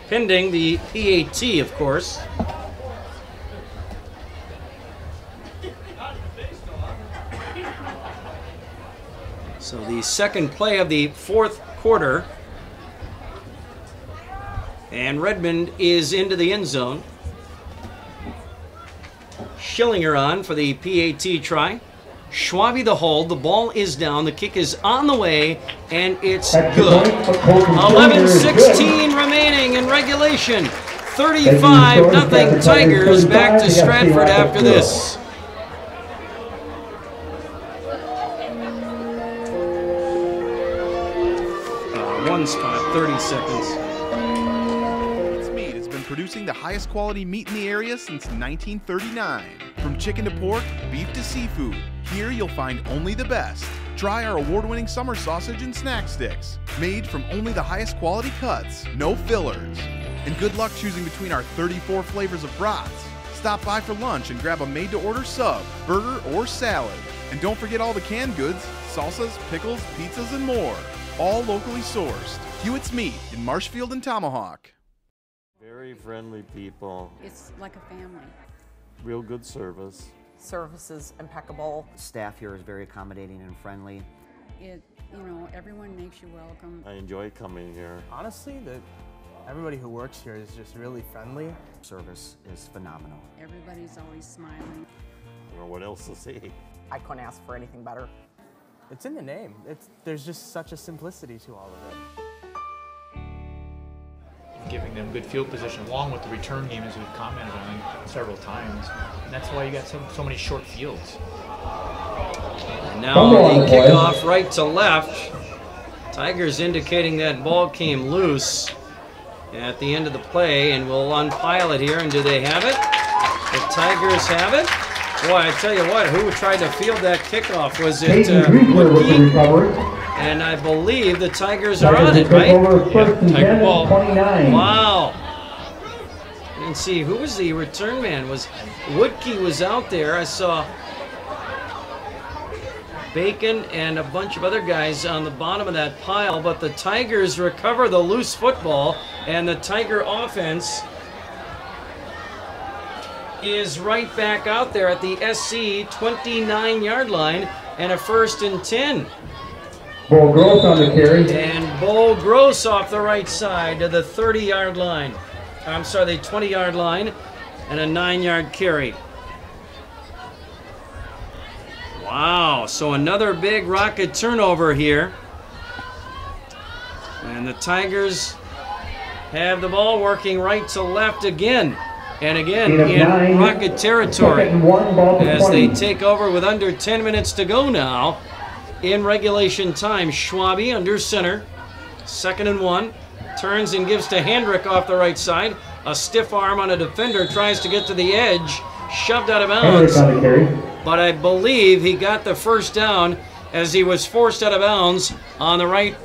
Pending the PAT, of course. So the second play of the 4th quarter. And Redmond is into the end zone. Schillinger on for the PAT try. Schwabe the hold. The ball is down. The kick is on the way, and it's good. 11:16 remaining in regulation. 35-0 Tigers. Back to Stratford after this. One spot, 30 seconds. It's Meat has been producing the highest quality meat in the area since 1939. From chicken to pork, beef to seafood, here you'll find only the best. Try our award-winning summer sausage and snack sticks, made from only the highest quality cuts, no fillers. And good luck choosing between our 34 flavors of brats. Stop by for lunch and grab a made-to-order sub, burger, or salad. And don't forget all the canned goods, salsas, pickles, pizzas, and more. All locally sourced. Hewitt's Meat in Marshfield and Tomahawk. Very friendly people. It's like a family. real good service. Service is impeccable. Staff here is very accommodating and friendly. Everyone makes you welcome. I enjoy coming here. Honestly, everybody who works here is just really friendly. Service is phenomenal. Everybody's always smiling. I don't know what else to say. I couldn't ask for anything better. It's in the name. There's just such a simplicity to all of it. Giving them good field position along with the return game, as we've commented on several times. And that's why you got so many short fields. And now the kickoff right to left. Tigers indicating that ball came loose at the end of the play, and we'll unpile it here. And do they have it? The Tigers have it. Boy, I tell you what, who tried to field that kickoff? Was it Woodkey? And I believe the Tigers are on it, right? Yeah, Tiger ball. Wow. I didn't see, who was the return man? Was Woodkey was out there. I saw Bacon and a bunch of other guys on the bottom of that pile, but the Tigers recover the loose football, and the Tiger offense is right back out there at the SC 29-yard line, and a 1st and 10. Bo Gross on the carry. And Bo Gross off the right side to the 30-yard line. I'm sorry, the 20-yard line, and a 9-yard carry. Wow, so another big Rocket turnover here. And the Tigers have the ball working right to left again. And again in Rocket territory as they take over with under 10 minutes to go now in regulation time. Schwabe under center, 2nd and 1, turns and gives to Hendrick off the right side. A stiff arm on a defender, tries to get to the edge, shoved out of bounds. But I believe he got the first down as he was forced out of bounds on the right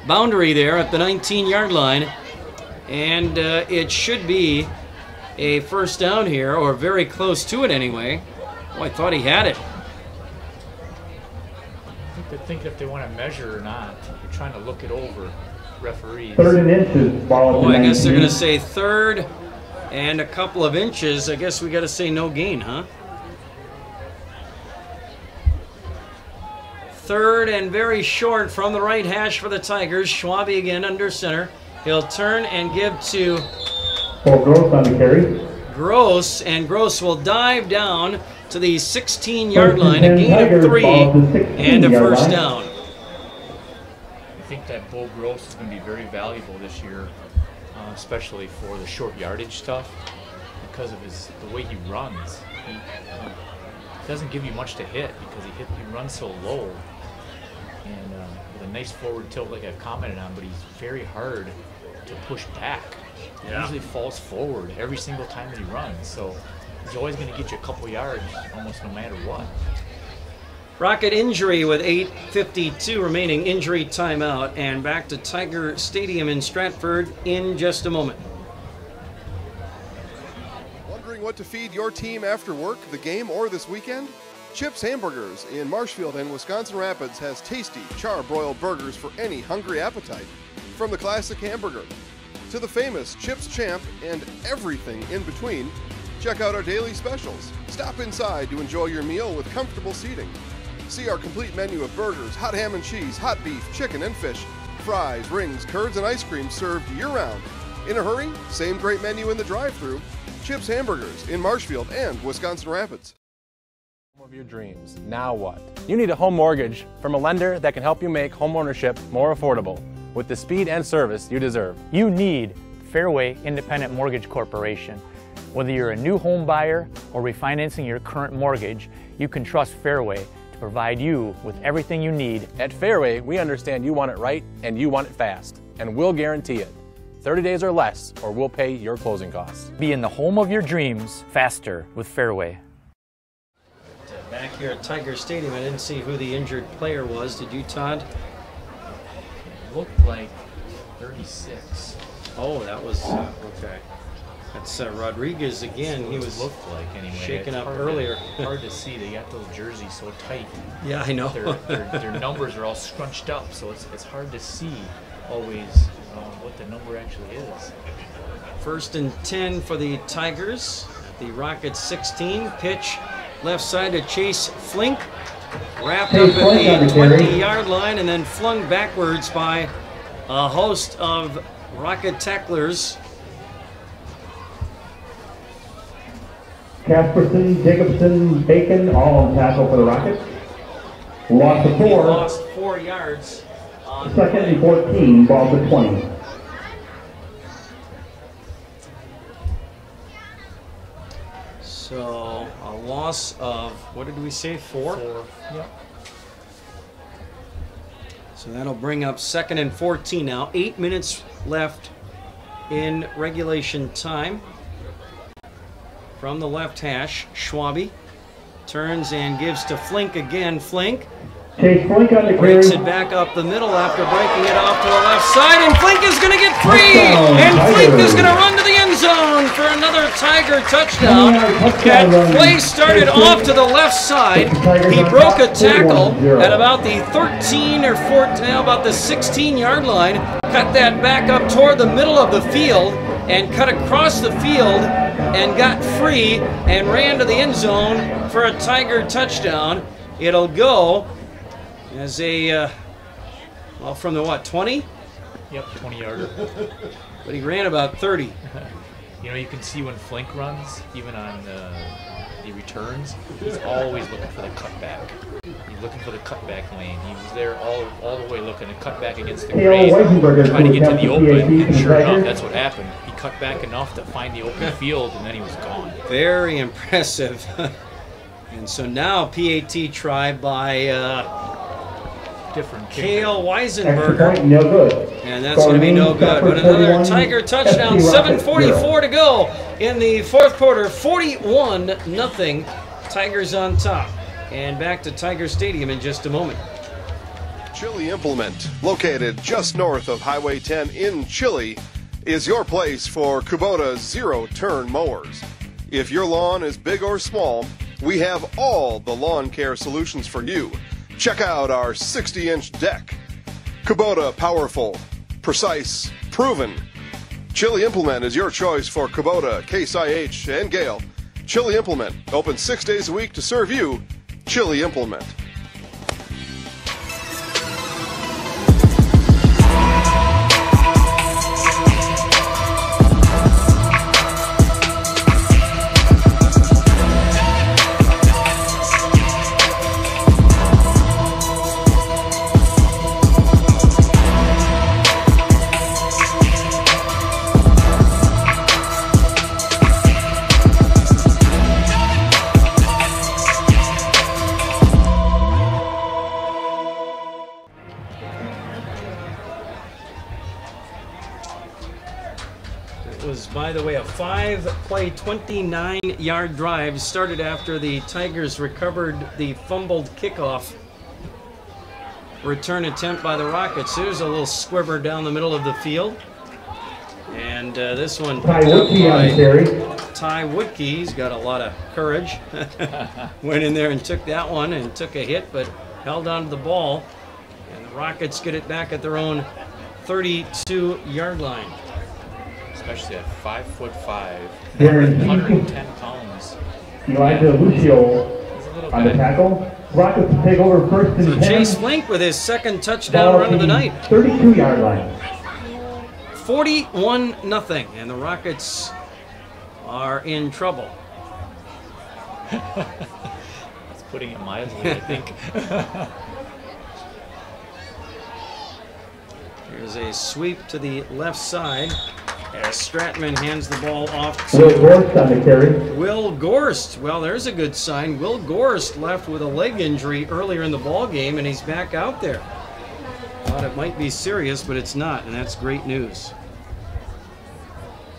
boundary there at the 19-yard line. And it should be a 1st down here, or very close to it anyway. Oh, I thought he had it. I think they're thinking if they want to measure or not. They're trying to look it over, referees. 3rd and inches. Oh, I guess they're going to say 3rd and a couple of inches. I guess we got to say no gain, huh? 3rd and very short from the right hash for the Tigers. Schwabe again under center. He'll turn and give to Gross on the carry. Gross, and Gross will dive down to the 16-yard line, a gain of 3 and a 1st down. I think that Bo Gross is going to be very valuable this year, especially for the short yardage stuff, because of the way he runs. He doesn't give you much to hit because he runs so low, and with a nice forward tilt like I've commented on, but he's very hard to push back. He usually falls forward every single time that he runs, so he's always going to get you a couple yards almost no matter what. Rocket injury with 8:52 remaining, injury timeout, and back to Tiger Stadium in Stratford in just a moment. Wondering what to feed your team after work, the game, or this weekend? Chips Hamburgers in Marshfield and Wisconsin Rapids has tasty, char-broiled burgers for any hungry appetite. From the classic hamburger to the famous Chips Champ and everything in between, check out our daily specials. Stop inside to enjoy your meal with comfortable seating. See our complete menu of burgers, hot ham and cheese, hot beef, chicken and fish, fries, rings, curds, and ice cream served year-round. In a hurry? Same great menu in the drive-thru. Chips Hamburgers in Marshfield and Wisconsin Rapids. Home of your dreams. Now what? You need a home mortgage from a lender that can help you make home ownership more affordable with the speed and service you deserve. You need Fairway Independent Mortgage Corporation. Whether you're a new home buyer or refinancing your current mortgage, you can trust Fairway to provide you with everything you need. At Fairway, we understand you want it right and you want it fast, and we'll guarantee it. 30 days or less, or we'll pay your closing costs. Be in the home of your dreams faster with Fairway. Back here at Tiger Stadium, I didn't see who the injured player was. Did you, Todd? Looked like 36. Oh, that was okay. That's Rodriguez again. He was looked like anyway. Shaken up earlier. Hard to see. They got those jerseys so tight. Yeah, I know. Their numbers are all scrunched up, so it's hard to see always what the number actually is. 1st and 10 for the Tigers at the Rockets 16. Pitch left side to Chase Flink. Wrapped up at the 20-yard line and then flung backwards by a host of Rocket tacklers. Casperson, Jacobson, Bacon, all on tackle for the Rockets. Lost of 4. He lost 4 yards. Second and 14, ball to 20. So a loss of, what did we say, 4? 4. Yep. So that'll bring up second and 14 now. 8 minutes left in regulation time. From the left hash, Schwabe turns and gives to Flink again. Flink Chase Flink on the breaks carry. it back up the middle after breaking it off to the left side, and Flink is going to get free, and Flink is going to run to the end zone for another Tiger touchdown. That play started off to the left side. He broke a tackle at about the 13 or 14, about the 16-yard line, cut that back up toward the middle of the field, and cut across the field and got free and ran to the end zone for a Tiger touchdown. It'll go as a, well, from the what, 20? Yep, 20-yarder. But he ran about 30. You know, you can see when Flink runs, even on the returns, he's always looking for the cutback. He's looking for the cutback lane. He was there all the way looking to cut back against the grade, trying to get to the open, and sure enough, that's what happened. He cut back enough to find the open field, and then he was gone. Very impressive. And so now PAT try by different Kale Weisenberger. Point, no good. And that's going to be no good. But another Tiger touchdown. 7:44 to go in the fourth quarter. 41-0. Tigers on top. And back to Tiger Stadium in just a moment. Chili Implement, located just north of Highway 10 in Chili, is your place for Kubota zero-turn mowers. If your lawn is big or small, we have all the lawn care solutions for you. Check out our 60-inch deck. Kubota powerful, precise, proven. Chili Implement is your choice for Kubota, Case IH, and Gale. Chili Implement, open 6 days a week to serve you. Chili Implement. By the way, a 5-play, 29-yard drive started after the Tigers recovered the fumbled kickoff return attempt by the Rockets. There's a little squibber down the middle of the field. And this one picked up by Ty Woodkey. He's got a lot of courage. Went in there and took that one and took a hit, but held on to the ball. And the Rockets get it back at their own 32-yard line. Especially at 5'5", 110 pounds. Elijah Lucio on the tackle. Rockets take over first and 10. Chase Flink with his second touchdown run of the night. 32-yard line. 41-0, and the Rockets are in trouble. That's putting it mildly, I think. Here's a sweep to the left side as Stratman hands the ball off to Will Gorst on the carry. Will Gorst. Well, there's a good sign. Will Gorst left with a leg injury earlier in the ball game, and he's back out there. Thought it might be serious, but it's not, and that's great news.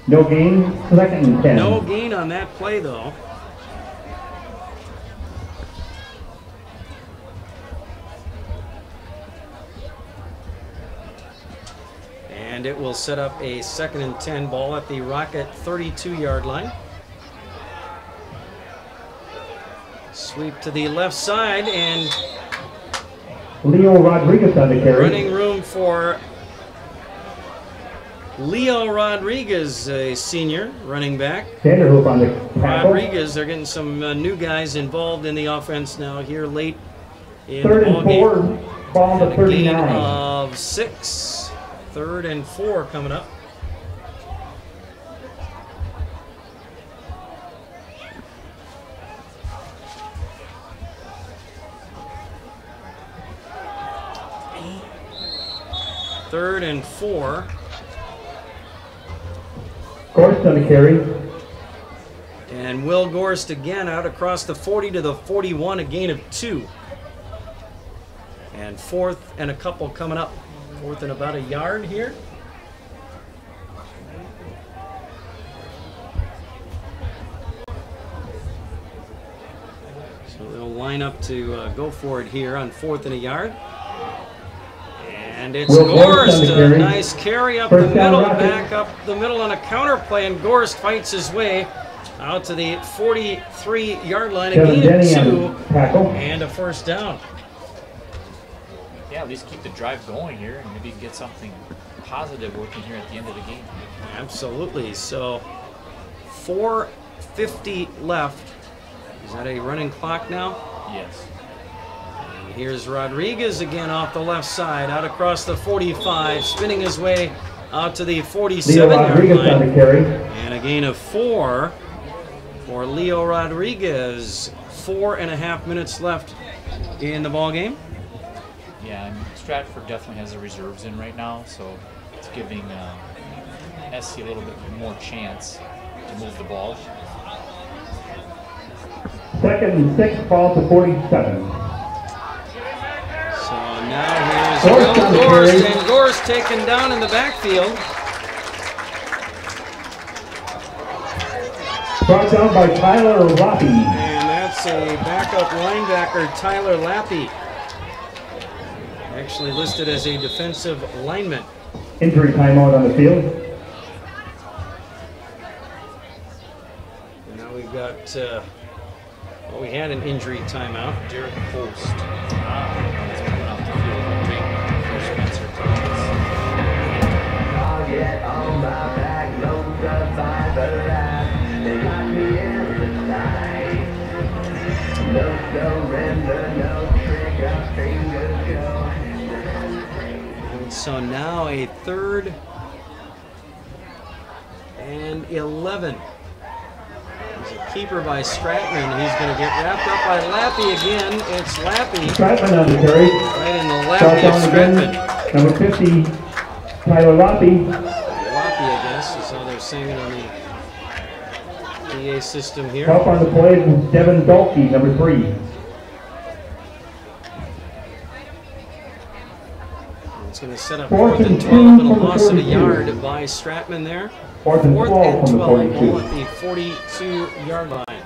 No gain, second and 10. No gain on that play, though. And it will set up a 2nd and 10 ball at the Rocket 32-yard line. Sweep to the left side, and Leo Rodriguez on the carry. Running room for Leo Rodriguez, a senior running back. Vanderhoof on the tackle. Rodriguez, they're getting some new guys involved in the offense now here late in Third the ball and 4, game. ball to A gain 39. of 6. 3rd and 4 coming up. Third and 4. Gorst on the carry. And Will Gorst again out across the 40 to the 41, a gain of 2. And 4th and a couple coming up. 4th and about a yard here. So they'll line up to go for it here on 4th and a yard. And it's Gorst, a nice carry up the middle, back up the middle on a counter play, and Gorst fights his way out to the 43-yard line, a gain of 2 and a first down. Yeah, at least keep the drive going here and maybe get something positive working here at the end of the game. Absolutely. So 4:50 left. Is that a running clock now? Yes. Here's Rodriguez again off the left side, out across the 45, spinning his way out to the 47-yard line. And a gain of 4 for Leo Rodriguez. 4.5 minutes left in the ball game. Yeah, and Stratford definitely has the reserves in right now, so it's giving SC a little bit more chance to move the ball. 2nd and 6, ball to 47. Now here's Will Gorst, and Gorst taken down in the backfield. Brought down by Tyler Lappy. And that's a backup linebacker, Tyler Lappy. Actually listed as a defensive lineman. Injury timeout on the field. And now we've got, well, we had an injury timeout. Derek Post. And so now a 3rd and 11. There's a keeper by Stratman. He's going to get wrapped up by Lappy again. It's Lappy. Stratman on the carry. Right in the Lappy of Stratman. Number 50, Tyler Lappy. Lappy, I guess, is how they're saying it on the PA system here. Help on the play from Devin Dalkey, number 3. It's going to set up 4th and 12 and a loss of a yard by Stratman there. 4th and 12 ball at from the 42-yard line.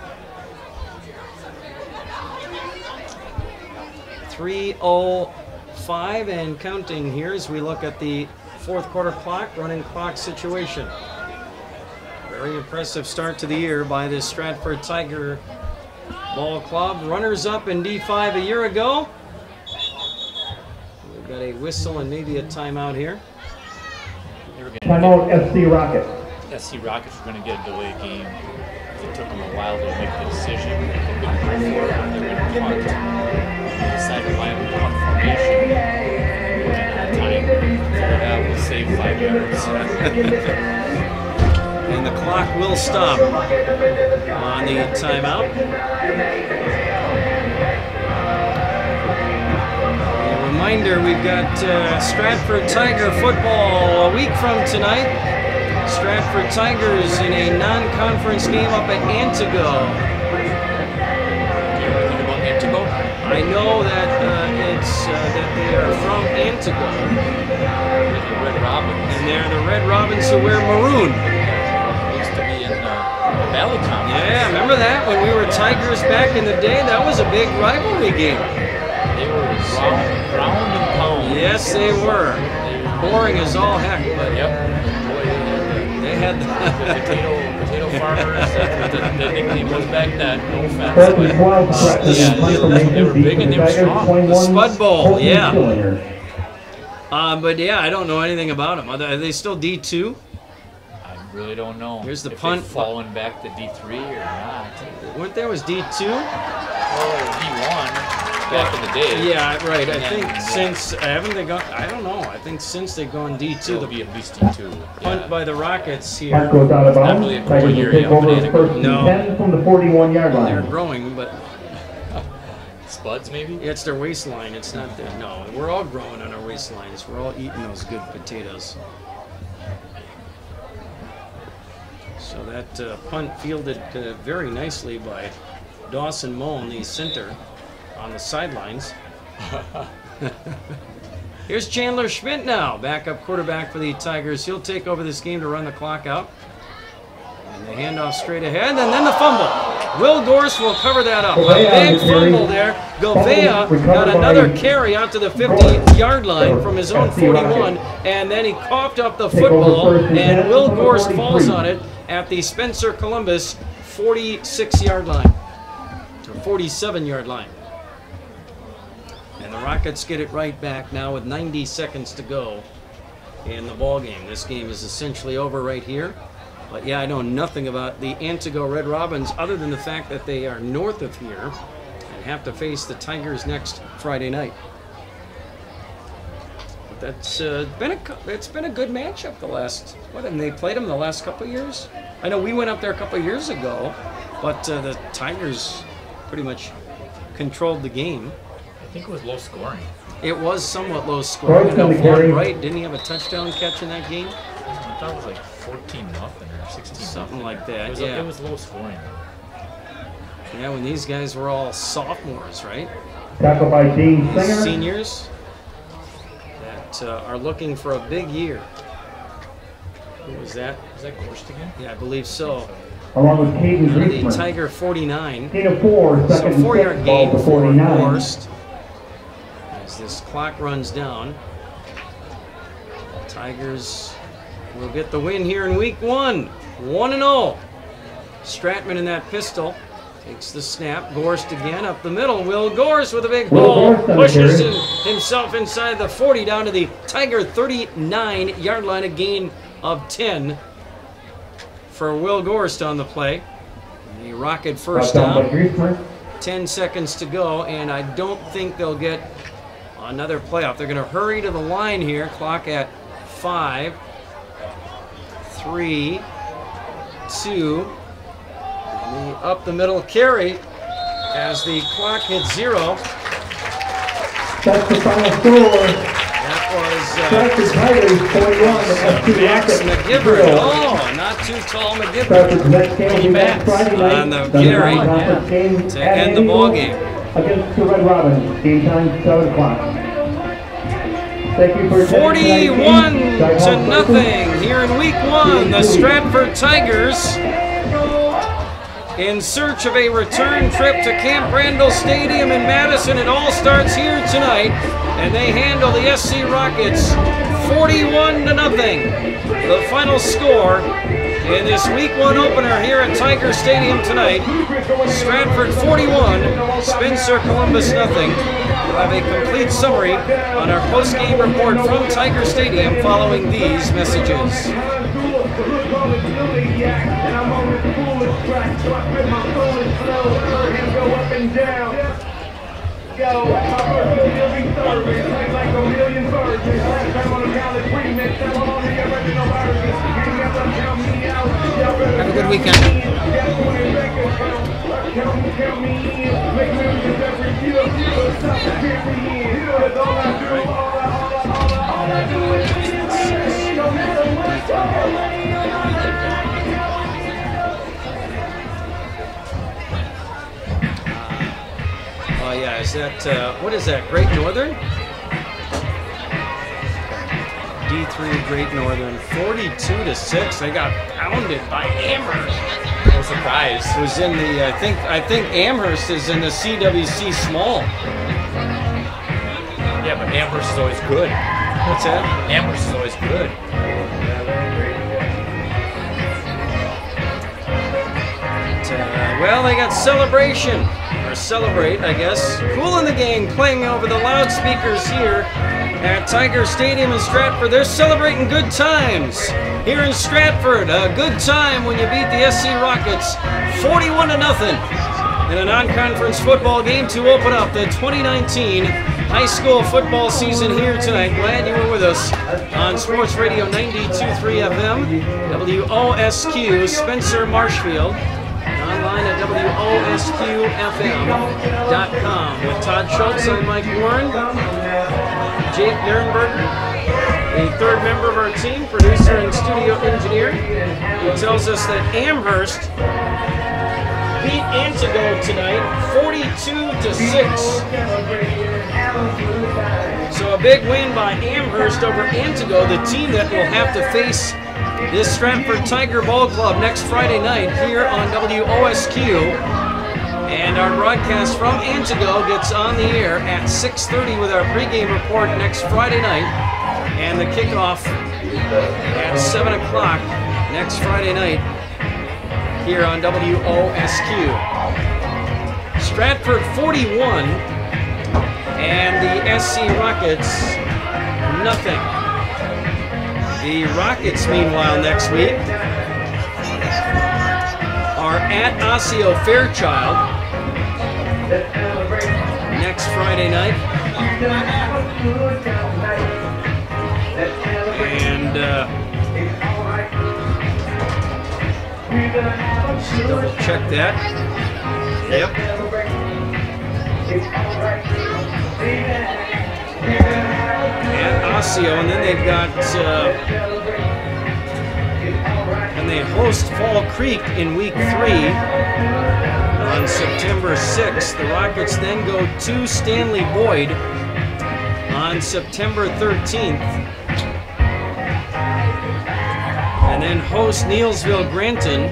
3:05 and counting here as we look at the 4th quarter clock, running clock situation. Very impressive start to the year by this Stratford Tiger ball club. Runners up in D5 a year ago. We've got a whistle and maybe a timeout here. Timeout SC Rockets. SC Rockets were going to get a delayed game. It took them a while to make the decision. They were going to go for it. They were going to punt. They decided to line up in punt formation. We ran out of time. Figured out we'll save 5 yards. And the clock will stop on the timeout. A reminder, we've got Stratford Tiger football a week from tonight. Stratford Tigers in a non-conference game up at Antigo. Do you know anything about Antigo? I know that that they are from Antigo. They're the Red Robins. And they're the Red Robins who wear maroon. Used to be in the Valley Conference. Yeah, remember that? When we were Tigers back in the day, that was a big rivalry game. They were round and pound. Yes, they were. Boring as all heck, but yep. They had the potato farmers. That's what the nickname was back then. No offense. But, yeah, they were big and they were strong. The Spud Bowl, yeah. But yeah, I don't know anything about them. Are they still D2? I really don't know. Here's the if punt. they've fallen back to D3 or not. Weren't there was D2? Oh, D1 back in the day. Yeah, right. I think since haven't they gone? I don't know. I think since they've gone D2, It'll be at least D2. Punt by the Rockets here. Punt goes out of bounds. Not really a couple year Take over banana. first and 10 from the 41-yard line. They're growing, but Spuds maybe? yeah, it's their waistline. It's not their. No, we're all growing on our waistlines. We're all eating those good potatoes. So that punt fielded very nicely by Dawson Mullen, the center, on the sidelines. Here's Chandler Schmidt now, backup quarterback for the Tigers. He'll take over this game to run the clock out. And the handoff straight ahead, and then the fumble. Will Gorse will cover that up. A big fumble there. Gouveia got another carry out to the 50-yard line from his own 41, and then he coughed up the football, and Will Gorse falls on it at the Spencer Columbus 46-yard line, or 47-yard line. And the Rockets get it right back now with 90 seconds to go in the ball game. This game is essentially over right here. But yeah, I know nothing about the Antigo Red Robins other than the fact that they are north of here and have to face the Tigers next Friday night. But that's it's been a good matchup the last, and they played them the last couple of years? I know we went up there a couple of years ago, but the Tigers pretty much controlled the game. I think it was low scoring. It was somewhat low scoring. I know Vaughn Wright, didn't he have a touchdown catch in that game? I thought it was like 14-0 or 16-0. Something like that, It was low scoring. Yeah, when these guys were all sophomores, right? Tackled by Dean Singer. Seniors that are looking for a big year. Who was that? Was that Gorst again? Yeah, I believe so. Along with Caden The Reisman. Tiger 49. Gain of 4, second So 4-yard gain to for 49. Gorst. As this clock runs down, Tigers will get the win here in week 1. 1-0. Stratman in that pistol. Takes the snap. Gorst again up the middle. Will Gorst with a big hole. Pushes himself inside the 40 down to the Tiger 39-yard line. A gain of 10 for Will Gorst on the play. The Rocket first down. 10 seconds to go, and I don't think they'll get another playoff. They're going to hurry to the line here. Clock at 5, 3, 2. And the up the middle carry as the clock hits 0. That's the final score. That was Stratford Tigers 41 Max McGibbert. Oh, not too tall McGibbert. Stratford's next game will be back Friday night on the carry to end the ball game. Against the Red Robins. Game time 7 o'clock. Thank you for 41-0 here in week 1. The Stratford Tigers, in search of a return trip to Camp Randall Stadium in Madison. It all starts here tonight, and they handle the SC Rockets 41-0. The final score in this week 1 opener here at Tiger Stadium tonight. Stratford 41, Spencer Columbus 0. We'll have a complete summary on our post-game report from Tiger Stadium following these messages. Have a good weekend. Oh yeah, is that, what is that, Great Northern? D3 Great Northern, 42-6. They got pounded by Amherst. No surprise. It was in the, I think Amherst is in the CWC Small. Yeah, but Amherst is always good. What's that? Amherst is always good. Well, they got celebration, or celebrate, I guess. Cool in the Gang playing over the loudspeakers here at Tiger Stadium in Stratford. They're celebrating good times here in Stratford. A good time when you beat the SC Rockets 41-0 in a non-conference football game to open up the 2019 high school football season here tonight. Glad you were with us on Sports Radio 92.3 FM, WOSQ, Spencer Marshfield. Online at WOSQFM.com. With Todd Schultz, I'm Mike Warren. Jake Nierenberger, a third member of our team, producer and studio engineer, who tells us that Amherst beat Antigo tonight 42-6. So a big win by Amherst over Antigo, the team that will have to face this Stratford Tiger Ball Club next Friday night here on WOSQ. And our broadcast from Antigo gets on the air at 6:30 with our pregame report next Friday night. And the kickoff at 7 o'clock next Friday night here on WOSQ. Stratford 41 and the SC Rockets nothing. The Rockets, meanwhile, next week are at Osseo Fairchild next Friday night. And double check that. Yep. At Osseo, and then they've got and they host Fall Creek in week 3 on September 6th. The Rockets then go to Stanley Boyd on September 13th, and then host Neilsville Granton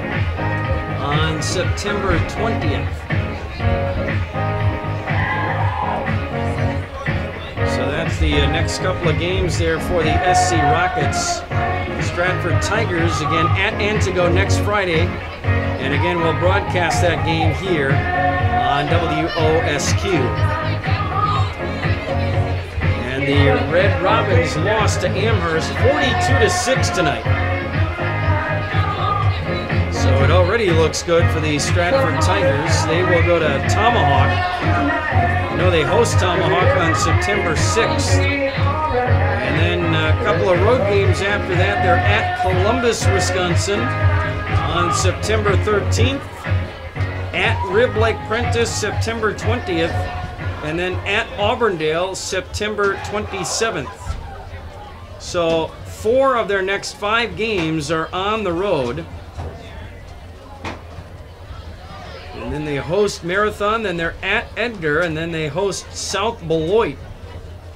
on September 20th. The next couple of games there for the SC Rockets. Stratford Tigers again at Antigo next Friday, and again we'll broadcast that game here on WOSQ. And the Red Robins lost to Amherst 42-6 tonight. So it already looks good for the Stratford Tigers. They will go to Tomahawk. No, they host Tomahawk on September 6th. And then a couple of road games after that. They're at Columbus, Wisconsin on September 13th. At Rib Lake Prentice, September 20th. And then at Auburndale, September 27th. So 4 of their next 5 games are on the road. And then they host Marathon, then they're at Edgar, and then they host South Beloit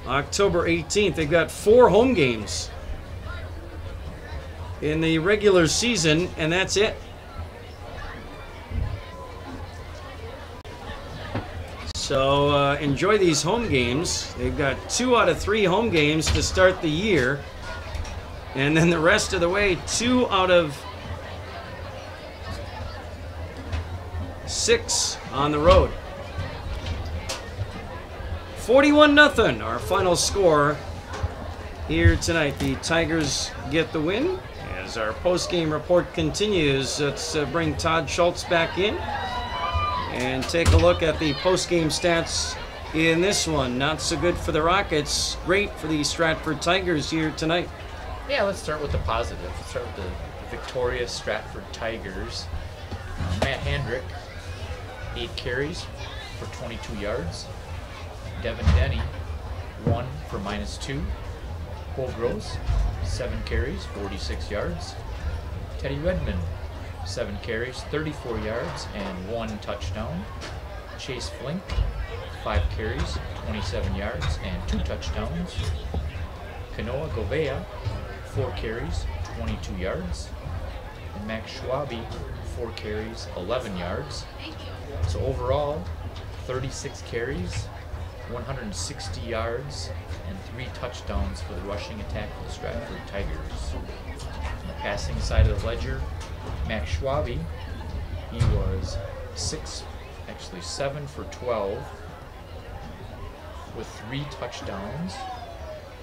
October 18th. They've got 4 home games in the regular season, and that's it. So enjoy these home games. They've got 2 out of 3 home games to start the year, and then the rest of the way 2 out of 6 on the road. 41-0, our final score here tonight. The Tigers get the win. As our post-game report continues, let's bring Todd Schultz back in and take a look at the post-game stats in this one. Not so good for the Rockets, great for the Stratford Tigers here tonight. Yeah, let's start with the positive. Let's start with the victorious Stratford Tigers. Matt Handrick, 8 carries for 22 yards. Devin Denny, 1 for -2. Cole Gross, 7 carries, 46 yards. Teddy Redmond, 7 carries, 34 yards, and 1 touchdown. Chase Flink, 5 carries, 27 yards, and 2 touchdowns. Kanoa Govea, 4 carries, 22 yards. And Max Schwabe, 4 carries, 11 yards. So overall, 36 carries, 160 yards, and 3 touchdowns for the rushing attack of the Stratford Tigers. On the passing side of the ledger, Max Schwabe, he was 7 for 12 with 3 touchdowns.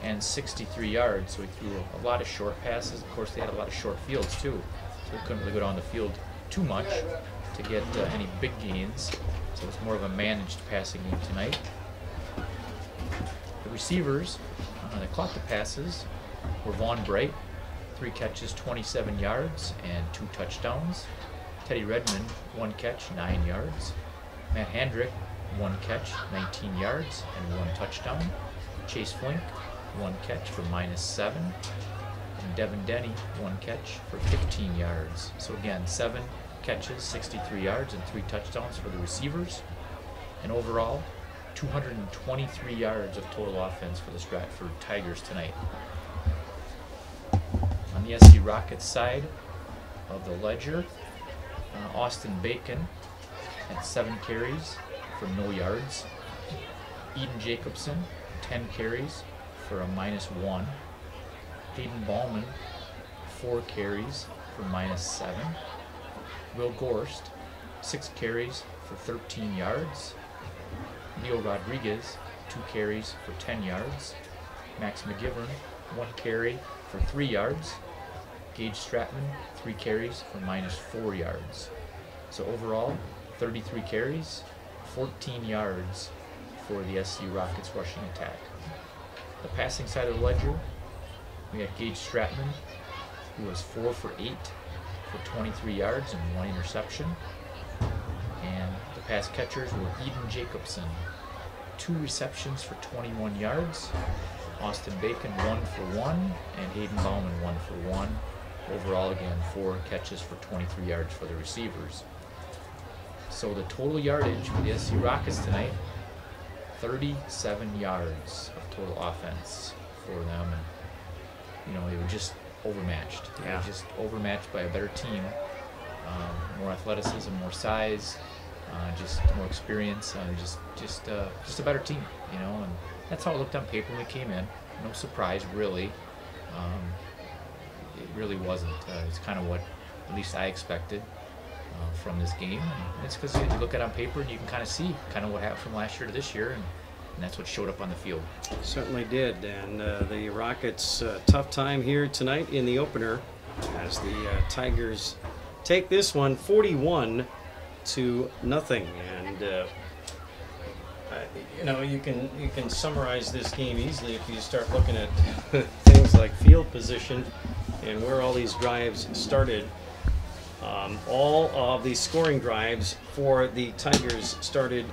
and 63 yards. So he threw a lot of short passes. Of course, they had a lot of short fields too, so he couldn't really go down the field too much to get any big gains. So it's more of a managed passing game tonight. The receivers that caught the passes were Vaughn Bright, 3 catches, 27 yards, and 2 touchdowns. Teddy Redmond, 1 catch, 9 yards. Matt Handrick, 1 catch, 19 yards, and 1 touchdown. Chase Flink, 1 catch for -7. And Devin Denny, 1 catch for 15 yards. So again, 7 catches, 63 yards, and 3 touchdowns for the receivers. And overall, 223 yards of total offense for the Stratford Tigers tonight. On the SC Rockets side of the ledger, Austin Bacon had 7 carries for no yards. Eden Jacobson, 10 carries for a -1. Hayden Ballman, 4 carries for -7. Will Gorst, 6 carries for 13 yards. Leo Rodriguez, 2 carries for 10 yards. Max McGivern, 1 carry for 3 yards. Gage Stratman, 3 carries for -4 yards. So overall, 33 carries, 14 yards for the SC Rockets rushing attack. The passing side of the ledger, we had Gage Stratman, who was 4 for 8 for 23 yards and 1 interception. And the pass catchers were Eden Jacobson, 2 receptions for 21 yards. Austin Bacon, 1 for 1, and Hayden Bauman, 1 for 1. Overall, again, 4 catches for 23 yards for the receivers. So the total yardage for the SC Rockets tonight, 37 yards of total offense for them. And, you know, they were just overmatched. They were just overmatched by a better team. More athleticism, more size, just more experience, just a better team, you know, and that's how it looked on paper when we came in. No surprise, really. It really wasn't. It's kind of what at least I expected from this game. And it's because you look at it on paper and you can kind of see kind of what happened from last year to this year, and that's what showed up on the field. Certainly did, and the Rockets' tough time here tonight in the opener as the Tigers take this one 41-0, and you know, you can summarize this game easily if you start looking at things like field position and where all these drives started. All of the scoring drives for the Tigers started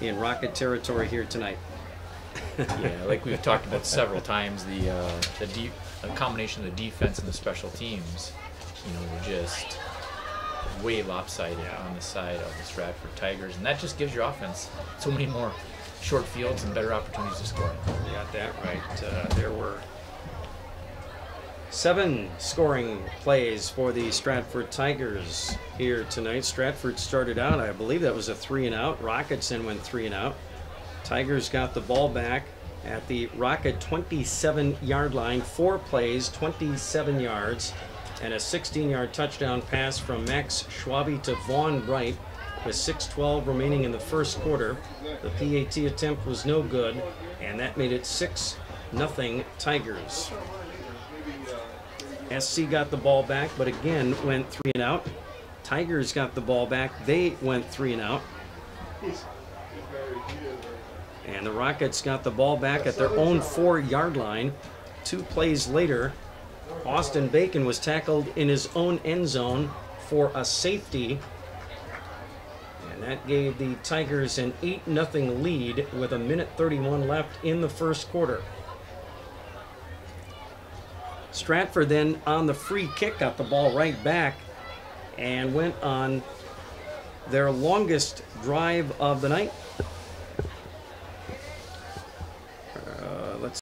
in Rocket territory here tonight. Yeah, like we've talked about several times, the combination of the defense and the special teams, you know, were just way lopsided on the side of the Stratford Tigers, and that just gives your offense so many more short fields and better opportunities to score. You got that right. There were 7 scoring plays for the Stratford Tigers here tonight. Stratford started out, I believe that was a 3-and-out. Rockets then went 3-and-out. Tigers got the ball back at the Rocket 27-yard line. 4 plays, 27 yards, and a 16-yard touchdown pass from Max Schwabe to Vaughn Bright with 6:12 remaining in the first quarter. The PAT attempt was no good, and that made it 6-0 Tigers. SC got the ball back, but again went 3-and-out. Tigers got the ball back. They went 3-and-out. And the Rockets got the ball back at their own 4-yard line. 2 plays later, Austin Bacon was tackled in his own end zone for a safety. And that gave the Tigers an 8-0 lead with 1:31 left in the first quarter. Stratford then on the free kick got the ball right back and went on their longest drive of the night.